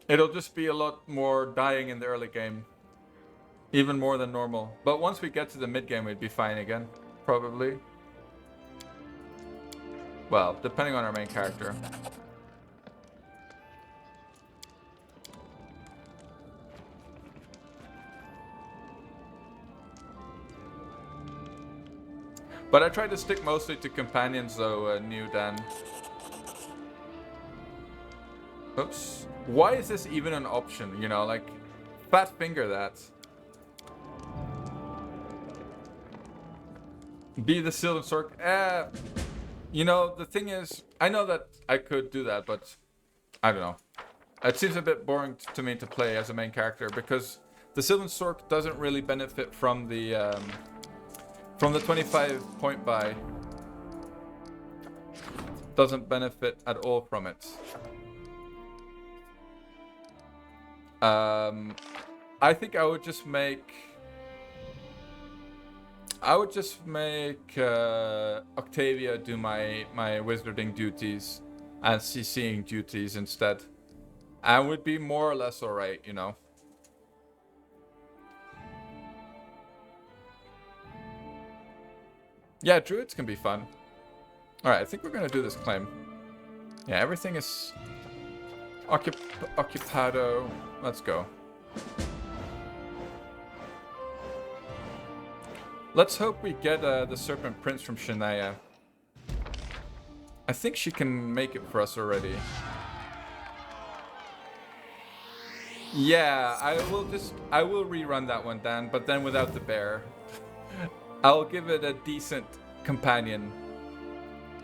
It'll just be a lot more dying in the early game. Even more than normal. But once we get to the mid game, we'd be fine again. Probably. Well, depending on our main character. But I try to stick mostly to companions though, New Dan. Oops. Why is this even an option? You know, like, fat finger that. Be the Sylvan Sork. You know, the thing is, I know that I could do that, but I don't know. It seems a bit boring to me to play as a main character because the Sylvan Sork doesn't really benefit from the 25 point buy. Doesn't benefit at all from it. I think I would just make Octavia do my wizarding duties and CCing duties instead. And would be more or less alright, you know. Yeah, druids can be fun. Alright, I think we're gonna do this claim. Yeah, everything is occupado. Let's go. Let's hope we get the Serpent Prince from Shania. I think she can make it for us already. Yeah, I will rerun that one, Dan, but then without the bear. I'll give it a decent companion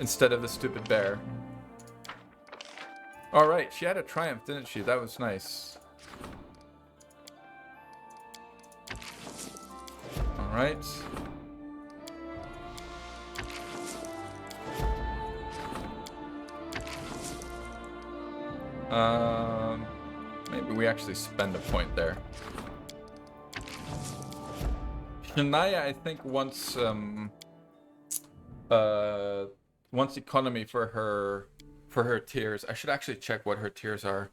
instead of the stupid bear. Alright, she had a triumph, didn't she? That was nice. Alright. Maybe we actually spend a point there. Shania, I think, wants economy for her tiers. I should actually check what her tiers are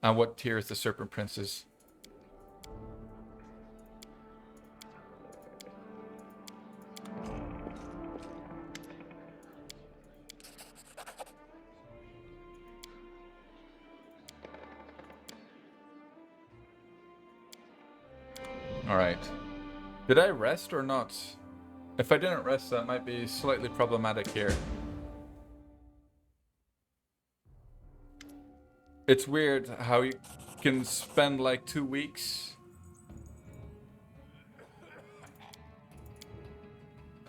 and what tiers the Serpent Prince is. Alright. Did I rest or not? If I didn't rest, that might be slightly problematic here. It's weird how you can spend like 2 weeks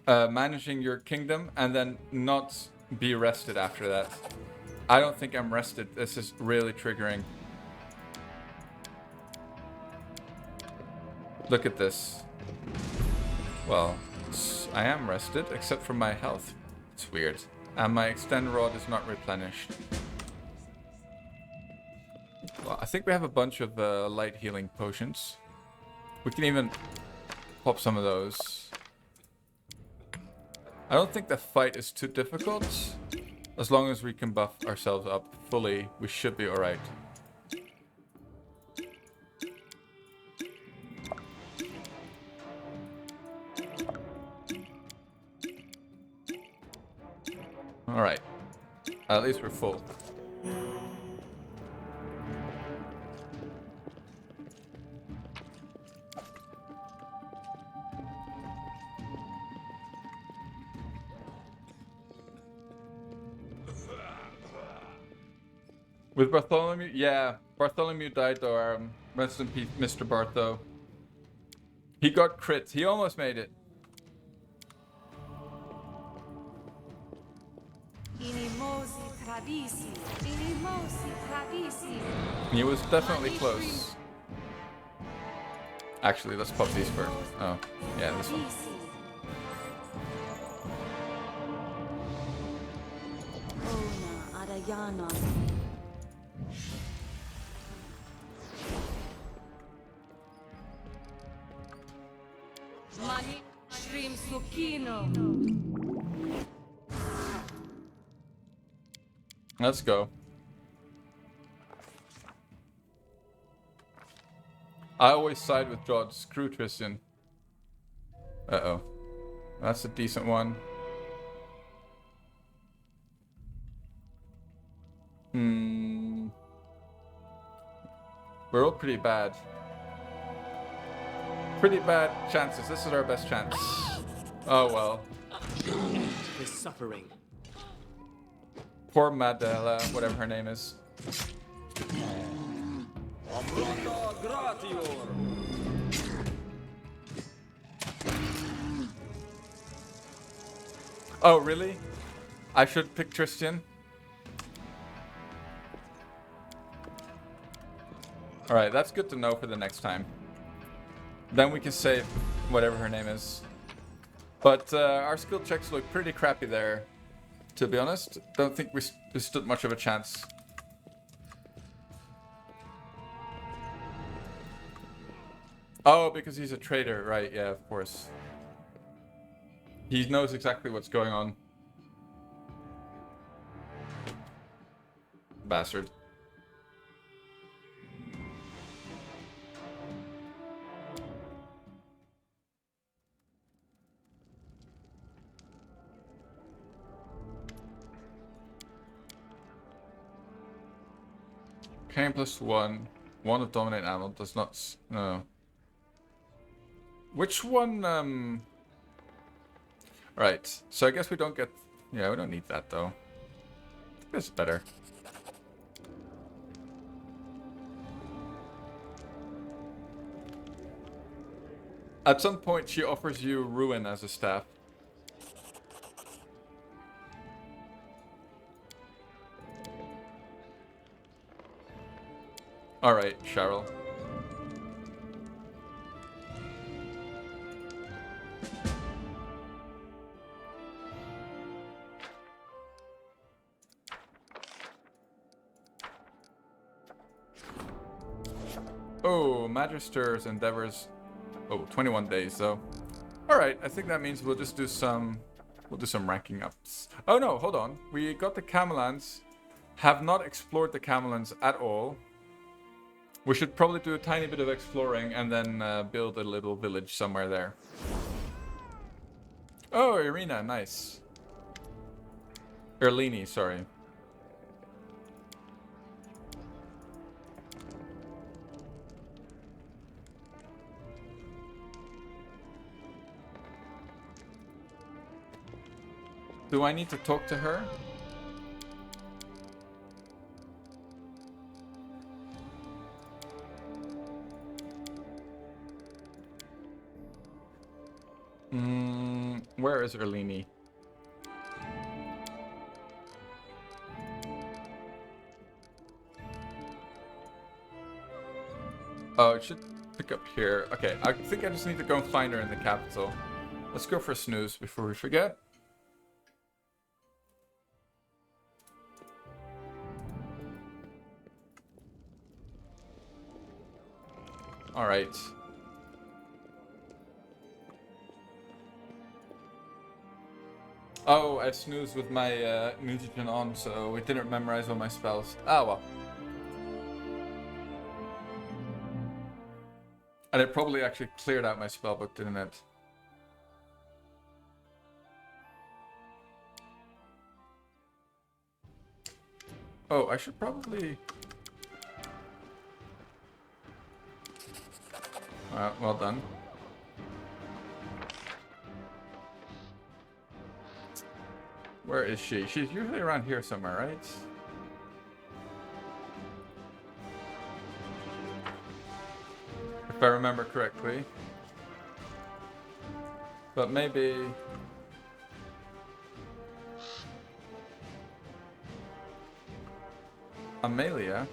managing your kingdom and then not be rested after that. I don't think I'm rested. This is really triggering. Look at this. Well, I am rested, except for my health. It's weird. And my extend rod is not replenished. Well, I think we have a bunch of light healing potions. We can even pop some of those. I don't think the fight is too difficult. As long as we can buff ourselves up fully, we should be alright. Alright. At least we're full. With Bartholomew? Yeah, Bartholomew died though. Rest in peace, Mr. Bartho. He got crit. He almost made it. He was definitely close. Actually, let's pop these first. Oh, yeah, this one. Let's go. I always side with Jod. Screw Tristan. Uh-oh. That's a decent one. We're all pretty bad. Pretty bad chances. This is our best chance. Oh well. The suffering. Poor Madela, whatever her name is. Oh, really? I should pick Tristan? Alright, that's good to know for the next time. Then we can save whatever her name is. But our skill checks look pretty crappy there. To be honest, don't think we stood much of a chance. Oh, because he's a traitor, right? Yeah, of course. He knows exactly what's going on. Bastard. Cain plus 1. 1 of dominate animal does not... No. Which one, Right. So I guess we don't get... Yeah, we don't need that, though. I think that's better. At some point, she offers you ruin as a staff. Alright, Cheryl. Oh, Magister's endeavors. Oh, 21 days, though. Alright, I think that means we'll just do some... We'll do some ranking ups. Oh no, hold on. We got the Camelans. Have not explored the Camelans at all. We should probably do a tiny bit of exploring and then build a little village somewhere there. Oh, Irina, nice. Erlini, sorry. Do I need to talk to her? Where is Erlini? Oh, it should pick up here. Okay, I think I just need to go and find her in the capital. Let's go for a snooze before we forget. Alright. Oh, I snoozed with my mutagen on, so it didn't memorize all my spells. Ah, well. And it probably actually cleared out my spellbook, didn't it? Oh, I should probably... well done. Where is she? She's usually around here somewhere, right? If I remember correctly. But maybe... Amelia?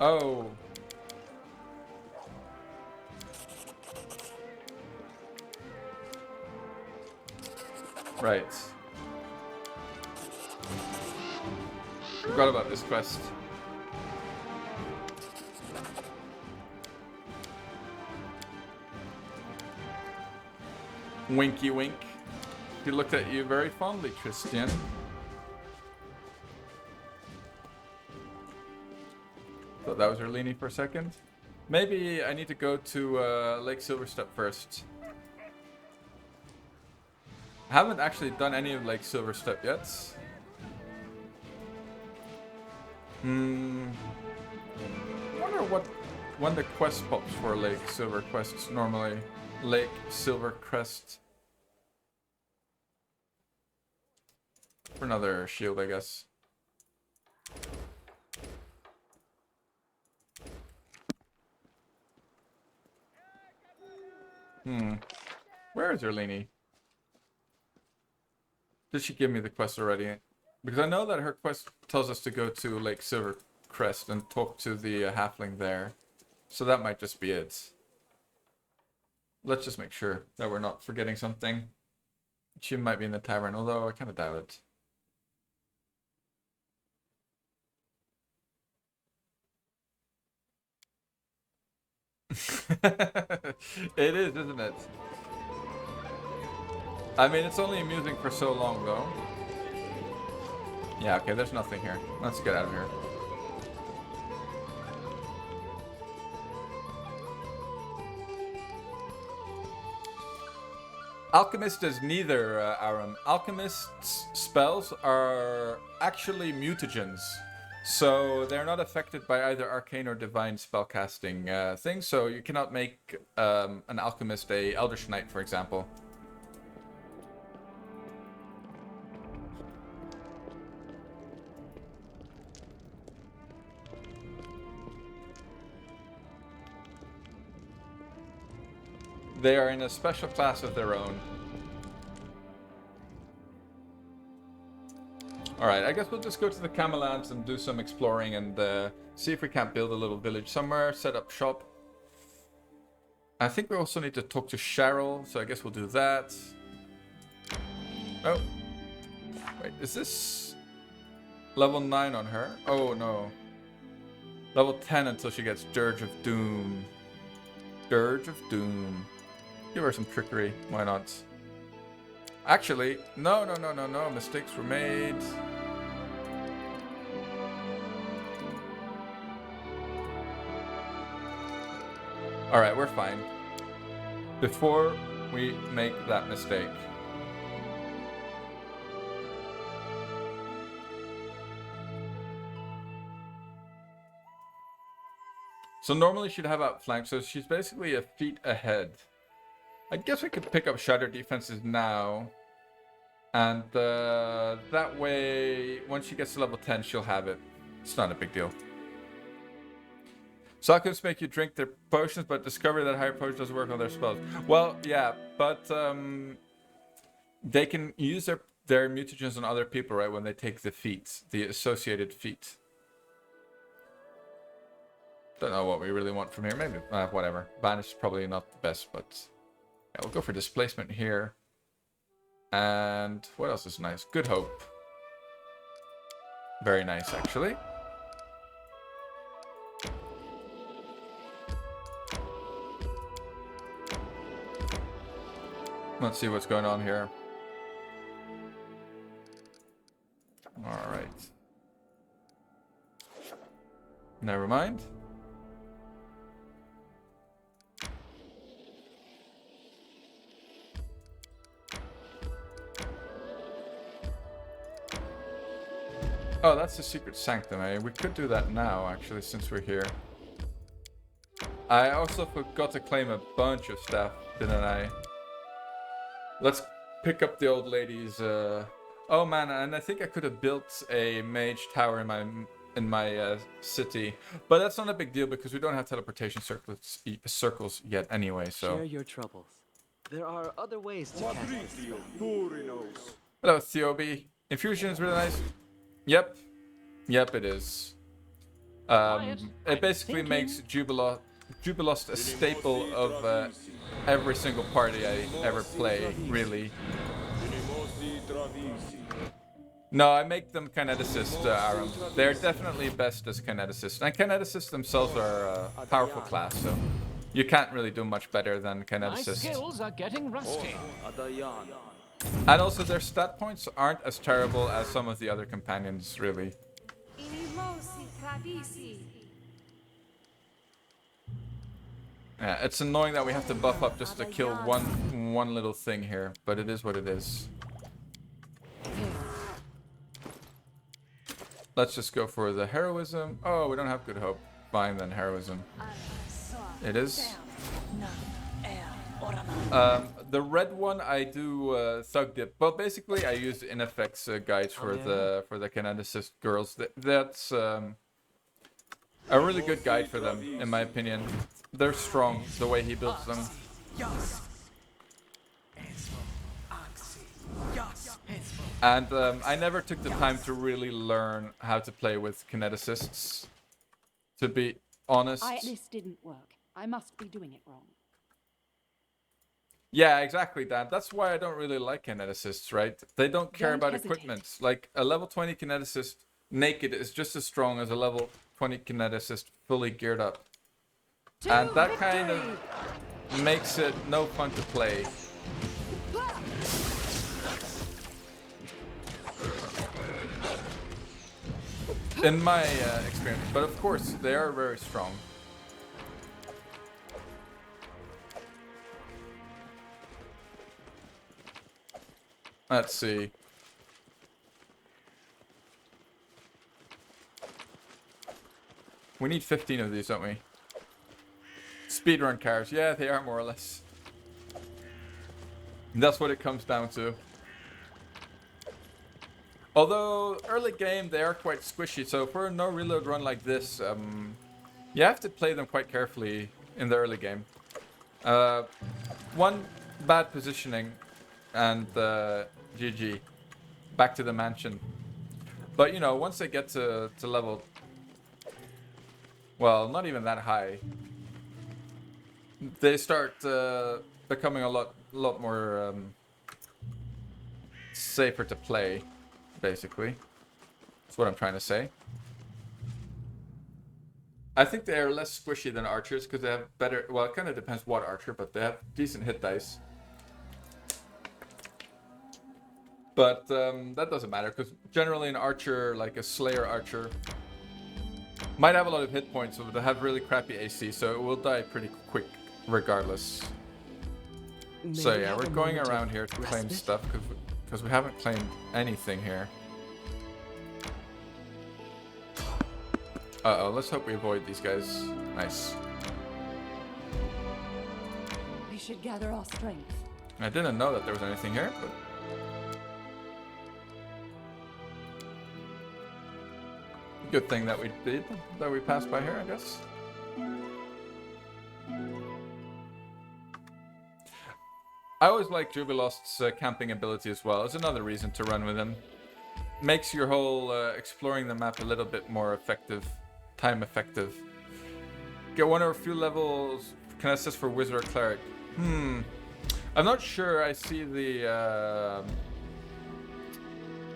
Oh. Right. Forgot about this quest. Winky wink. He looked at you very fondly, Christian. Thought that was Erlini for a second. Maybe I need to go to Lake Silverstep first. I haven't actually done any of Lake Silverstep yet. I wonder when the quest pops for Lake Silver quests normally. Lake Silver Crest. For another shield, I guess. Where is Erlini? Did she give me the quest already? Because I know that her quest tells us to go to Lake Silvercrest and talk to the halfling there. So that might just be it. Let's just make sure that we're not forgetting something. She might be in the tavern, although I kind of doubt it. It is, isn't it? I mean, it's only amusing for so long, though. Yeah, okay, there's nothing here. Let's get out of here. Alchemist is neither, Aram. Alchemist's spells are actually mutagens. So they're not affected by either arcane or divine spellcasting things. So you cannot make an alchemist a Eldritch Knight, for example. They are in a special class of their own. Alright, I guess we'll just go to the Camellands and do some exploring and see if we can't build a little village somewhere, set up shop. I think we also need to talk to Cheryl, so I guess we'll do that. Oh. Wait, is this level 9 on her? Oh no. Level 10 until she gets Dirge of Doom. Dirge of Doom. Give her some trickery, why not? Actually, no, mistakes were made. Alright, we're fine. Before we make that mistake. So normally she'd have outflank, so she's basically a feet ahead. I guess we could pick up Shatter Defenses now. And that way, once she gets to level 10, she'll have it. It's not a big deal. Sockets make you drink their potions, but discover that higher potion doesn't work on their spells. Well, yeah, but they can use their mutagens on other people, right, when they take the feats, the associated feat. Don't know what we really want from here. Maybe, whatever. Banish is probably not the best, but yeah, we'll go for displacement here. And what else is nice? Good Hope. Very nice, actually. Let's see what's going on here. All right. Never mind. Oh, that's the secret sanctum, eh? We could do that now, actually, since we're here. I also forgot to claim a bunch of stuff, didn't I? Let's pick up the old lady's... Oh man, and I think I could have built a mage tower in my city. But that's not a big deal because we don't have teleportation circles yet anyway, so... Share your troubles. There are other ways to cast this spell. Hello, Theobi. Infusion is really nice. Yep. Yep, it is. It basically makes Jubilost a staple of every single party I ever play, really. No, I make them kineticists, Aram. They're definitely best as kineticists. And kineticists themselves are a powerful class, so you can't really do much better than kineticists. My skills are getting rusty. And also their stat points aren't as terrible as some of the other companions, really. Yeah, it's annoying that we have to buff up just to kill one little thing here, but it is what it is. Let's just go for the heroism. Oh, we don't have good hope. Fine then, heroism. It is. The red one I do thug dip, but basically I use Ineffects guides for the kineticist girls. That's a really good guide for them, in my opinion. They're strong the way he builds them. And I never took the time to really learn how to play with kineticists. To be honest. This didn't work. I must be doing it wrong. Yeah, exactly, Dan. That's why I don't really like kineticists, right? They don't care about equipment. Like, a level 20 kineticist naked is just as strong as a level 20 kineticist fully geared up. And that kind of makes it no fun to play. In my experience. But of course, they are very strong. Let's see. We need 15 of these, don't we? Speedrun cars. Yeah, they are more or less. That's what it comes down to. Although, early game, they are quite squishy. So for a no reload run like this, you have to play them quite carefully in the early game. one bad positioning, and GG. Back to the mansion. But, you know, once they get to level... Well, not even that high. They start becoming a lot more safer to play, basically. That's what I'm trying to say. I think they are less squishy than archers because they have better... Well, it kind of depends what archer, but they have decent hit dice. But that doesn't matter because generally an archer, like a Slayer archer, might have a lot of hit points, but they have really crappy AC, so it will die pretty quick regardless. Maybe So yeah, have we're a going moment around of here to claim respite? stuff because we haven't claimed anything here. Uh-oh, let's hope we avoid these guys. Nice. We should gather our strength. I didn't know that there was anything here, but... Good thing that we did, that we passed by here, I guess. I always like Jubilost's camping ability as well. It's another reason to run with him. Makes your whole exploring the map a little bit more effective. Time effective. Get one or a few levels. Can assist for Wizard or Cleric. I'm not sure I see the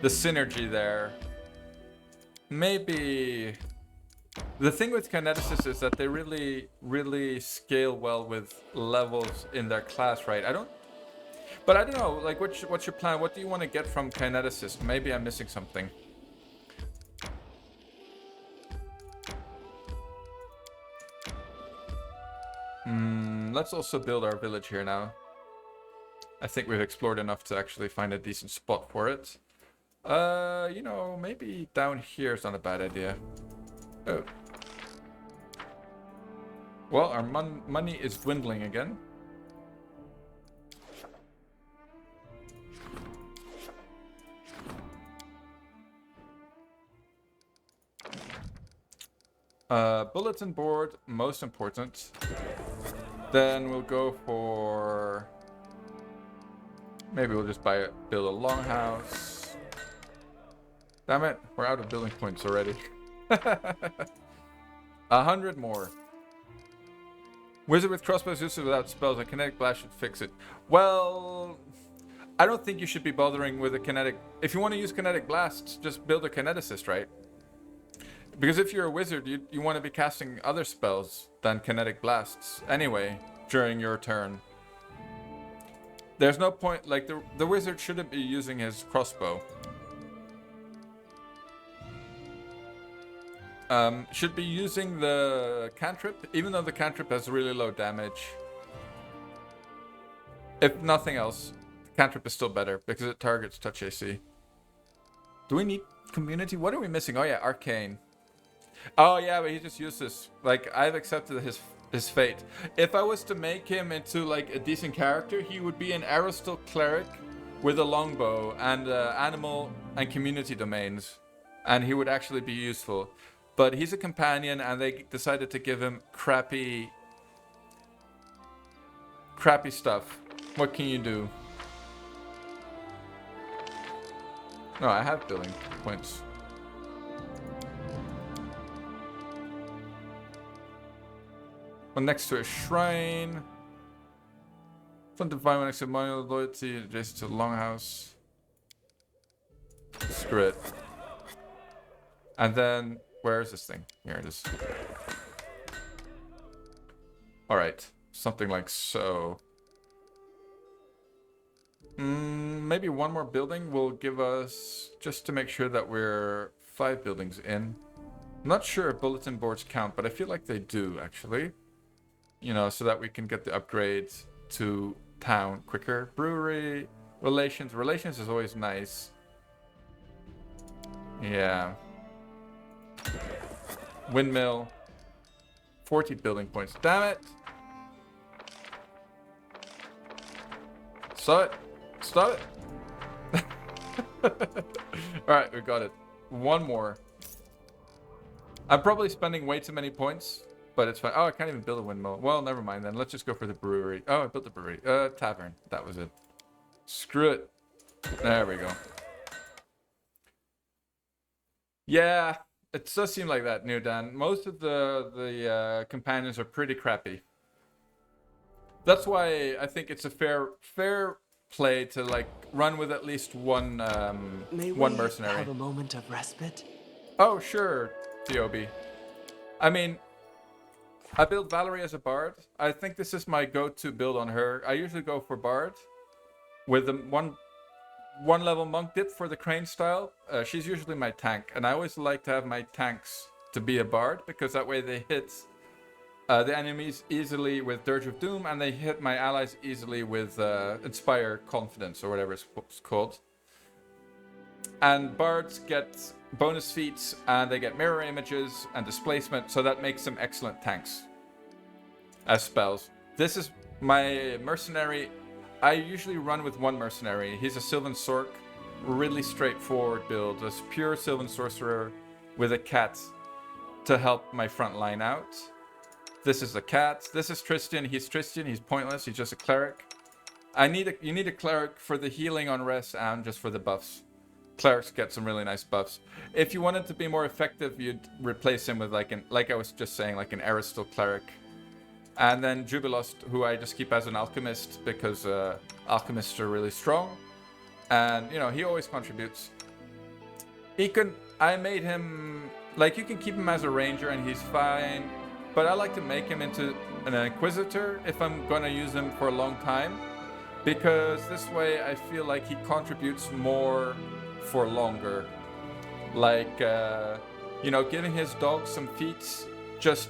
synergy there. Maybe... The thing with Kineticists is that they really scale well with levels in their class, right? I don't know, like, what's your plan? What do you want to get from Kineticist? Maybe I'm missing something. Let's also build our village here now. I think we've explored enough to actually find a decent spot for it. You know, maybe down here is not a bad idea. Oh. Well, our money is dwindling again. Bulletin board, most important. Then we'll go for... Maybe we'll just build a longhouse. Damn it, we're out of building points already. 100 more. Wizard with crossbows uses without spells. A kinetic blast should fix it. Well, I don't think you should be bothering with a kinetic... If you want to use kinetic blasts, just build a kineticist, right? Because if you're a wizard, you want to be casting other spells than kinetic blasts anyway during your turn. There's no point, like, the wizard shouldn't be using his crossbow. Should be using the cantrip, even though the cantrip has really low damage. If nothing else, the cantrip is still better because it targets touch AC. Do we need community? What are we missing? Oh yeah, arcane. Oh yeah, but he just used this. Like, I've accepted his fate. If I was to make him into like a decent character, he would be an Aristal cleric with a longbow and animal and community domains, and he would actually be useful. But he's a companion, and they decided to give him crappy stuff. What can you do? No, I have building points. One next to a shrine. Fun to find one next to monument loyalty adjacent to the longhouse. Screw it. And then, where is this thing? Here it is. Alright. Something like so. Maybe one more building will give us, just to make sure that we're 5 buildings in. I'm not sure if bulletin boards count, but I feel like they do, actually. You know, so that we can get the upgrades to town quicker. Brewery, relations. Relations is always nice. Yeah. Windmill. 40 building points. Damn it! Stop it! Stop it! Alright, we got it. One more. I'm probably spending way too many points. But it's fine. Oh, I can't even build a windmill. Well, never mind then. Let's just go for the brewery. Oh, I built the brewery. Tavern. That was it. Screw it. There we go. Yeah, it does seem like that, New Dan. Most of the companions are pretty crappy. That's why I think it's a fair play to like run with at least one one mercenary. Have a moment of respite? Oh sure, Theobi. I mean, I built Valerie as a bard. I think this is my go-to build on her. I usually go for bard with the one level monk dip for the crane style. She's usually my tank, and I always like to have my tanks to be a bard because that way they hit the enemies easily with Dirge of Doom, and they hit my allies easily with Inspire Confidence or whatever it's called. And bards get bonus feats, and they get mirror images and displacement, so that makes them excellent tanks as spells. This is my mercenary. I usually run with one mercenary. He's a Sylvan Sork, really straightforward build. A pure Sylvan Sorcerer with a cat to help my front line out. This is a cat. This is Tristan. He's pointless. He's just a cleric. You need a cleric for the healing on rest and just for the buffs. Clerics get some really nice buffs. If you wanted to be more effective, you'd replace him with like I was just saying, like an Aristal cleric. And then Jubilost, who I just keep as an alchemist because alchemists are really strong. And, you know, he always contributes. I made him, like, you can keep him as a ranger and he's fine. But I like to make him into an inquisitor if I'm gonna use him for a long time. Because this way I feel like he contributes more for longer. Like, you know, giving his dog some feats just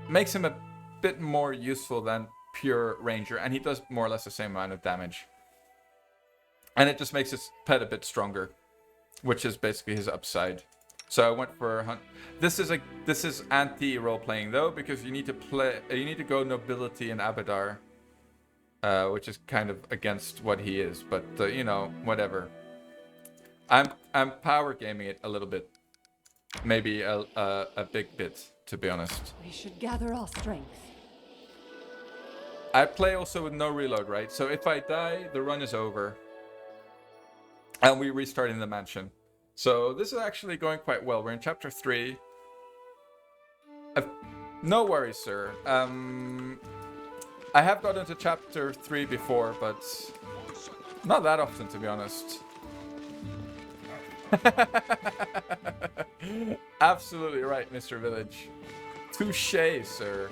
makes him a bit more useful than pure ranger, and he does more or less the same amount of damage. And it just makes his pet a bit stronger, which is basically his upside. So I went for hunt. This is anti role playing though, because you need to go nobility in Abadar, which is kind of against what he is. But you know, whatever. I'm power gaming it a little bit, maybe a big bit, to be honest. We should gather our strength. I play also with no reload, right? So if I die, the run is over. And we restart in the mansion. So this is actually going quite well. We're in chapter 3. No worries, sir. I have got into chapter 3 before, but not that often, to be honest. Absolutely right, Mr. Village. Touché, sir.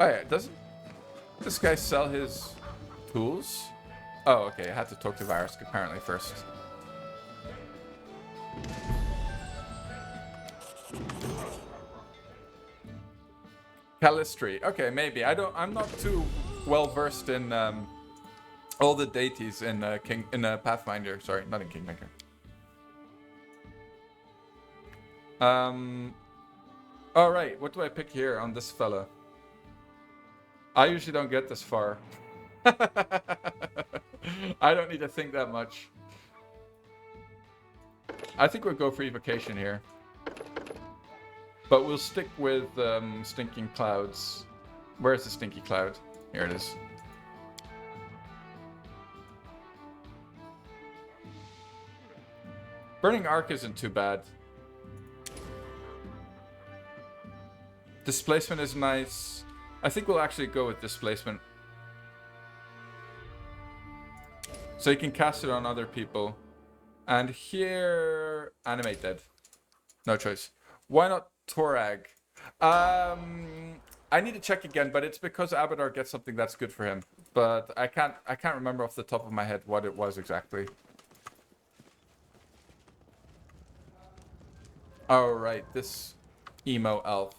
Oh yeah, doesn't this guy sell his tools? Oh, okay, I had to talk to Varys apparently first. Calistry. Okay, maybe. I'm not too well versed in all the deities in Pathfinder. Sorry, not in Kingmaker. All right, what do I pick here on this fella? I usually don't get this far. I don't need to think that much. I think we'll go for evocation here. But we'll stick with Stinking Clouds. Where's the Stinky Cloud? Here it is. Burning Arc isn't too bad. Displacement is nice. I think we'll actually go with Displacement. So you can cast it on other people. And here... Animate Dead. No choice. Why not Torag? I need to check again, but it's because Abadar gets something that's good for him. But I can't remember off the top of my head what it was exactly. Oh, right. This emo elf.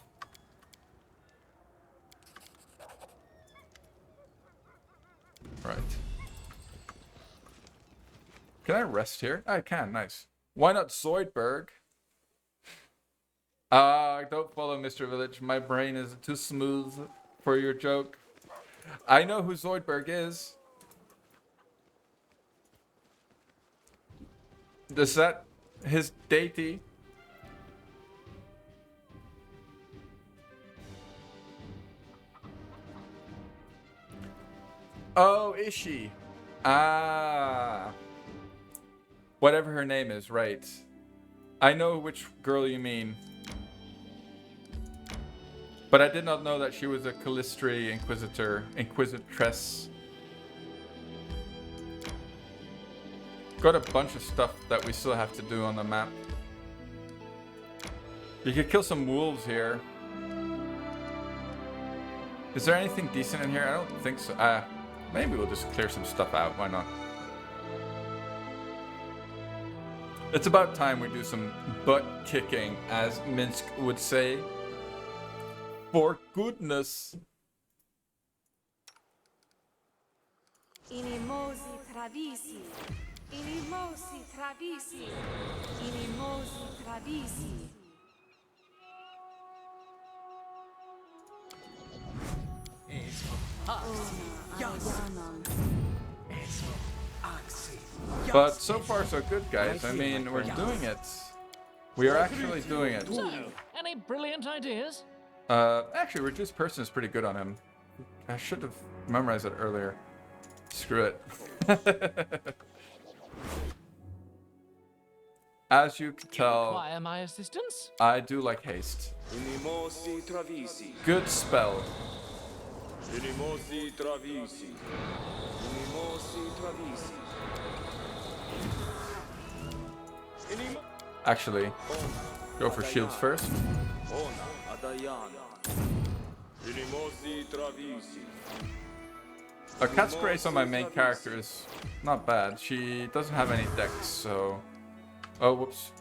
Right. Can I rest here? I can, nice. Why not Zoidberg? Don't follow Mr. Village. My brain is too smooth for your joke. I know who Zoidberg is. Is that his deity? Oh, is she? Ah. Whatever her name is, right. I know which girl you mean. But I did not know that she was a Calistri Inquisitress. Got a bunch of stuff that we still have to do on the map. You could kill some wolves here. Is there anything decent in here? I don't think so. Maybe we'll just clear some stuff out. Why not? It's about time we do some butt kicking, as Minsk would say. For goodness. Inimosi travisi. Inimosi travisi. Inimosi travisi. But so far so good, guys. I mean, we're doing it. We are actually doing it. So, any brilliant ideas? Actually, reduced person is pretty good on him. I should have memorized it earlier. Screw it. As you can tell, Require my assistance? I do like haste. Inimosi travisi. Good spell. Inimosi travisi. Inimosi travisi. Actually, go for shields first. Ona Adayana. Inimosi travisi. A Cat's Grace on my main character is not bad. She doesn't have any decks, so... Oh, whoops.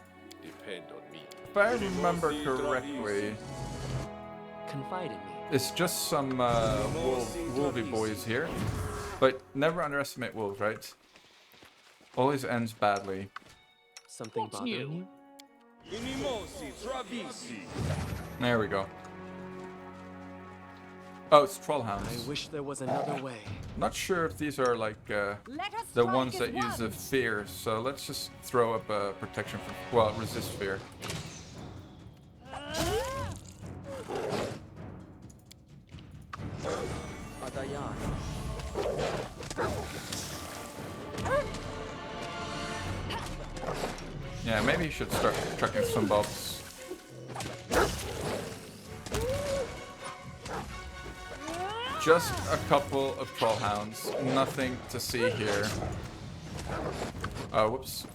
Depend on me. If I remember correctly, Confide in me. it's just some wolvy boys here. But never underestimate wolves, right? Always ends badly. Something What's bothering new? you? Inimosi travisi. There we go. Oh, it's troll I hounds. wish there was another way. Not sure if these are like Let us the strike ones as that use the one. fear. So let's just throw up a protection for, well, resist fear. Adayana. Yeah, maybe you should start chucking some bolts. Just a couple of troll hounds. Nothing to see here. Oh, whoops.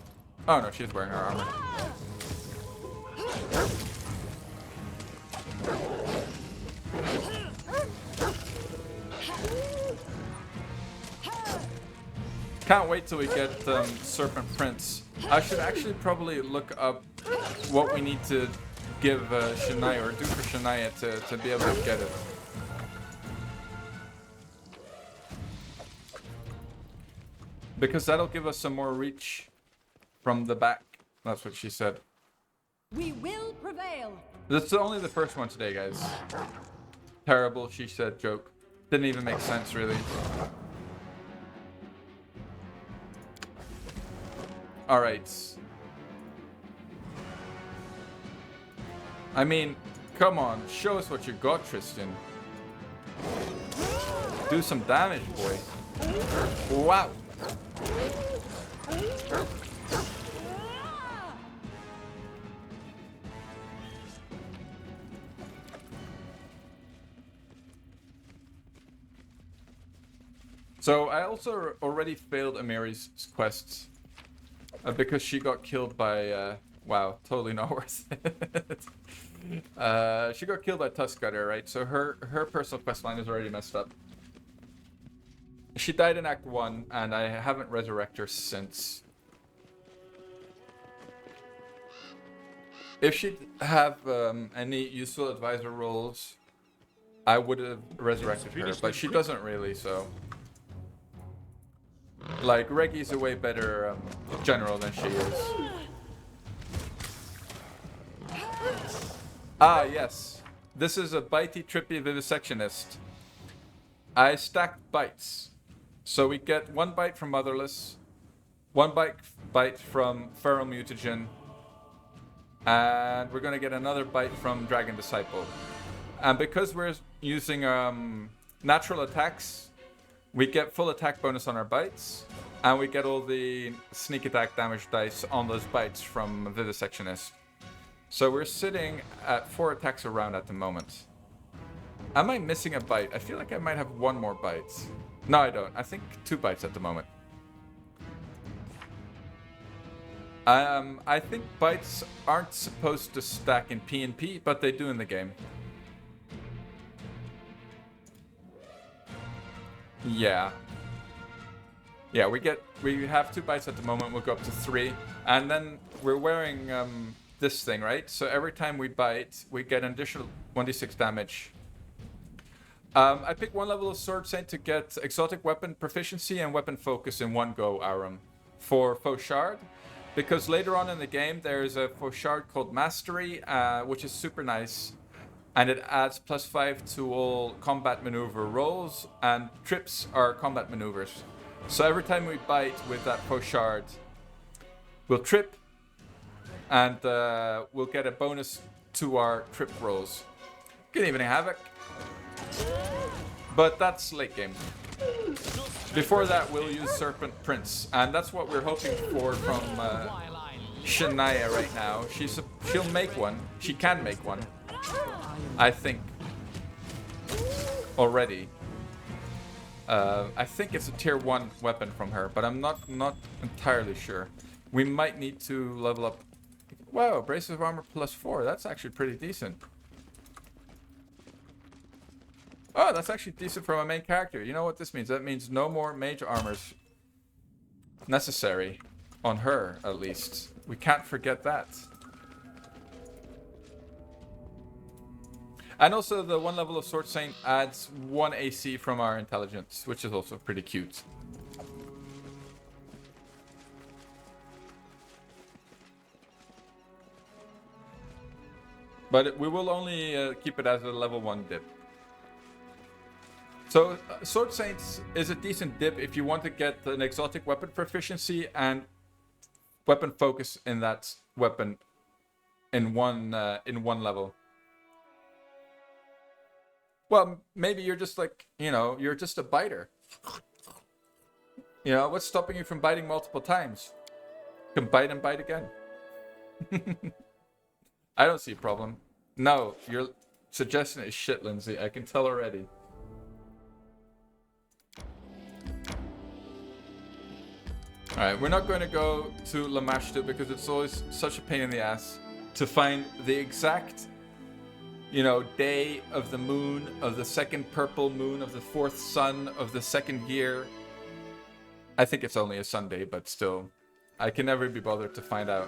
Oh no, she's wearing her armor. Can't wait till we get Serpent Prince. I should actually probably look up what we need to give Shania, or do for Shania to be able to get it. Because that'll give us some more reach from the back. That's what she said. We will prevail. That's only the first one today, guys. Terrible, she said joke. Didn't even make sense, really. Alright. I mean, come on, show us what you got, Tristan. Do some damage, boy. Wow. So I also already failed Amiri's quests because she got killed by wow, totally not worth it. She got killed by Tuskcutter, right? So her personal quest line is already messed up. She died in Act 1, and I haven't resurrected her since. If she'd have any useful advisor roles, I would have resurrected her, but she doesn't really, so... Like, Reggie's a way better general than she is. Ah, yes. This is a bitey, trippy vivisectionist. I stacked bites. So we get 1 bite from Motherless, 1 bite bite from Feral Mutagen. And we're going to get another bite from Dragon Disciple. And because we're using natural attacks, we get full attack bonus on our bites. And we get all the sneak attack damage dice on those bites from Vivisectionist. So we're sitting at 4 attacks a round at the moment. Am I missing a bite? I feel like I might have 1 more bite. No, I don't. I think 2 bites at the moment. I think bites aren't supposed to stack in P&P, but they do in the game. Yeah. Yeah, we have 2 bites at the moment. We'll go up to 3, and then we're wearing this thing, right? So every time we bite, we get an additional 1d6 damage. I picked 1 level of Sword Saint to get exotic weapon proficiency and weapon focus in one go, Aram, for Fauchard. Because later on in the game, there's a Fauchard called Mastery, which is super nice. And it adds +5 to all combat maneuver rolls, and trips are combat maneuvers. So every time we bite with that Fauchard, we'll trip, and we'll get a bonus to our trip rolls. Good evening, Havoc. But that's late game. Before that, we'll use Serpent Prince, and that's what we're hoping for from Shania right now. She'll make one. She can make one, I think. Already. I think it's a tier 1 weapon from her, but I'm not entirely sure. We might need to level up. Wow, abrasive armor +4. That's actually pretty decent. Oh, that's actually decent for my main character. You know what this means? That means no more mage armors necessary on her, at least. We can't forget that. And also the 1 level of Sword Saint adds 1 AC from our intelligence, which is also pretty cute. But we will only keep it as a level 1 dip. So, Sword Saints is a decent dip if you want to get an exotic weapon proficiency and weapon focus in that weapon in one level. Well, maybe you're just like, you're just a biter. What's stopping you from biting multiple times? You can bite and bite again. I don't see a problem. No, your suggestion is shit, Lindsay. I can tell already. Alright, we're not going to go to Lamashtu because it's always such a pain in the ass to find the exact, day of the moon, of the second purple moon, of the 4th sun, of the 2nd year. I think it's only a Sunday, but still, I can never be bothered to find out.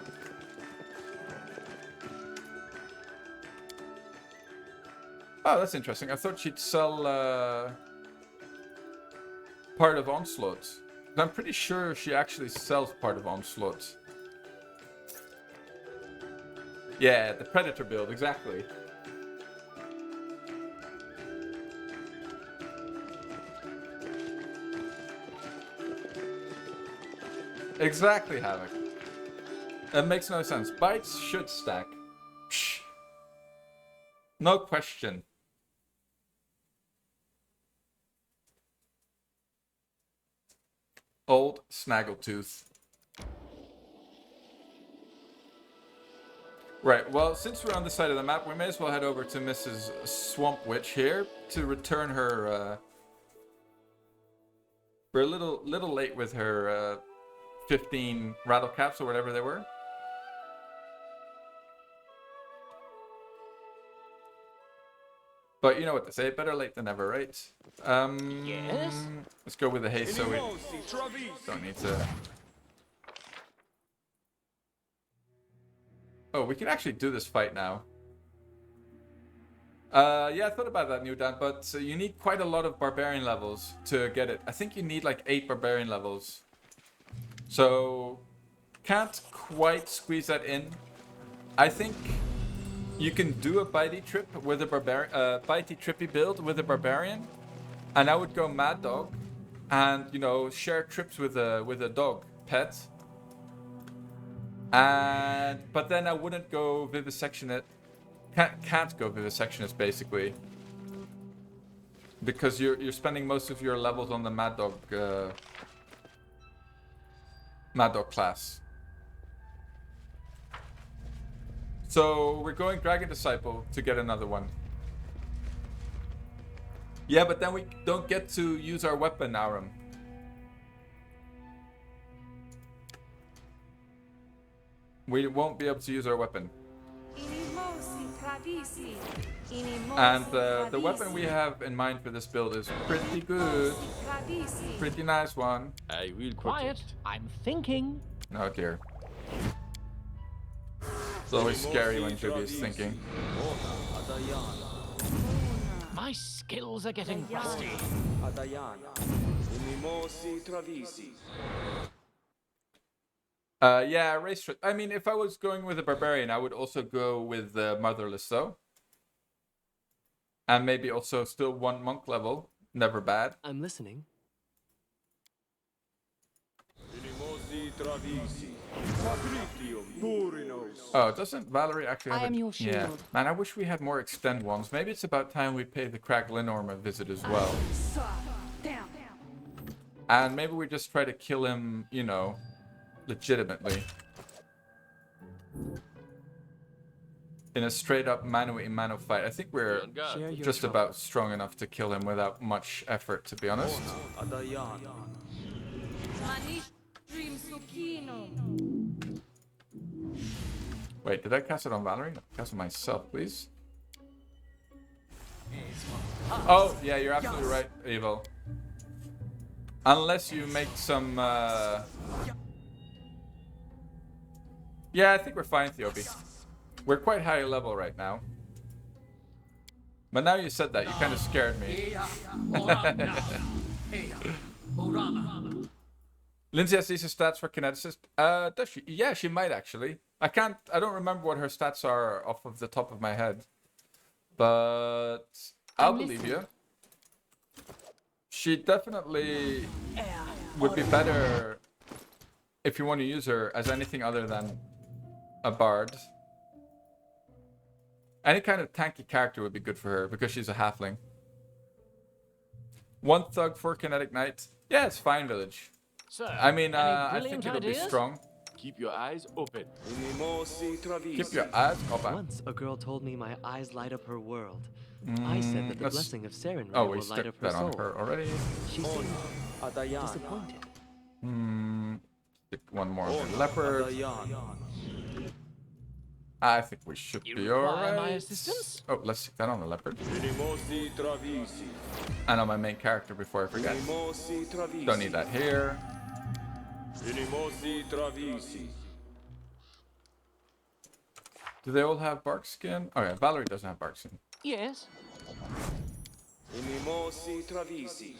Oh, that's interesting. I thought she'd sell part of Onslaught. I'm pretty sure she actually sells part of Onslaught. Yeah, the Predator build, exactly. Exactly, Havoc. It makes no sense. Bites should stack. Psh. No question. Old Snaggletooth. Right, well, since we're on this side of the map, we may as well head over to Mrs. Swamp Witch here to return her, we're a little late with her, 15 rattle caps or whatever they were. But you know what they say, better late than never, right? Yes? Let's go with the haste so we don't need to... Oh, we can actually do this fight now. Yeah, I thought about that, New Dan, but you need quite a lot of barbarian levels to get it. I think you need like 8 barbarian levels. So, can't quite squeeze that in. I think you can do a bitey trip with a bitey trippy build with a barbarian, and I would go Mad Dog, and share trips with a dog pet, And but then I wouldn't go vivisectionist. Can't go vivisectionist basically. Because you're spending most of your levels on the Mad Dog class. So we're going Dragon Disciple to get another one. Yeah, but then we don't get to use our weapon, Aram. We won't be able to use our weapon. And the weapon we have in mind for this build is pretty good. Pretty nice one. I will Quiet. I'm thinking. Oh dear. It's always scary when Judy is thinking. My skills are getting rusty. Adayana. Unimosi Travisi. Yeah, race. I mean, if I was going with a barbarian, I would also go with the motherless though. And maybe also still one monk level. Never bad. I'm listening. Unimosi Travisi. Patricium Purinos. Oh, doesn't Valerie actually have I am a... your shield. Yeah. Man, I wish we had more extend ones. Maybe it's about time we pay the Crag Linorm a visit as well. And maybe we just try to kill him, you know, legitimately. In a straight up mano-a-mano fight. I think we're just about strong enough to kill him without much effort, to be honest. Adayana. Wait, did I cast it on Valerie? No, cast it myself, please. Oh, yeah, you're absolutely right, Evil. Unless you make some... Yeah, I think we're fine, Theobi. We're quite high level right now. But now you said that, you kind of scared me. Lindsay has decent stats for kineticist. Does she? Yeah, she might actually. I don't remember what her stats are off of the top of my head. But I'll believe you. She definitely would be better if you want to use her as anything other than a bard. Any kind of tanky character would be good for her because she's a halfling. One thug for kinetic knight. Yeah, it's fine, village. Sir, I mean, any I brilliant think it'll be ideas? strong. Keep your eyes open. Unimosi Travisi. Keep your eyes open. Once a girl told me my eyes light up her world. I said that the let's- blessing of Saren Oh, will we light stuck up her that on soul. her already. She seemed Adayana. disappointed. Stick one more on the leopard. Adayana. I think we should You be require alright. my assistance? Oh, let's stick that on the leopard. Unimosi Travisi. And on my main character before I forget. Unimosi Travisi. Don't need that here. Unimosi Travisi. Do they all have bark skin? Oh yeah, Valerie doesn't have bark skin. Yes. Unimosi Travisi.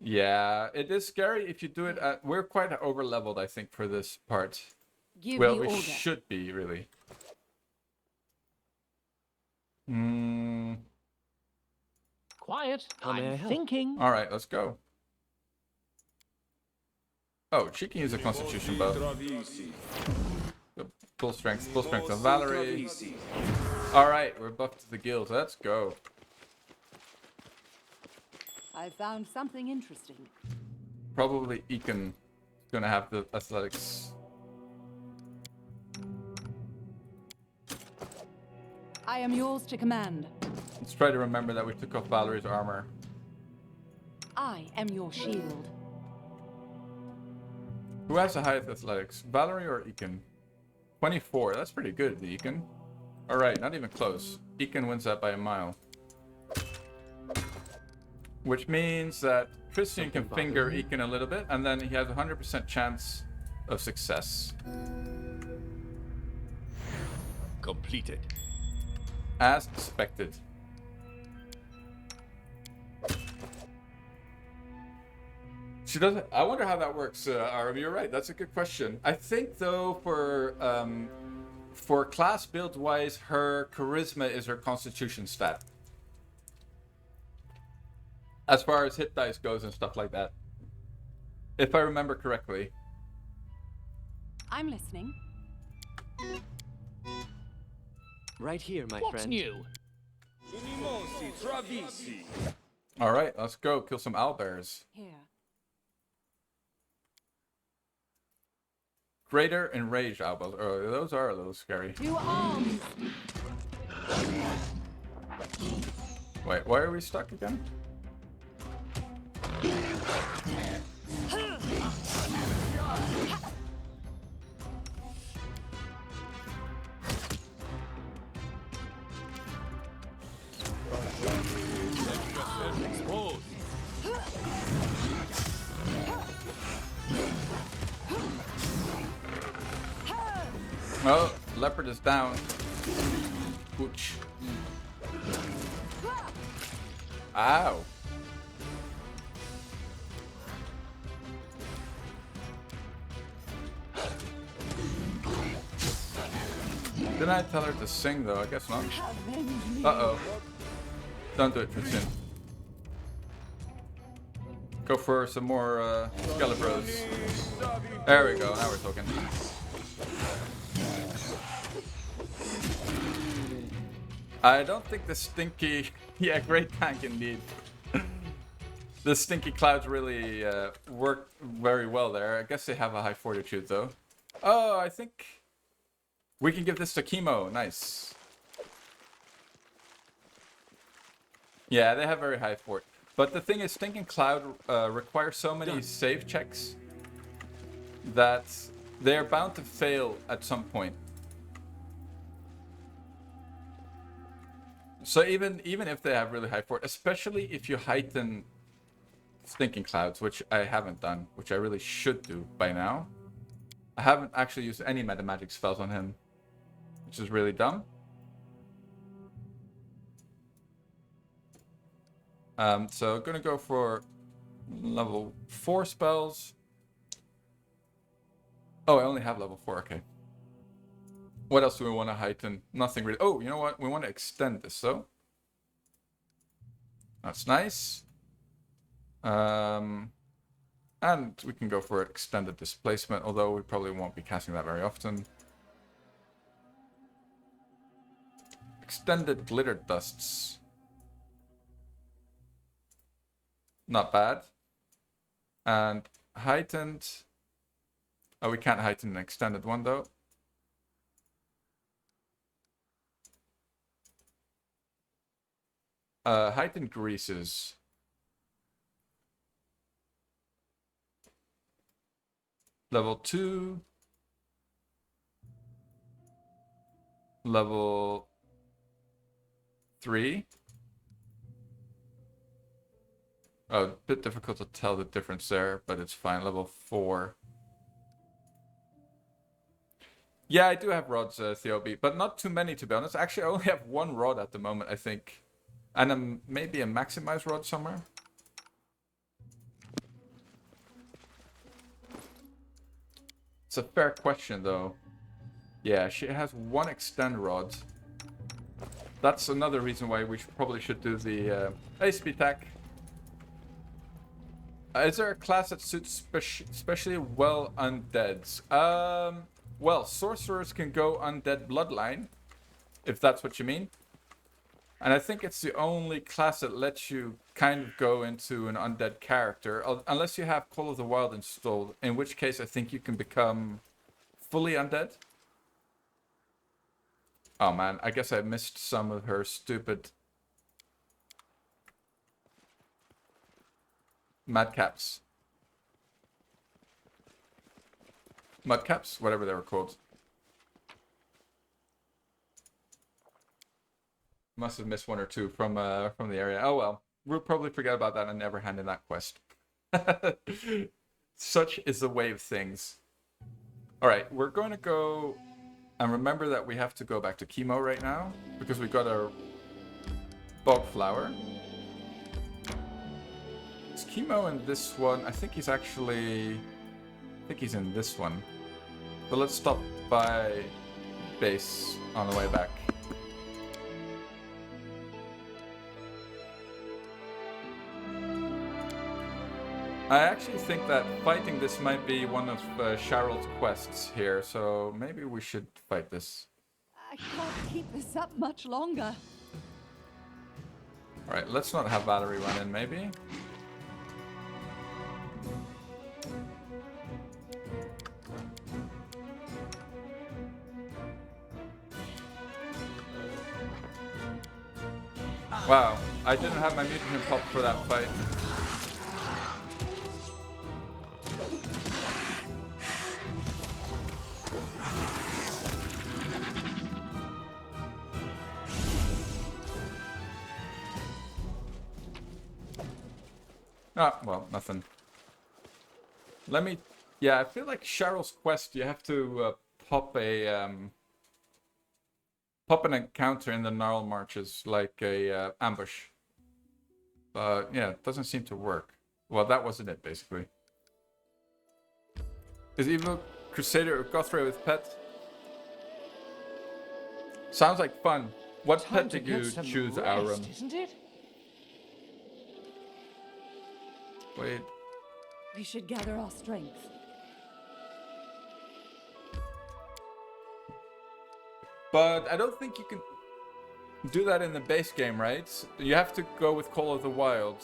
Yeah, it is scary if you do it at... We're quite over leveled, I think, for this part. Give Well, the we order. should be, really. Quiet. How may I I'm help? thinking. Alright, let's go. Oh, she can use a constitution bow. Travisi. Full strength on Valerie. Alright, we're buffed to the guild. Let's go. I found something interesting. Probably Ekin is gonna have the athletics. I am yours to command. Let's try to remember that we took off Valerie's armor. I am your shield. Who has the highest athletics? Valerie or Ekin? 24. That's pretty good, the Ekin. Alright, not even close. Ekin wins that by a mile. Which means that Christian can finger Ekin a little bit, and then he has a 100% chance of success. Completed. As expected. She doesn't. I wonder how that works, Aram. You're right. That's a good question. I think though, for class build wise, her charisma is her constitution stat. As far as hit dice goes and stuff like that. If I remember correctly. I'm listening. Right here, my What's friend. new? Unimosi travisi. Alright, let's go kill some owlbears. Here. Greater enraged owlbears. Oh, those are a little scary. To arms! Wait, why are we stuck again? Oh, leopard is down. Ouch. Ow. Didn't I tell her to sing though? I guess not. Uh-oh. Don't do it too soon. Go for some more Skelebros. There we go, now we're talking. I don't think the stinky... Yeah, great tank indeed. The stinky clouds really work very well there. I guess they have a high fortitude though. Oh, I think we can give this to Chemo. Nice. Yeah, they have very high fort. But the thing is, Stinking Cloud requires so many save checks that they're bound to fail at some point. So even if they have really high fort, especially if you heighten Stinking Clouds, which I haven't done, which I really should do by now. I haven't actually used any meta magic spells on him, which is really dumb. So gonna go for level 4 spells. Oh, I only have level 4, okay. What else do we want to heighten? Nothing really. Oh, you know what? We want to extend this, though. That's nice. And we can go for extended displacement, although we probably won't be casting that very often. Extended glitter dusts. Not bad. And heightened. Oh, we can't heighten an extended one, though. Heightened greases. Level 2. Level 3. Oh, a bit difficult to tell the difference there, but it's fine. Level 4. Yeah, I do have rods, Theobi, but not too many, to be honest. Actually, I only have one rod at the moment, I think. And maybe a maximized rod somewhere. It's a fair question, though. Yeah, she has one extend rod. That's another reason why we probably should do the ASP tech. Is there a class that suits especially well undeads? Well, sorcerers can go undead bloodline, if that's what you mean. And I think it's the only class that lets you kind of go into an undead character, unless you have Call of the Wild installed, in which case I think you can become fully undead. Oh man, I guess I missed some of her stupid madcaps. Mudcaps? Whatever they were called. Must have missed one or two from the area. Oh well, we'll probably forget about that and never hand in that quest. Such is the way of things. All right, we're going to go and remember that we have to go back to Chemo right now because we got our bog flower. Is Chemo in this one? I think he's actually. I think he's in this one. But let's stop by base on the way back. I actually think that fighting this might be one of Cheryl's quests here, so maybe we should fight this. I can't keep this up much longer. Alright, let's not have Valerie run in, maybe. Wow, I didn't have my mutagen pop for that fight. Ah, well, nothing. Let me... Yeah, I feel like Cheryl's quest, you have to pop a... Pop an encounter in the Gnarl Marches, like a ambush. But yeah, it doesn't seem to work. Well, that wasn't it, basically. Is Evil Crusader or Gothray with pet? Sounds like fun. What pet did you choose, Aurum? Isn't it? Wait. We should gather our strength. But I don't think you can do that in the base game, right? You have to go with Call of the Wild.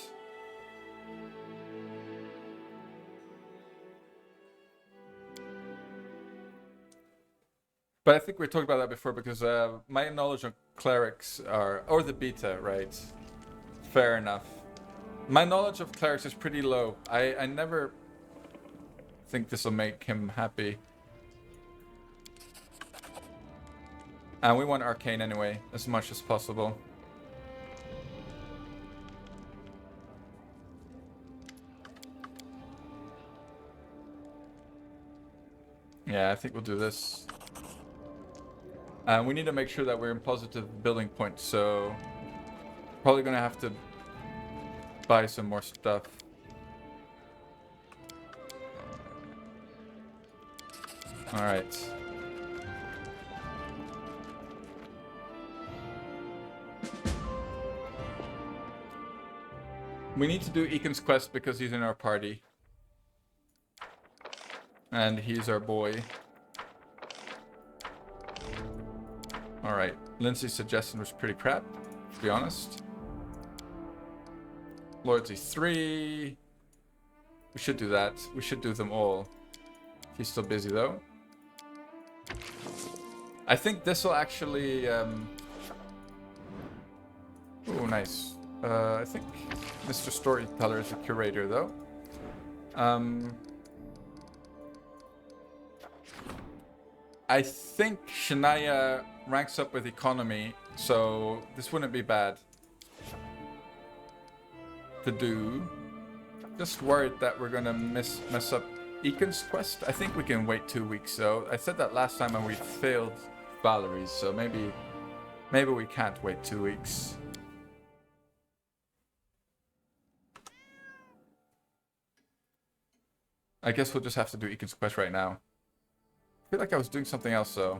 But I think we talked about that before because my knowledge of clerics are... Or the beta, right? Fair enough. My knowledge of clerics is pretty low. I never think this will make him happy. And we want Arcane anyway, as much as possible. Yeah, I think we'll do this. And we need to make sure that we're in positive building points, so... Probably gonna have to buy some more stuff. Alright. We need to do Eakin's quest because he's in our party. And he's our boy. Alright, Lindsay's suggestion was pretty crap, to be honest. Loyalty 3. We should do that. We should do them all. He's still busy though. I think this will actually... Oh, nice. I think Mr. Storyteller is a curator though. I think Shania ranks up with economy, so this wouldn't be bad to do. Just worried that we're gonna mess up Eakin's quest. I think we can wait 2 weeks though. I said that last time and we failed Valerie's, so maybe we can't wait 2 weeks. I guess we'll just have to do Eakin's quest right now. I feel like I was doing something else though.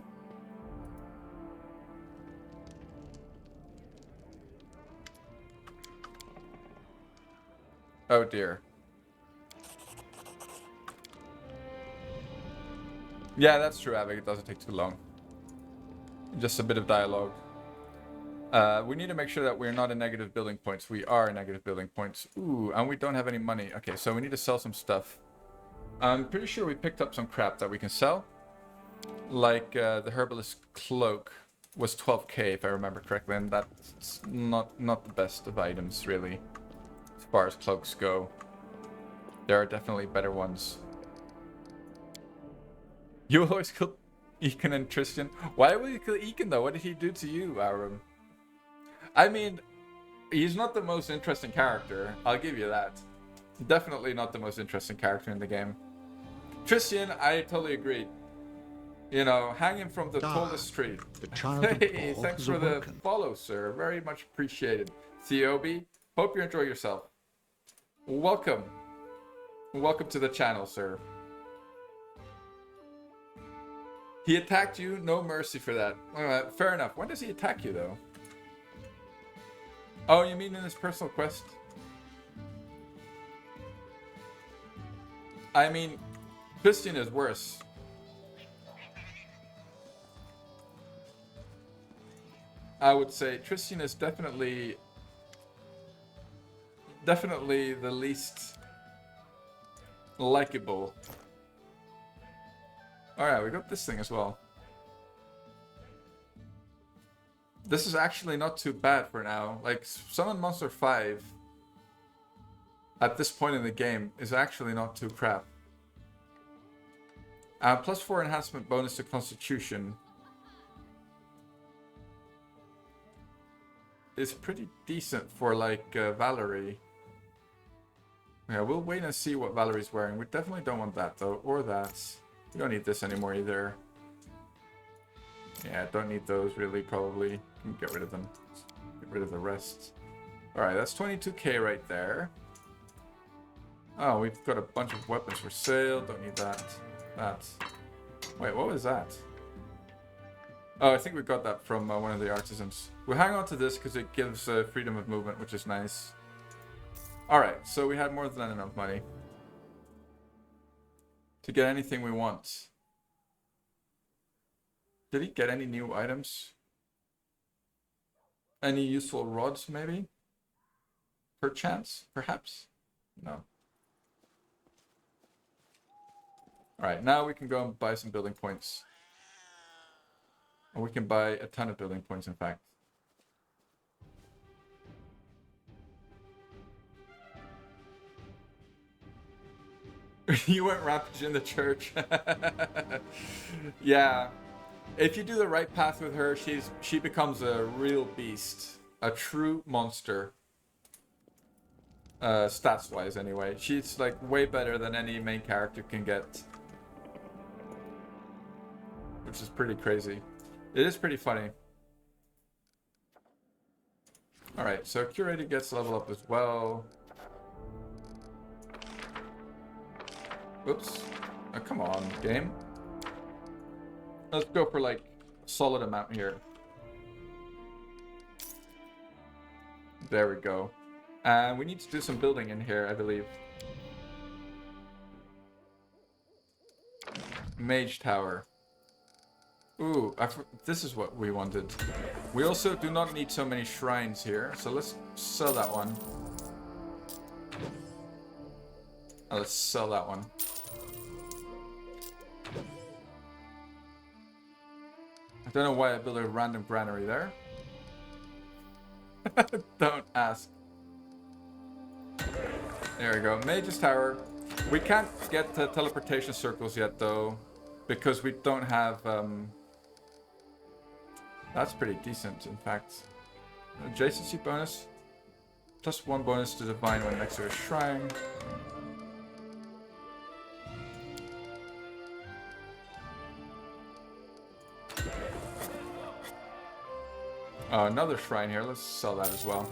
Oh dear. Yeah, that's true, Avic. It doesn't take too long. Just a bit of dialogue. We need to make sure that we're not in negative building points. We are in negative building points. Ooh, and we don't have any money. Okay, so we need to sell some stuff. I'm pretty sure we picked up some crap that we can sell. Like the Herbalist Cloak was 12k if I remember correctly, and that's not the best of items really. As far as cloaks go. There are definitely better ones. You always kill Eakin and Tristan. Why will you kill Eakin though? What did he do to you, Aram? I mean, he's not the most interesting character. I'll give you that. Definitely not the most interesting character in the game. Tristan, I totally agree. You know, hanging from the tallest tree. Hey, thanks for the follow, sir. Very much appreciated. Theobi, hope you enjoy yourself. Welcome. Welcome to the channel, sir. He attacked you, no mercy for that. Fair enough. When does he attack you, though? Oh, you mean in his personal quest? I mean, Christian is worse. I would say Tristan is definitely the least likable. Alright, we got this thing as well. This is actually not too bad for now. Like, Summon Monster 5 at this point in the game is actually not too crap. +4 enhancement bonus to Constitution is pretty decent for, like, Valerie. Yeah, we'll wait and see what Valerie's wearing. We definitely don't want that, though. Or that. We don't need this anymore, either. Yeah, don't need those, really, probably. Can get rid of them. Get rid of the rest. Alright, that's 22k right there. Oh, we've got a bunch of weapons for sale. Don't need that. That. Wait, what was that? Oh, I think we got that from one of the artisans. We'll hang on to this because it gives freedom of movement, which is nice. Alright, so we had more than enough money to get anything we want. Did he get any new items? Any useful rods, maybe? Perchance? Perhaps? No. Alright, now we can go and buy some building points. And we can buy a ton of building points, in fact. You went rampage in the church. Yeah. If you do the right path with her, she becomes a real beast. A true monster. Stats-wise, anyway. She's, like, way better than any main character can get. Which is pretty crazy. It is pretty funny. Alright, so Curator gets level up as well. Oops. Oh, come on, game. Let's go for, like, a solid amount here. There we go. And we need to do some building in here, I believe. Mage Tower. Ooh, this is what we wanted. We also do not need so many shrines here, so let's sell that one. Oh, let's sell that one. I don't know why I built a random granary there. Don't ask. There we go. Mage's Tower. We can't get the teleportation circles yet, though, because we don't have... That's pretty decent, in fact. Adjacency bonus. +1 bonus to divine when next to a shrine. Oh, another shrine here. Let's sell that as well.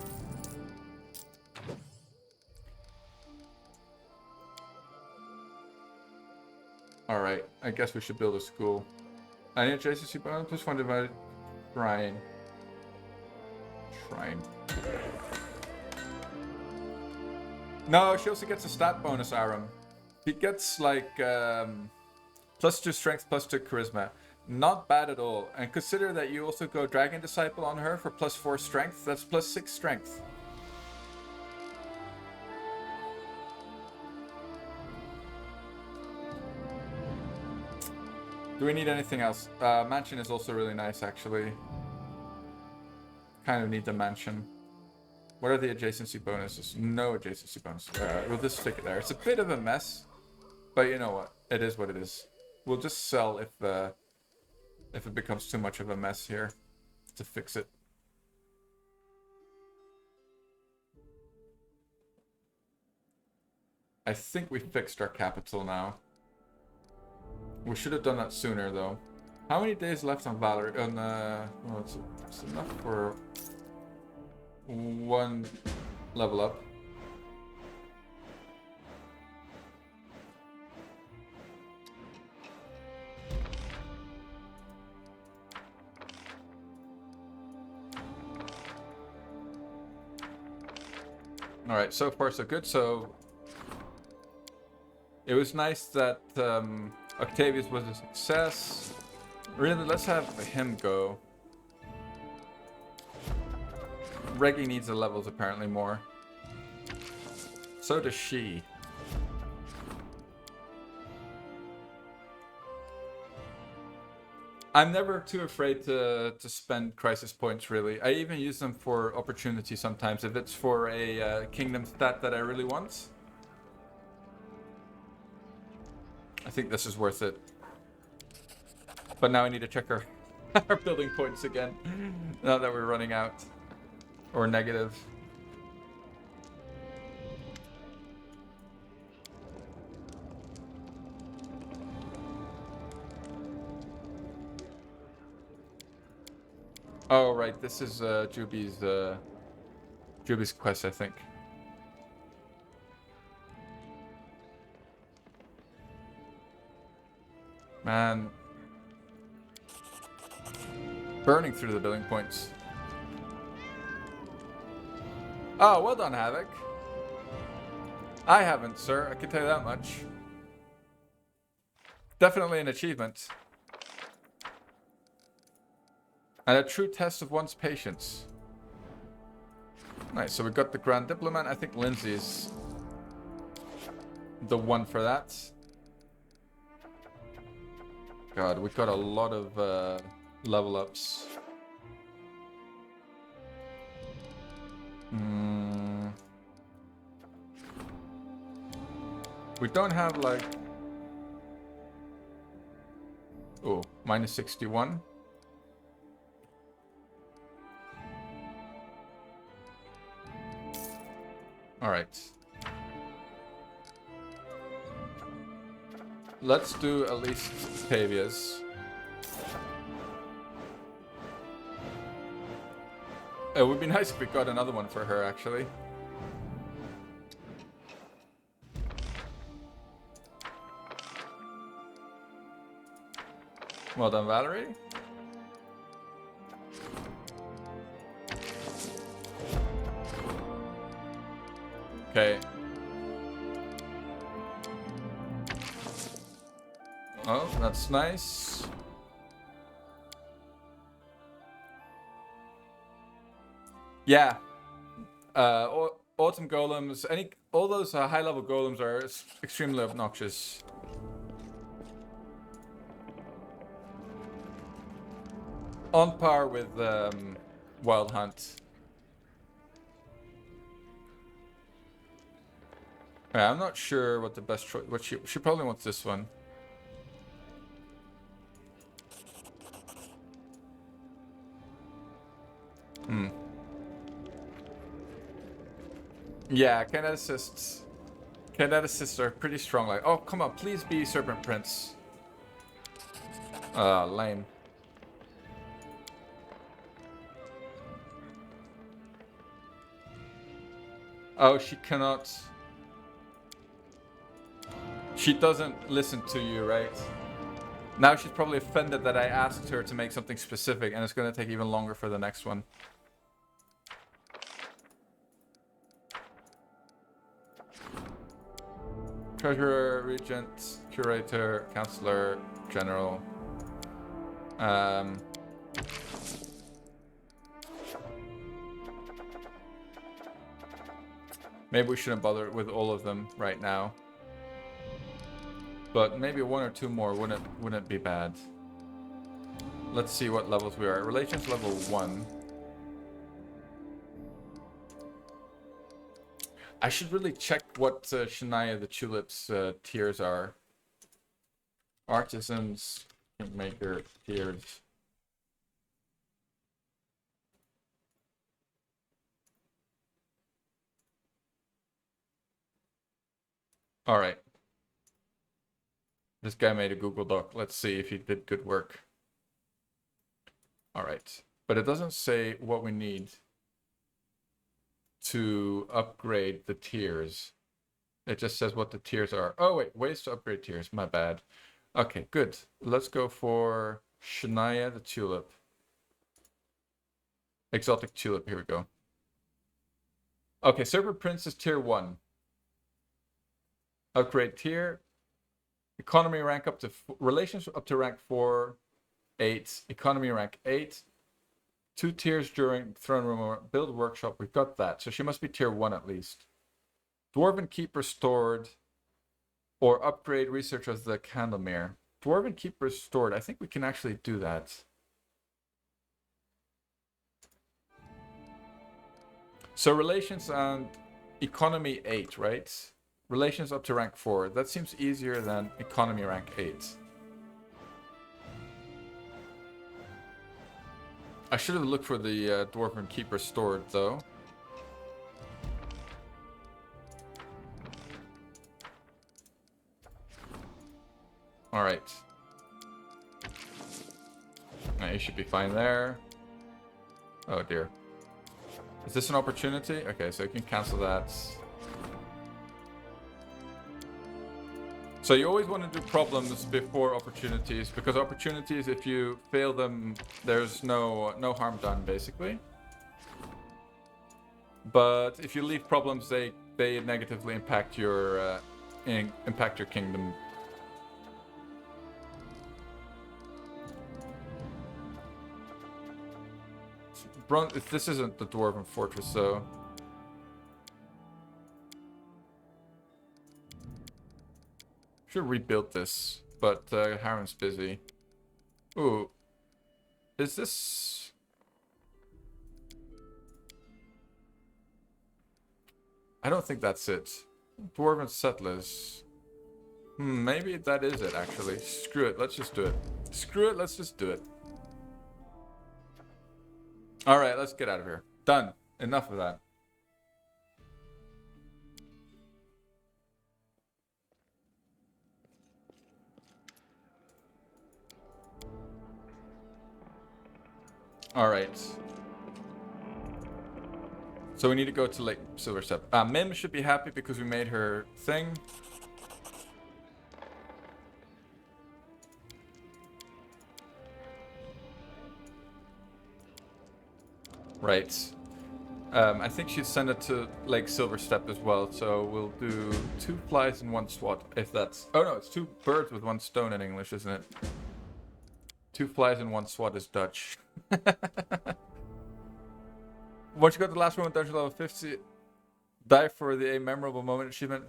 Alright, I guess we should build a school. Any adjacency bonus? +1 divided. Shrine. Shrine. No, she also gets a stat bonus, Aram. He gets like +2 strength, +2 charisma. Not bad at all. And consider that you also go Dragon Disciple on her for +4 strength. That's +6 strength. Do we need anything else? Mansion is also really nice, actually. Kind of need the mansion. What are the adjacency bonuses? No adjacency bonuses. We'll just stick it there. It's a bit of a mess, but you know what? It is what it is. We'll just sell if it becomes too much of a mess here to fix it. I think we fixed our capital now. We should have done that sooner, though. How many days left on Valor? On well, it's enough for one level up. All right, so far so good. So It was nice that Octavius was a success. Really, let's have him go. Reggie needs the levels apparently more. So does she. I'm never too afraid to spend crisis points, really. I even use them for opportunity sometimes, if it's for a kingdom stat that I really want. I think this is worth it. But now I need to check our, our building points again, now that we're running out. Or negative. Oh, right. This is Juby's quest, I think. Man. Burning through the building points. Oh, well done, Havoc. I haven't, sir. I can tell you that much. Definitely an achievement. And a true test of one's patience. Nice, so we got the Grand Diplomat. I think Lindsay's the one for that. God, we got a lot of level ups. We don't have like... Oh, minus 61. Alright. Let's do at least Tavia's. It would be nice if we got another one for her, actually. Well done, Valerie. Okay. Oh, that's nice. Yeah. Autumn golems, all those high-level golems are extremely obnoxious. On par with Wild Hunt. Yeah, I'm not sure what the best choice. What she probably wants this one. Yeah, Kinetic assists. Kinetic assists are pretty strong. Like, oh come on, please be Serpent Prince. Lame. Oh, she cannot. She doesn't listen to you, right? Now she's probably offended that I asked her to make something specific, and it's going to take even longer for the next one. Treasurer, Regent, Curator, Counselor, General. Maybe we shouldn't bother with all of them right now. But maybe one or two more wouldn't be bad. Let's see what levels we are. Relations level 1. I should really check what Shania the Tulip's tiers are. Artisans, Kingmaker, tiers. Alright. This guy made a Google Doc. Let's see if he did good work. Alright. But it doesn't say what we need to upgrade the tiers. It just says what the tiers are. Oh wait, ways to upgrade tiers. My bad. Okay, good. Let's go for Shania the Tulip. Exotic Tulip, here we go. Okay, Serpent Prince is tier 1. Upgrade tier. Economy rank up to relations up to rank 4, 8. Economy rank 8. 2 tiers during throne room or build workshop. We've got that, so she must be tier 1 at least. Dwarven keep restored, or upgrade research of the Candlemere. Dwarven keep restored. I think we can actually do that. So relations and economy 8, right? Relations up to rank 4. That seems easier than economy rank 8. I should have looked for the Dwarven keep restored though. Alright. You should be fine there. Oh dear. Is this an opportunity? Okay, so you can cancel that. So you always want to do problems before opportunities, because opportunities, if you fail them, there's no harm done, basically. But if you leave problems, they negatively impact your kingdom. This isn't the Dwarven Fortress, so... Should rebuild this, but Harren's busy. Ooh. Is this... I don't think that's it. Dwarven settlers. Maybe that is it, actually. Screw it, let's just do it. Screw it, let's just do it. Alright, let's get out of here. Done. Enough of that. Alright. So we need to go to Lake Silverstep. Mim should be happy because we made her thing. Right. I think she'd send it to Lake Silverstep as well, so we'll do 2 flies and 1 swat, if that's... Oh no, it's 2 birds with 1 stone in English, isn't it? 2 flies and 1 swat is Dutch. Once you got the last one with dungeon level 50, die for the A memorable moment achievement.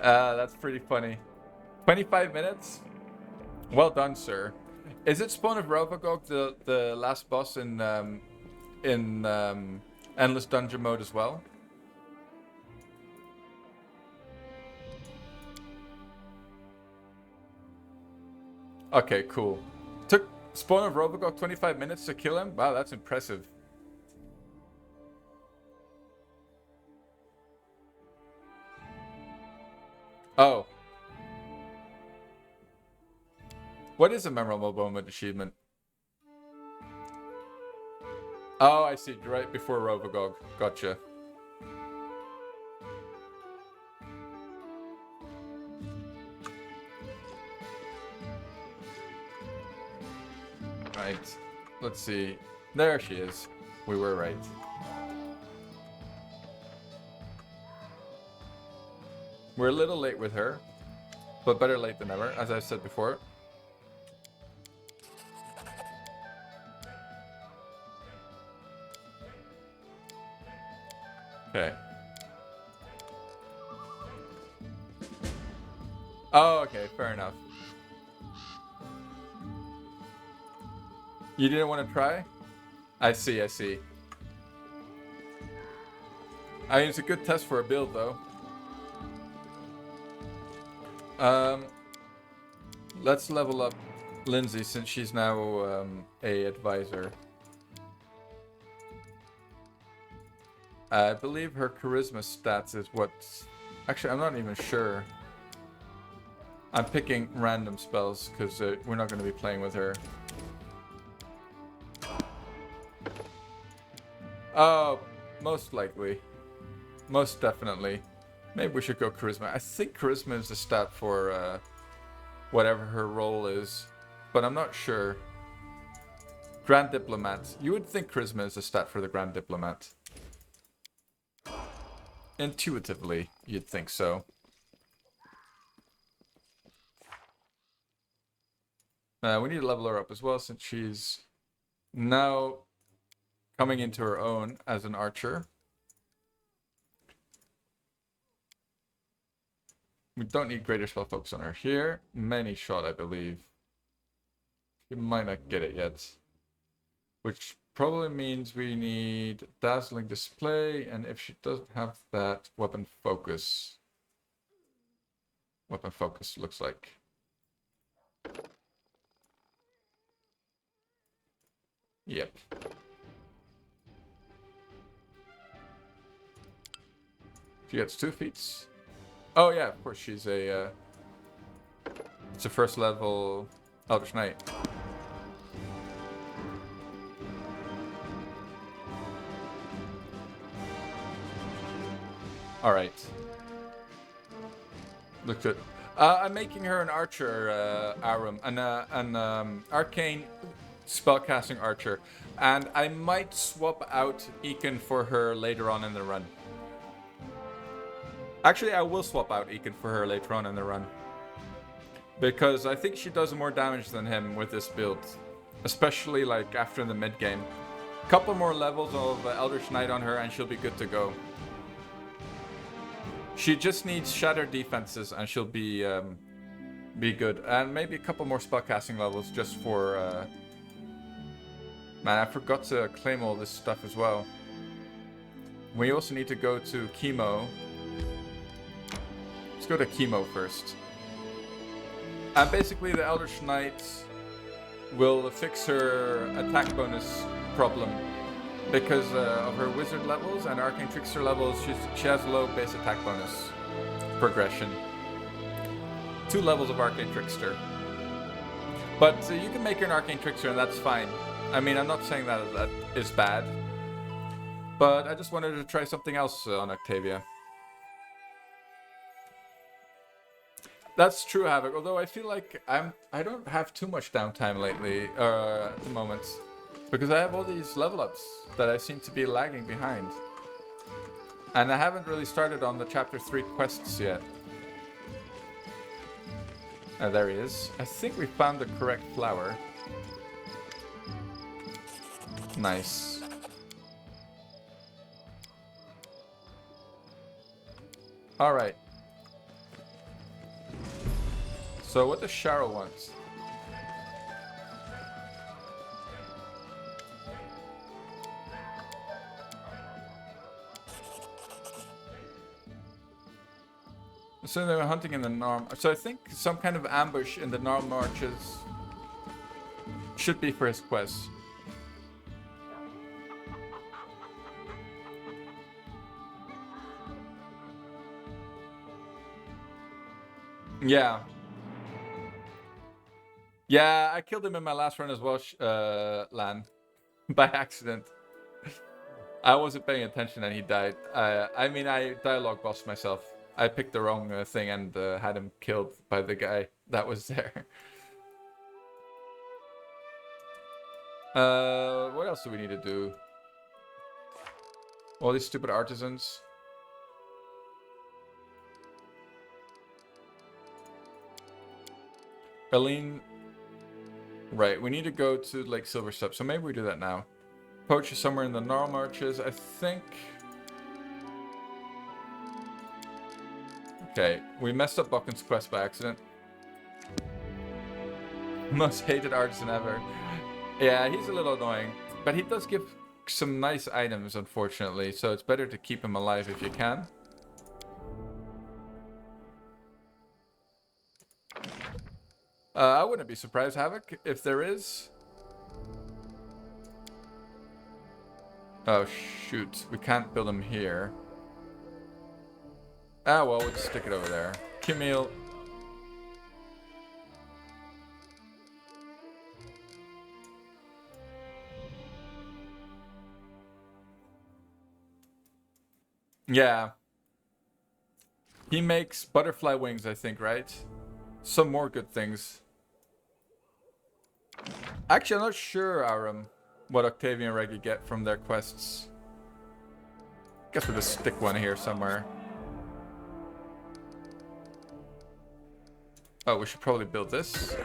That's pretty funny. 25 minutes? Well done, sir. Is it Spawn of Rovagog, the last boss in Endless Dungeon mode as well? Okay, cool. Took Spawn of Rovagog 25 minutes to kill him? Wow, that's impressive. Oh. What is a memorable moment achievement? Oh, I see. Right before Rovagog. Gotcha. Right. Let's see. There she is. We were right. We're a little late with her, but better late than never, as I've said before. Okay. Oh, okay, fair enough. You didn't want to try? I see, I see. I mean, it's a good test for a build, though. Let's level up Lindsay, since she's now a advisor. I believe her charisma stats is what... Actually, I'm not even sure. I'm picking random spells because we're not going to be playing with her. Oh, most likely. Most definitely. Maybe we should go charisma. I think charisma is the stat for whatever her role is, but I'm not sure. Grand Diplomat. You would think charisma is the stat for the Grand Diplomat. Intuitively, you'd think so. We need to level her up as well, since she's now coming into her own as an archer. We don't need greater spell focus on her here. Many shot, I believe. She might not get it yet. Which probably means we need dazzling display, and if she doesn't have that, weapon focus. Weapon focus looks like. Yep. She gets 2 feats. Oh yeah, of course she's a it's a first level Eldritch Knight. Alright. Look good. I'm making her an archer, Arum, an arcane spellcasting archer. And I might swap out Ekin for her later on in the run. Actually, I will swap out Ekin for her later on in the run. Because I think she does more damage than him with this build. Especially like after the mid game. Couple more levels of Eldritch Knight on her and she'll be good to go. She just needs shattered defenses and she'll be good. And maybe a couple more spellcasting levels just for... Man, I forgot to claim all this stuff as well. We also need to go to Chemo. Let's go to Chemo first. And basically the Eldritch Knight will fix her attack bonus problem. Because of her wizard levels and arcane trickster levels, she has low base attack bonus progression. 2 levels of arcane trickster. But you can make her an arcane trickster and that's fine. I mean, I'm not saying that that is bad. But I just wanted to try something else on Octavia. That's true, Havoc. Although I feel like I don't have too much downtime lately, at the moment. Because I have all these level ups that I seem to be lagging behind. And I haven't really started on the chapter 3 quests yet. There he is. I think we found the correct flower. Nice. Alright. So what does Cheryl want? So they were hunting in the Norm. So I think some kind of ambush in the Norm marches should be for his quest. Yeah. Yeah, I killed him in my last run as well, Lan. By accident. I wasn't paying attention and he died. I mean, I dialogue bossed myself. I picked the wrong thing and had him killed by the guy that was there. What else do we need to do? All these stupid artisans. Aline. Right, we need to go to Lake Silverstep, so maybe we do that now. Poach is somewhere in the Gnarl Marches, I think. Okay, we messed up Buchan's quest by accident. Most hated artisan ever. Yeah, he's a little annoying. But he does give some nice items, unfortunately, so it's better to keep him alive if you can. I wouldn't be surprised, Havoc, if there is. Oh, shoot. We can't build him here. Ah, well, we'll just stick it over there. Camille. Yeah. He makes butterfly wings, I think, right? Some more good things. Actually, I'm not sure, Aram, what Octavian and Reggie get from their quests. Guess we'll just stick one here somewhere. Oh, we should probably build this.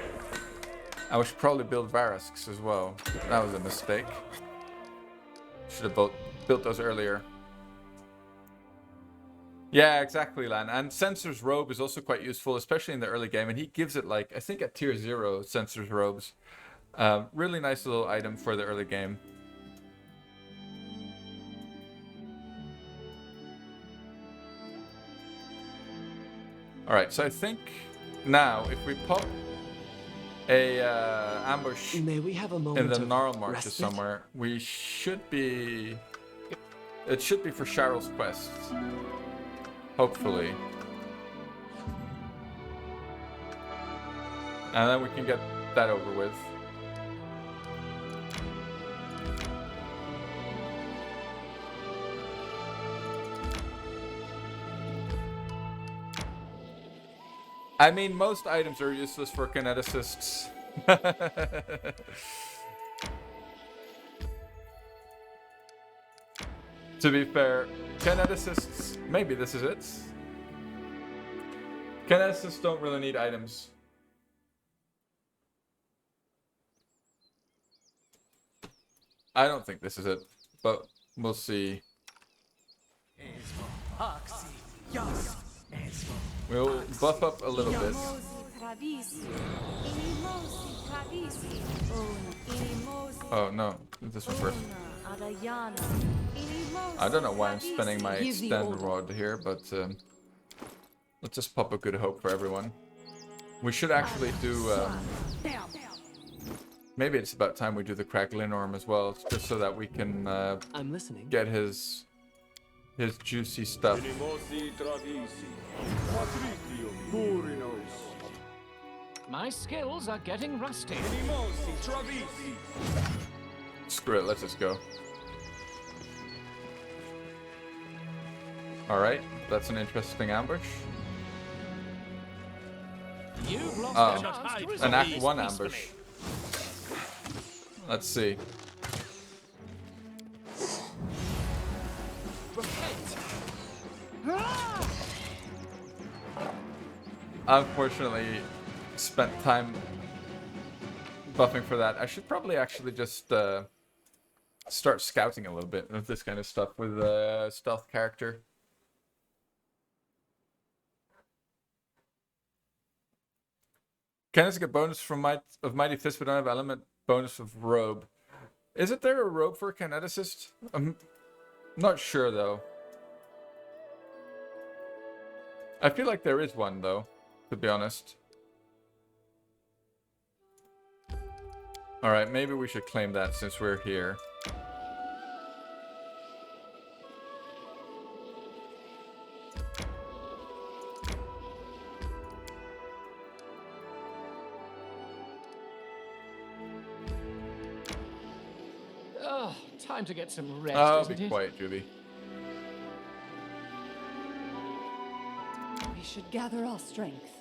And we should probably build Varusks as well. That was a mistake. Should have built those earlier. Yeah, exactly, Lan. And Censor's Robe is also quite useful, especially in the early game. And he gives it, like, I think at tier 0, Censor's Robes. Really nice little item for the early game. Alright, so I think now, if we pop a ambush May we have a in moment the of Gnarl Marshes respite? somewhere, we should be... It should be for Cheryl's quest. Hopefully. And then we can get that over with. I mean, most items are useless for kineticists. To be fair, kineticists, maybe this is it. Kineticists don't really need items. I don't think this is it, but we'll see. We'll buff up a little bit. Oh no, this one first. I don't know why I'm spending my extend rod here, but let's just pop a good hope for everyone. We should actually do... maybe it's about time we do the Crackling Orm as well, just so that we can I'm listening. get his juicy stuff. My skills are getting rusty. Screw it, let's just go. Alright, that's an interesting ambush. You've lost Oh, a chance to an resolve Act these 1 peacefully. ambush. Let's see. Unfortunately, spent time buffing for that. I should probably actually just start scouting a little bit of this kind of stuff with a stealth character. Can I get bonus from Mighty Fist, but don't have element bonus of Robe? Isn't there a robe for a kineticist? I'm not sure though. I feel like there is one though, to be honest. Alright, maybe we should claim that since we're here. Oh, time to get some rest, Oh, isn't be it? quiet, Juby. We should gather our strength.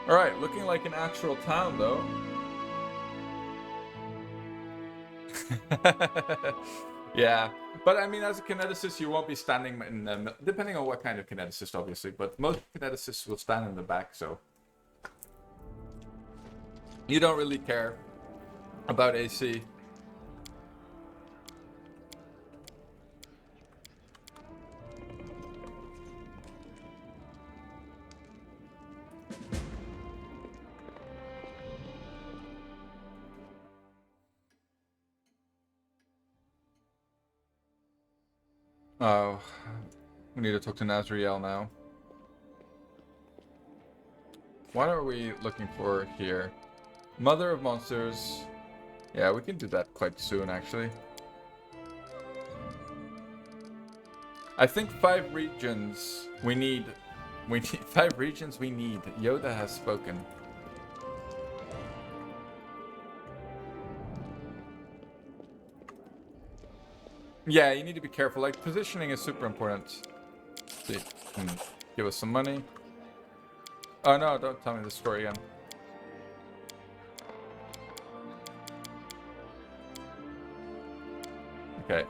Alright, looking like an actual town though. Yeah, but I mean, as a kineticist, you won't be standing in depending on what kind of kineticist, obviously, but most kineticists will stand in the back, so you don't really care about AC. Oh, we need to talk to Nazriel now. What are we looking for here? Mother of Monsters. Yeah, we can do that quite soon, actually. I think 5 regions we need. We need 5 regions we need. Yoda has spoken. Yeah, you need to be careful. Like, positioning is super important. See, give us some money. Oh no, don't tell me the story again. Okay.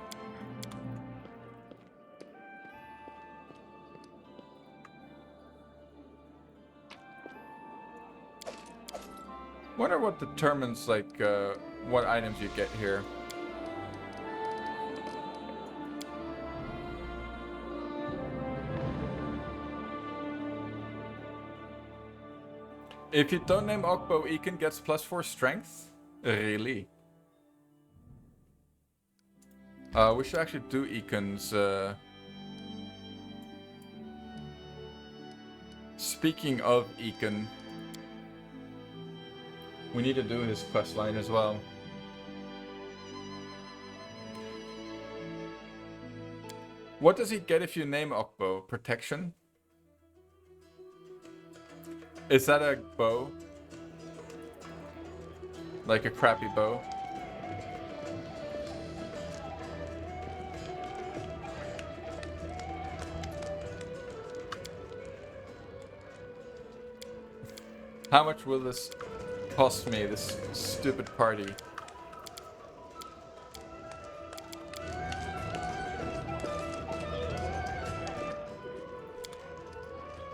Wonder what determines like what items you get here. If you don't name Okbo, Ekin gets +4 strength? Really? We should actually do Ekin's... Speaking of Ekin, we need to do his quest line as well. What does he get if you name Okbo? Protection? Is that a bow? Like a crappy bow? How much will this cost me, this stupid party?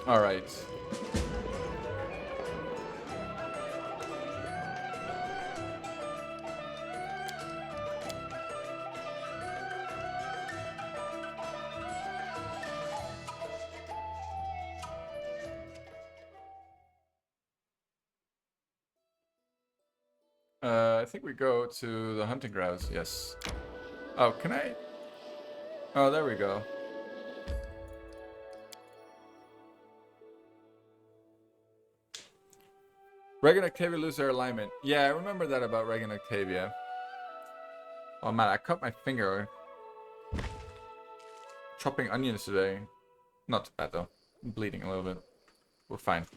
Alright. I think we go to the hunting grounds, yes. Oh, can I? Oh, there we go. Reg and Octavia lose their alignment. Yeah, I remember that about Reg and Octavia. Oh man, I cut my finger chopping onions today. Not too bad though. I'm bleeding a little bit. We're fine.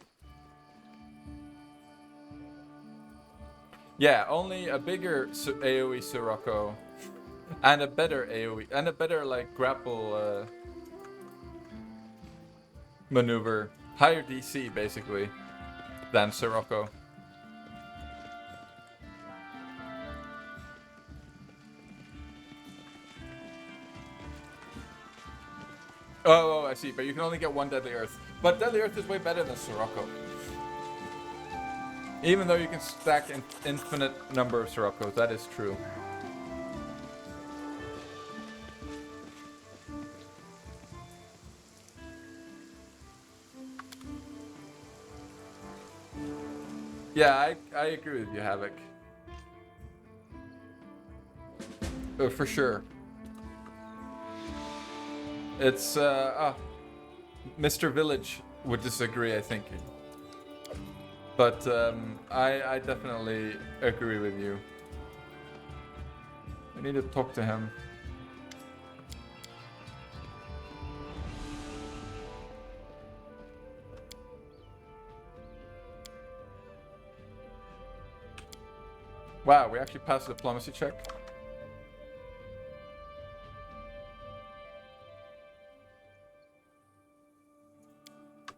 Yeah, only a bigger AoE Sirocco and a better AoE and a better like grapple maneuver, higher DC basically than Sirocco. Oh, I see, but you can only get one Deadly Earth. But Deadly Earth is way better than Sirocco. Even though you can stack an infinite number of Siroccos, that is true. Yeah, I agree with you, Havoc. For sure. It's, Mr. Village would disagree, I think. But I definitely agree with you. I need to talk to him. Wow, we actually passed the diplomacy check.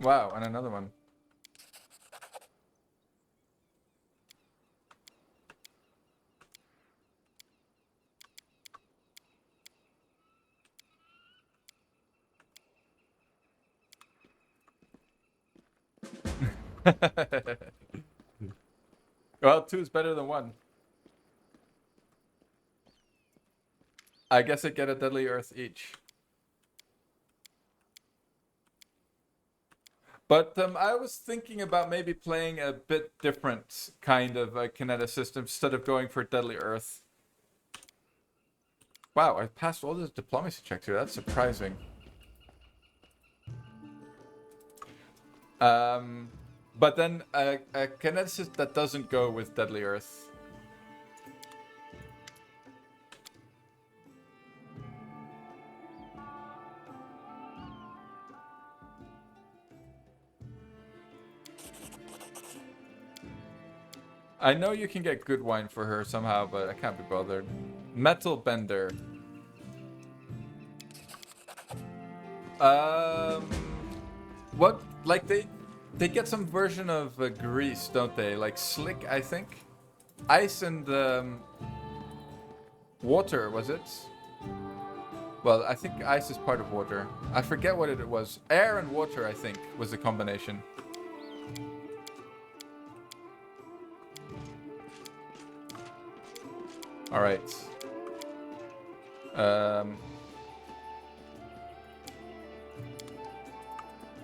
Wow, and another one. Well, 2 is better than 1. I guess I get a Deadly Earth each. But I was thinking about maybe playing a bit different kind of kinetic system instead of going for Deadly Earth. Wow, I passed all this diplomacy checks here. That's surprising. But then a kineticist that doesn't go with Deadly Earth. I know you can get good wine for her somehow, but I can't be bothered. Metal Bender. What? Like they get some version of grease, don't they? Like slick, I think. Ice and water, was it? Well, I think ice is part of water. I forget what it was. Air and water, I think, was the combination. All right.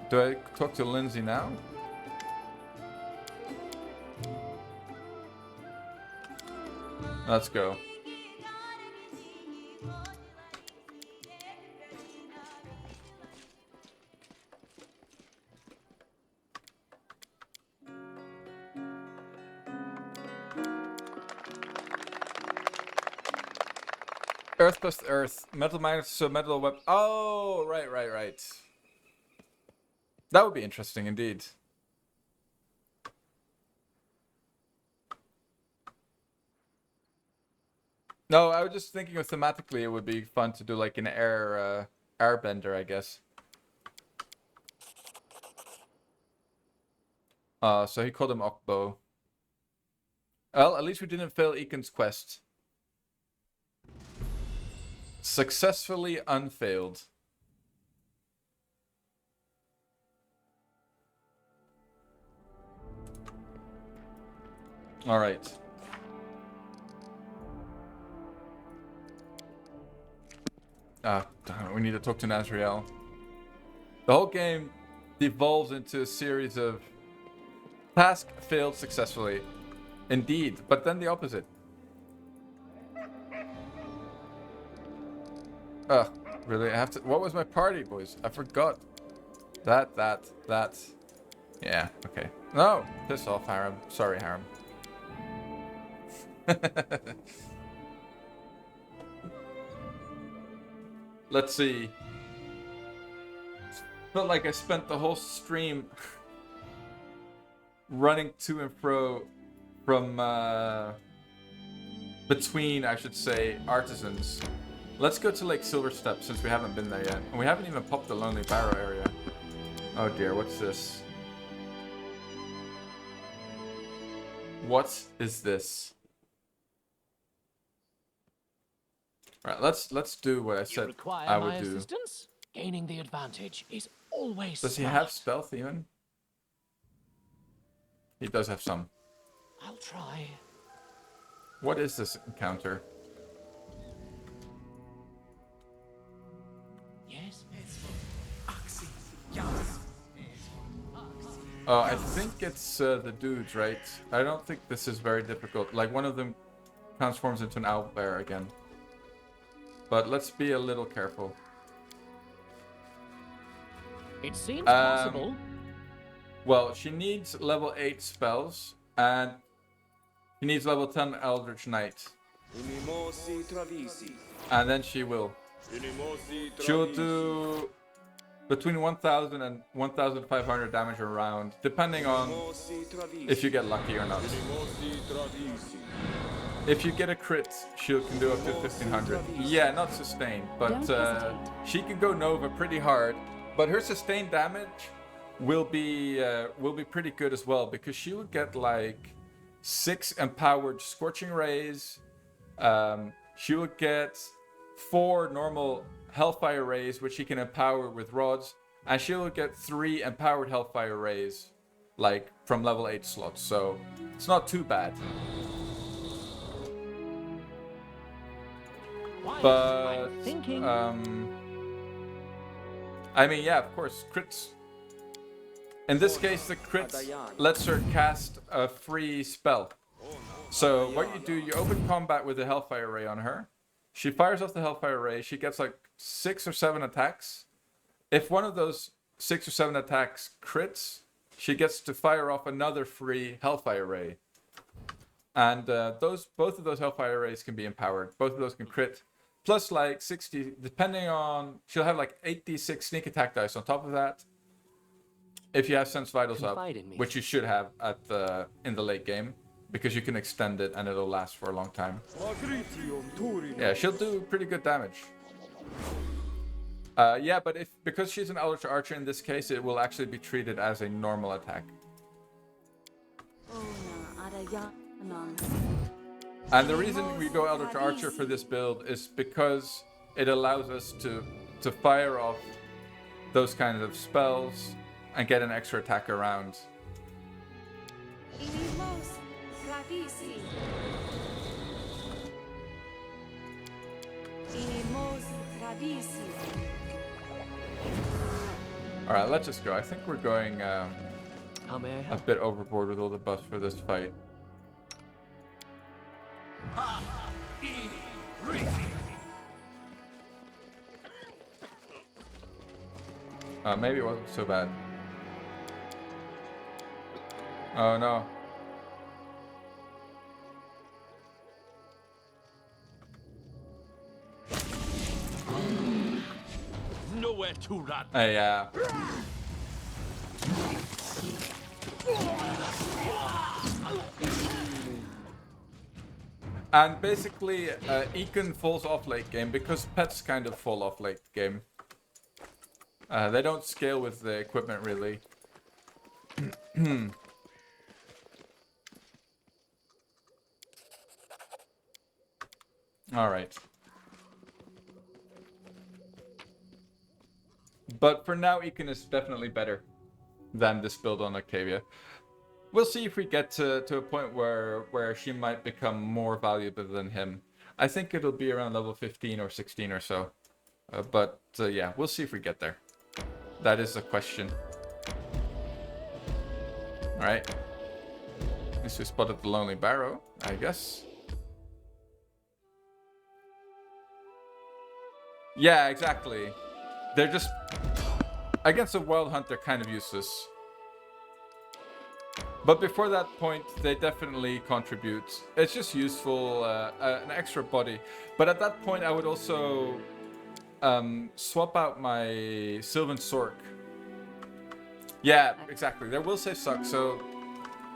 Do I talk to Lindsay now? Let's go. Earth plus earth. Metal minus so metal web. Oh, right. That would be interesting indeed. No, I was just thinking of thematically it would be fun to do like an airbender, I guess. So he called him Okbo. Well, at least we didn't fail Econ's quest. Successfully unfailed. All right. Darn it, we need to talk to Nazriel. The whole game devolves into a series of task failed successfully. Indeed, but then the opposite. Really? I have to. What was my party, boys? I forgot. That. Yeah, okay. No! Piss off, Harem. Sorry, Harem. Let's see. Felt like I spent the whole stream running to and fro from between, I should say, artisans. Let's go to Lake Silverstep since we haven't been there yet. And we haven't even popped the Lonely Barrow area. Oh dear, what's this? What is this? Right, let's do what I said I would do. Assistance? Gaining the advantage is always Does he smart. have stealth even? He does have some. I'll try. What is this encounter? Yes. I think it's the dudes, right? I don't think this is very difficult. Like one of them transforms into an owlbear again. But let's be a little careful. It seems possible. Well, she needs level 8 spells, and she needs level 10 Eldritch Knight. And then she will. She'll do between 1,000 and 1,500 damage a round, depending on if you get lucky or not. If you get a crit, she can do up to 1,500. Yeah, not sustained, but she can go Nova pretty hard. But her sustained damage will be pretty good as well, because she would get like 6 empowered Scorching Rays. She would get 4 normal Hellfire Rays, which she can empower with rods, and she will get 3 empowered Hellfire Rays, like from level 8 slots. So it's not too bad. But I mean, yeah, of course, crits. In this case, the crit lets her cast a free spell. So what you do, you open combat with a Hellfire Ray on her. She fires off the Hellfire Ray. She gets like 6 or 7 attacks. If one of those 6 or 7 attacks crits, she gets to fire off another free Hellfire Ray. And both of those Hellfire Rays can be empowered. Both of those can crit. Plus like 60, depending on, she'll have like 8d6 sneak attack dice on top of that. If you have Sense Vitals up, which you should have in the late game, because you can extend it and it'll last for a long time. Yeah, she'll do pretty good damage. Yeah, but because she's an Eldritch Archer in this case, it will actually be treated as a normal attack. And the reason we go Eldritch Archer for this build is because it allows us to fire off those kinds of spells and get an extra attack around. Inimos Travisi. Inimos Travisi. Alright, let's just go. I think we're going How may I a help? bit overboard with all the buffs for this fight. Maybe it wasn't so bad. Oh no. Nowhere to run. Hey, and basically, Econ falls off late game because pets kind of fall off late game. They don't scale with the equipment really. Alright. But for now, Econ is definitely better than this build on Octavia. We'll see if we get to a point where she might become more valuable than him. I think it'll be around level 15 or 16 or so. But yeah, we'll see if we get there. That is the question. Alright. At least we spotted the Lonely Barrow, I guess. Yeah, exactly. They're just... Against a Wild Hunt, they're kind of useless. But before that point, they definitely contribute. It's just useful, an extra body. But at that point, I would also swap out my Sylvan Sork. Yeah, exactly. Their will save sucks, so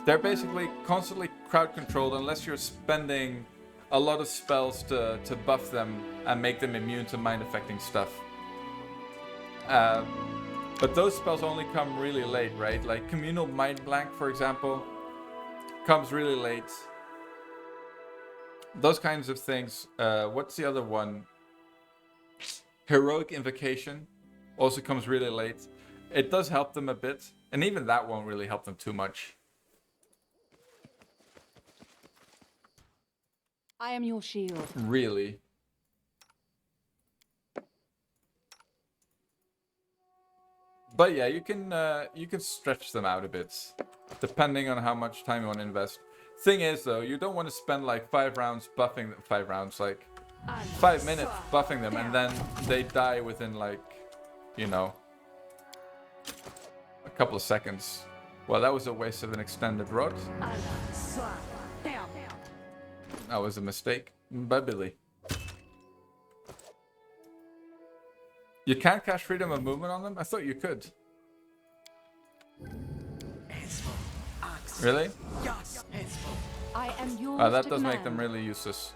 they're basically constantly crowd controlled unless you're spending a lot of spells to buff them and make them immune to mind affecting stuff. But those spells only come really late, right? Like Communal Mind Blank, for example, comes really late. Those kinds of things. What's the other one? Heroic Invocation also comes really late. It does help them a bit, and even that won't really help them too much. I am your shield. Really. But yeah, you can stretch them out a bit, depending on how much time you want to invest. Thing is, though, you don't want to spend like 5 rounds buffing them, 5 rounds, like 5 minutes buffing them, and then they die within like, you know, a couple of seconds. Well, that was a waste of an extended rod. That was a mistake by Billy. You can't cast freedom of movement on them? I thought you could. Really? I am yours. Oh, that to does make command. them really useless.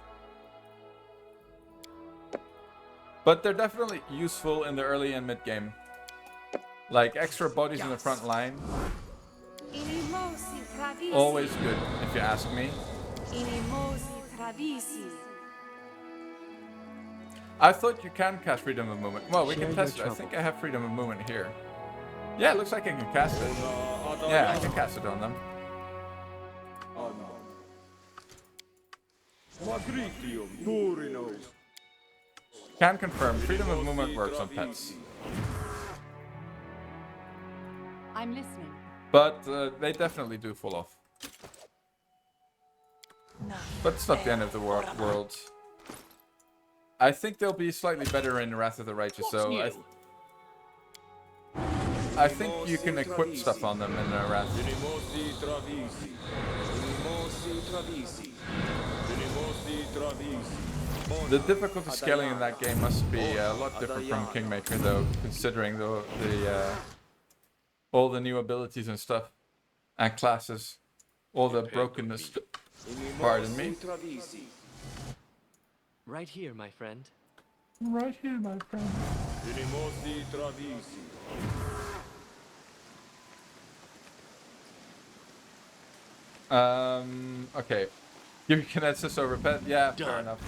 But they're definitely useful in the early and mid game. Like extra bodies in the front line. Inimosi Travisi. Always good, if you ask me. Inimosi Travisi. I thought you can cast freedom of movement. Well, we Share can your test it. I trouble. think I have freedom of movement here. Yeah, it looks like I can cast it. Yeah, I can cast it on them. Can confirm, freedom of movement works on pets. I'm listening. But they definitely do fall off. But it's not the end of the world. I think they'll be slightly better in Wrath of the Righteous, so I think you can equip stuff on them in Wrath. The difficulty scaling in that game must be a lot different from Kingmaker, though, considering the all the new abilities and stuff, and classes, all the brokenness. Pardon me. Right here, my friend. Right here, my friend. Okay. You can assist over pet? Yeah, fair enough.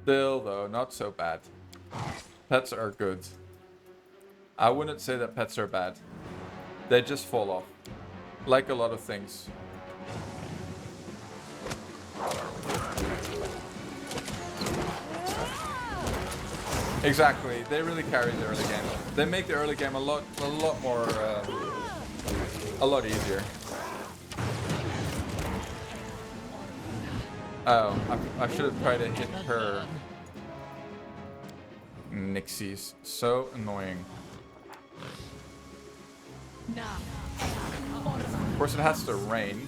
Still, though, not so bad. Pets are good. I wouldn't say that pets are bad. They just fall off. Like a lot of things. Exactly. They really carry the early game. They make the early game a lot more, a lot easier. Oh, I should have tried to hit her. Nixies. So annoying. Of course, it has to rain.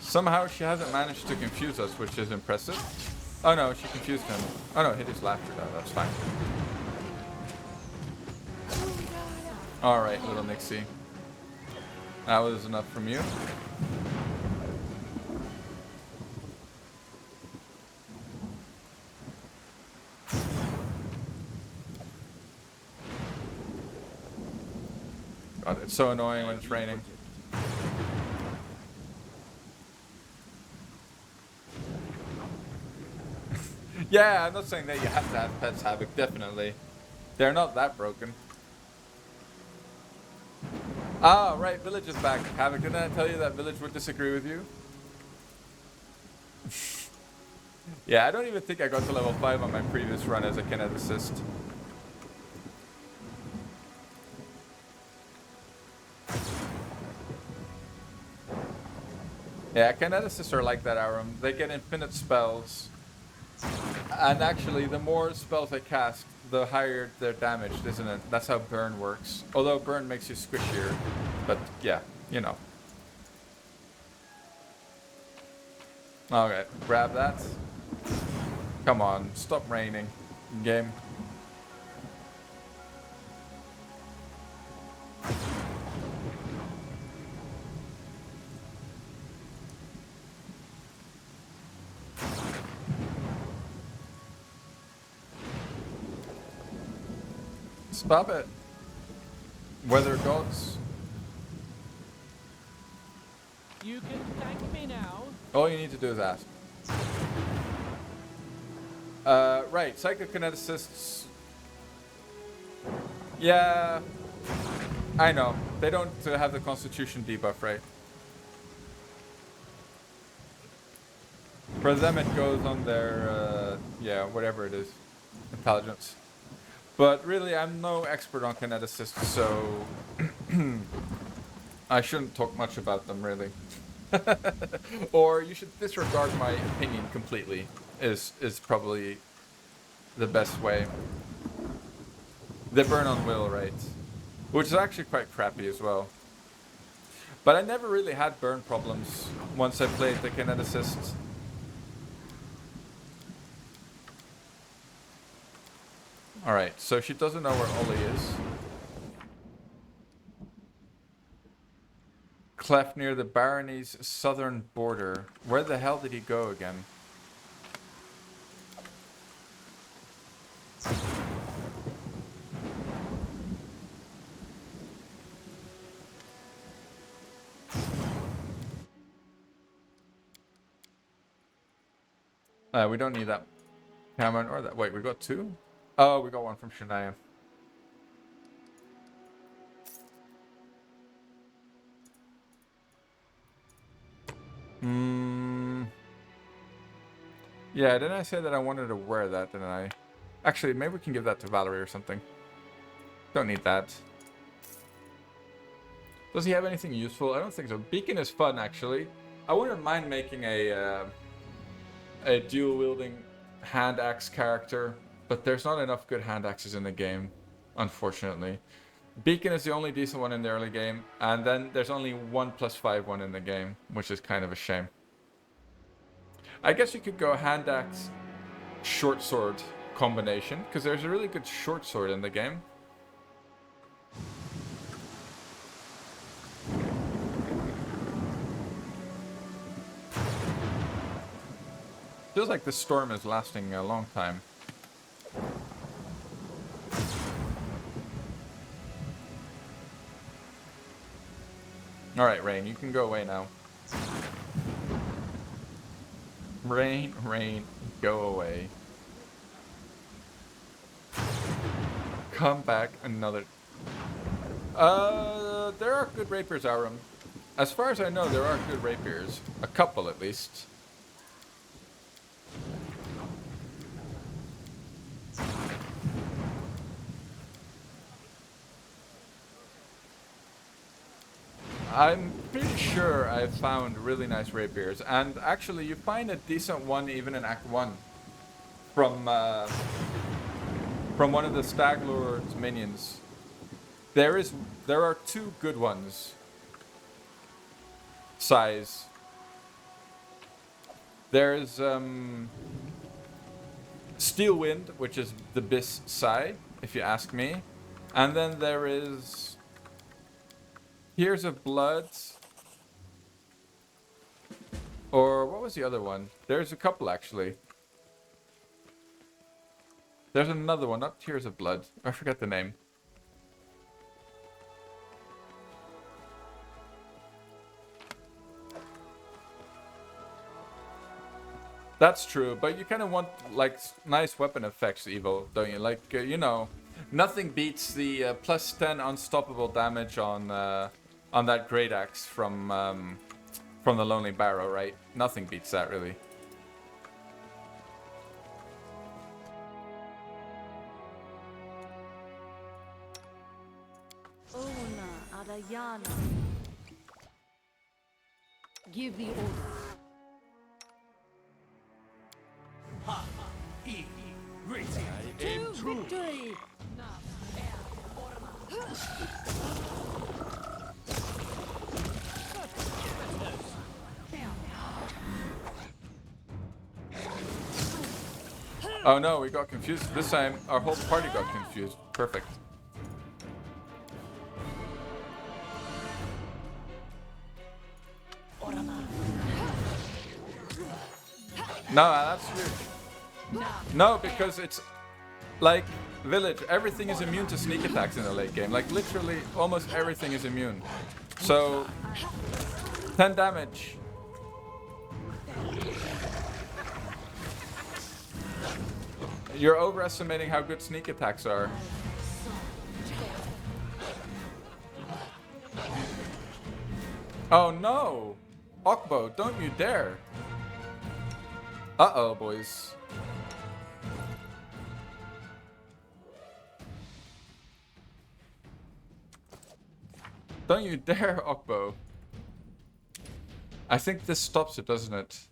Somehow she hasn't managed to confuse us, which is impressive. Oh no, she confused him. Oh no, hit his laughter though, that's fine. Alright, little Nixie. That was enough from you. God, it's so annoying when it's raining. Yeah, I'm not saying that you have to have Pets Havoc, definitely. They're not that broken. Ah, right, Village is back. Havoc, didn't I tell you that Village would disagree with you? Yeah, I don't even think I got to level 5 on my previous run as a kineticist. Yeah, kineticists are like that, Aram. They get infinite spells. And actually, the more spells they cast, the higher their damage, isn't it? That's how burn works. Although burn makes you squishier. But yeah, you know. Okay, grab that. Come on, stop raining. Game. Stop it. Weather gods. You can thank me now. All you need to do is ask. Right, psychokineticists. Yeah, I know. They don't have the constitution debuff, right? For them it goes on their, yeah, whatever it is. Intelligence. But really, I'm no expert on kineticists, so I shouldn't talk much about them, really. Or you should disregard my opinion completely, is probably the best way. They burn on will, right? Which is actually quite crappy as well. But I never really had burn problems once I played the kineticist. Alright, so she doesn't know where Ollie is. Cleft near the barony's southern border. Where the hell did he go again? We don't need that Cameron or that. Wait, we got two? Oh, we got one from Shania. Yeah, didn't I say that I wanted to wear that, didn't I? Actually, maybe we can give that to Valerie or something. Don't need that. Does he have anything useful? I don't think so. Beacon is fun, actually. I wouldn't mind making a dual-wielding hand axe character, but there's not enough good hand axes in the game, unfortunately. Beacon is the only decent one in the early game, and then there's only 1+5 one in the game, which is kind of a shame. I guess you could go hand axe short sword combination, because there's a really good short sword in the game. Feels like the storm is lasting a long time. Alright, Rain, you can go away now. Rain, rain, go away. Come back another. There are good rapiers, Aram. As far as I know, there are good rapiers. A couple at least. I'm pretty sure I've found really nice rapiers, and actually you find a decent one even in Act 1 from one of the Stag Lord's minions. There are two good ones. Size. There's Steel Wind, which is the Bis Sai, if you ask me. And then there is Tears of Blood. Or what was the other one? There's a couple actually. There's another one, not Tears of Blood. I forgot the name. That's true, but you kind of want like nice weapon effects, Evo, don't you? Like you know, nothing beats the plus 10 unstoppable damage on that great axe from the Lonely Barrow, right? Nothing beats that really. Ona Arayana. Give the order. To victory! Oh no, we got confused. This time our whole party got confused. Perfect. No, that's weird. No, because it's like Village, everything is immune to sneak attacks in the late game. Like literally almost everything is immune. So 10 damage. You're overestimating how good sneak attacks are. Oh no! Okbo, don't you dare! Uh-oh, boys. Don't you dare, Okbo. I think this stops it, doesn't it?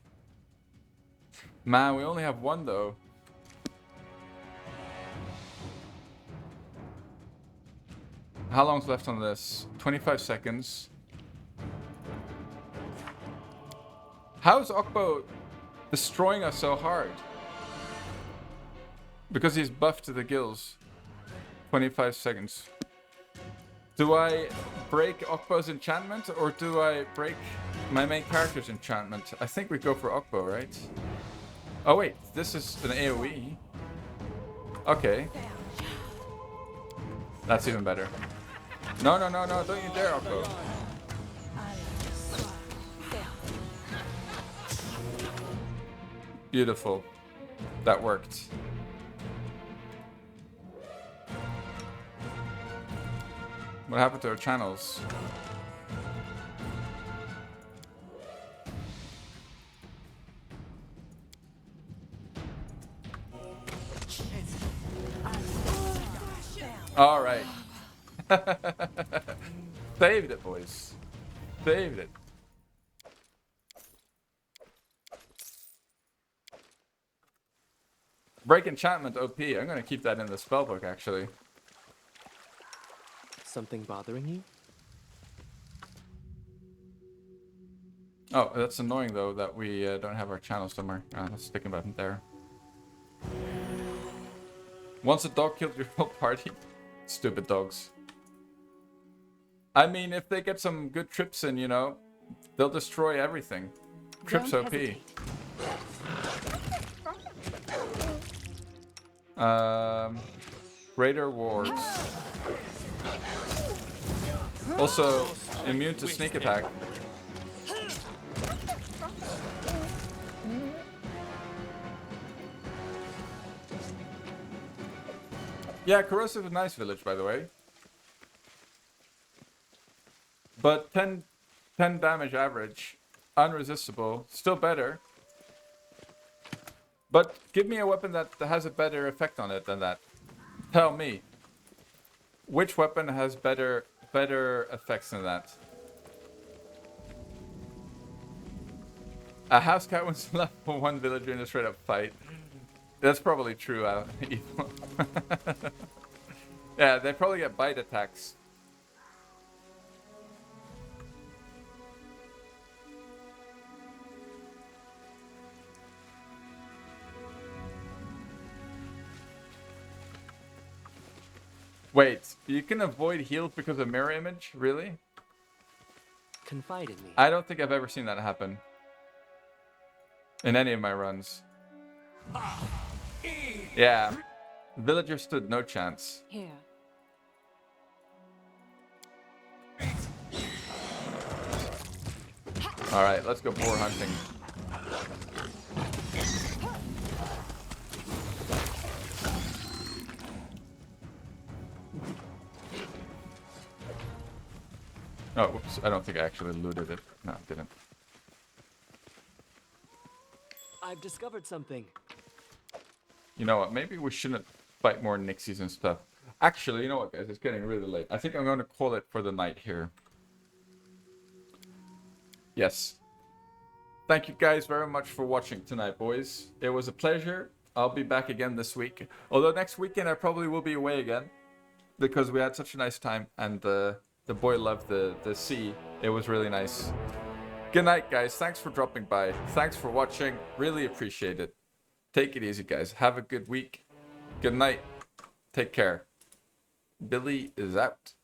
Man, we only have one though. How long's left on this? 25 seconds. How is Okbo destroying us so hard? Because he's buffed to the gills. 25 seconds. Do I break Okbo's enchantment or do I break my main character's enchantment? I think we go for Okbo, right? Oh wait, this is an AoE. Okay. That's even better. No, no, no, no, don't you dare, Okbo. Beautiful. That worked. What happened to our channels? All right. Saved it, boys. Saved it. Break enchantment OP. I'm gonna keep that in the spellbook actually. Something bothering you? Oh, that's annoying though that we don't have our channel somewhere. Let's stick it button there. Once a dog killed your whole party. Stupid dogs. I mean, if they get some good trips in, you know, they'll destroy everything. Trips OP. Greater wards. Also, immune to sneak attack. Yeah, Corrosive is a nice village, by the way. But 10 damage average. Unresistible. Still better. But give me a weapon that has a better effect on it than that. Tell me. Which weapon has better effects than that? A house cat wins level 1 villager in a straight up fight. That's probably true, Evil. Yeah, they probably get bite attacks. Wait, you can avoid heals because of mirror image? Really? Confide in me. I don't think I've ever seen that happen. In any of my runs. Yeah. Villager stood no chance. Here. Alright, let's go boar hunting. Oh, whoops. I don't think I actually looted it. No, I didn't. I've discovered something. You know what? Maybe we shouldn't fight more Nixies and stuff. Actually, you know what, guys? It's getting really late. I think I'm going to call it for the night here. Yes. Thank you guys very much for watching tonight, boys. It was a pleasure. I'll be back again this week. Although next weekend I probably will be away again. Because we had such a nice time. And the boy loved the sea. It was really nice. Good night, guys. Thanks for dropping by. Thanks for watching. Really appreciate it. Take it easy, guys. Have a good week. Good night. Take care. Billy is out.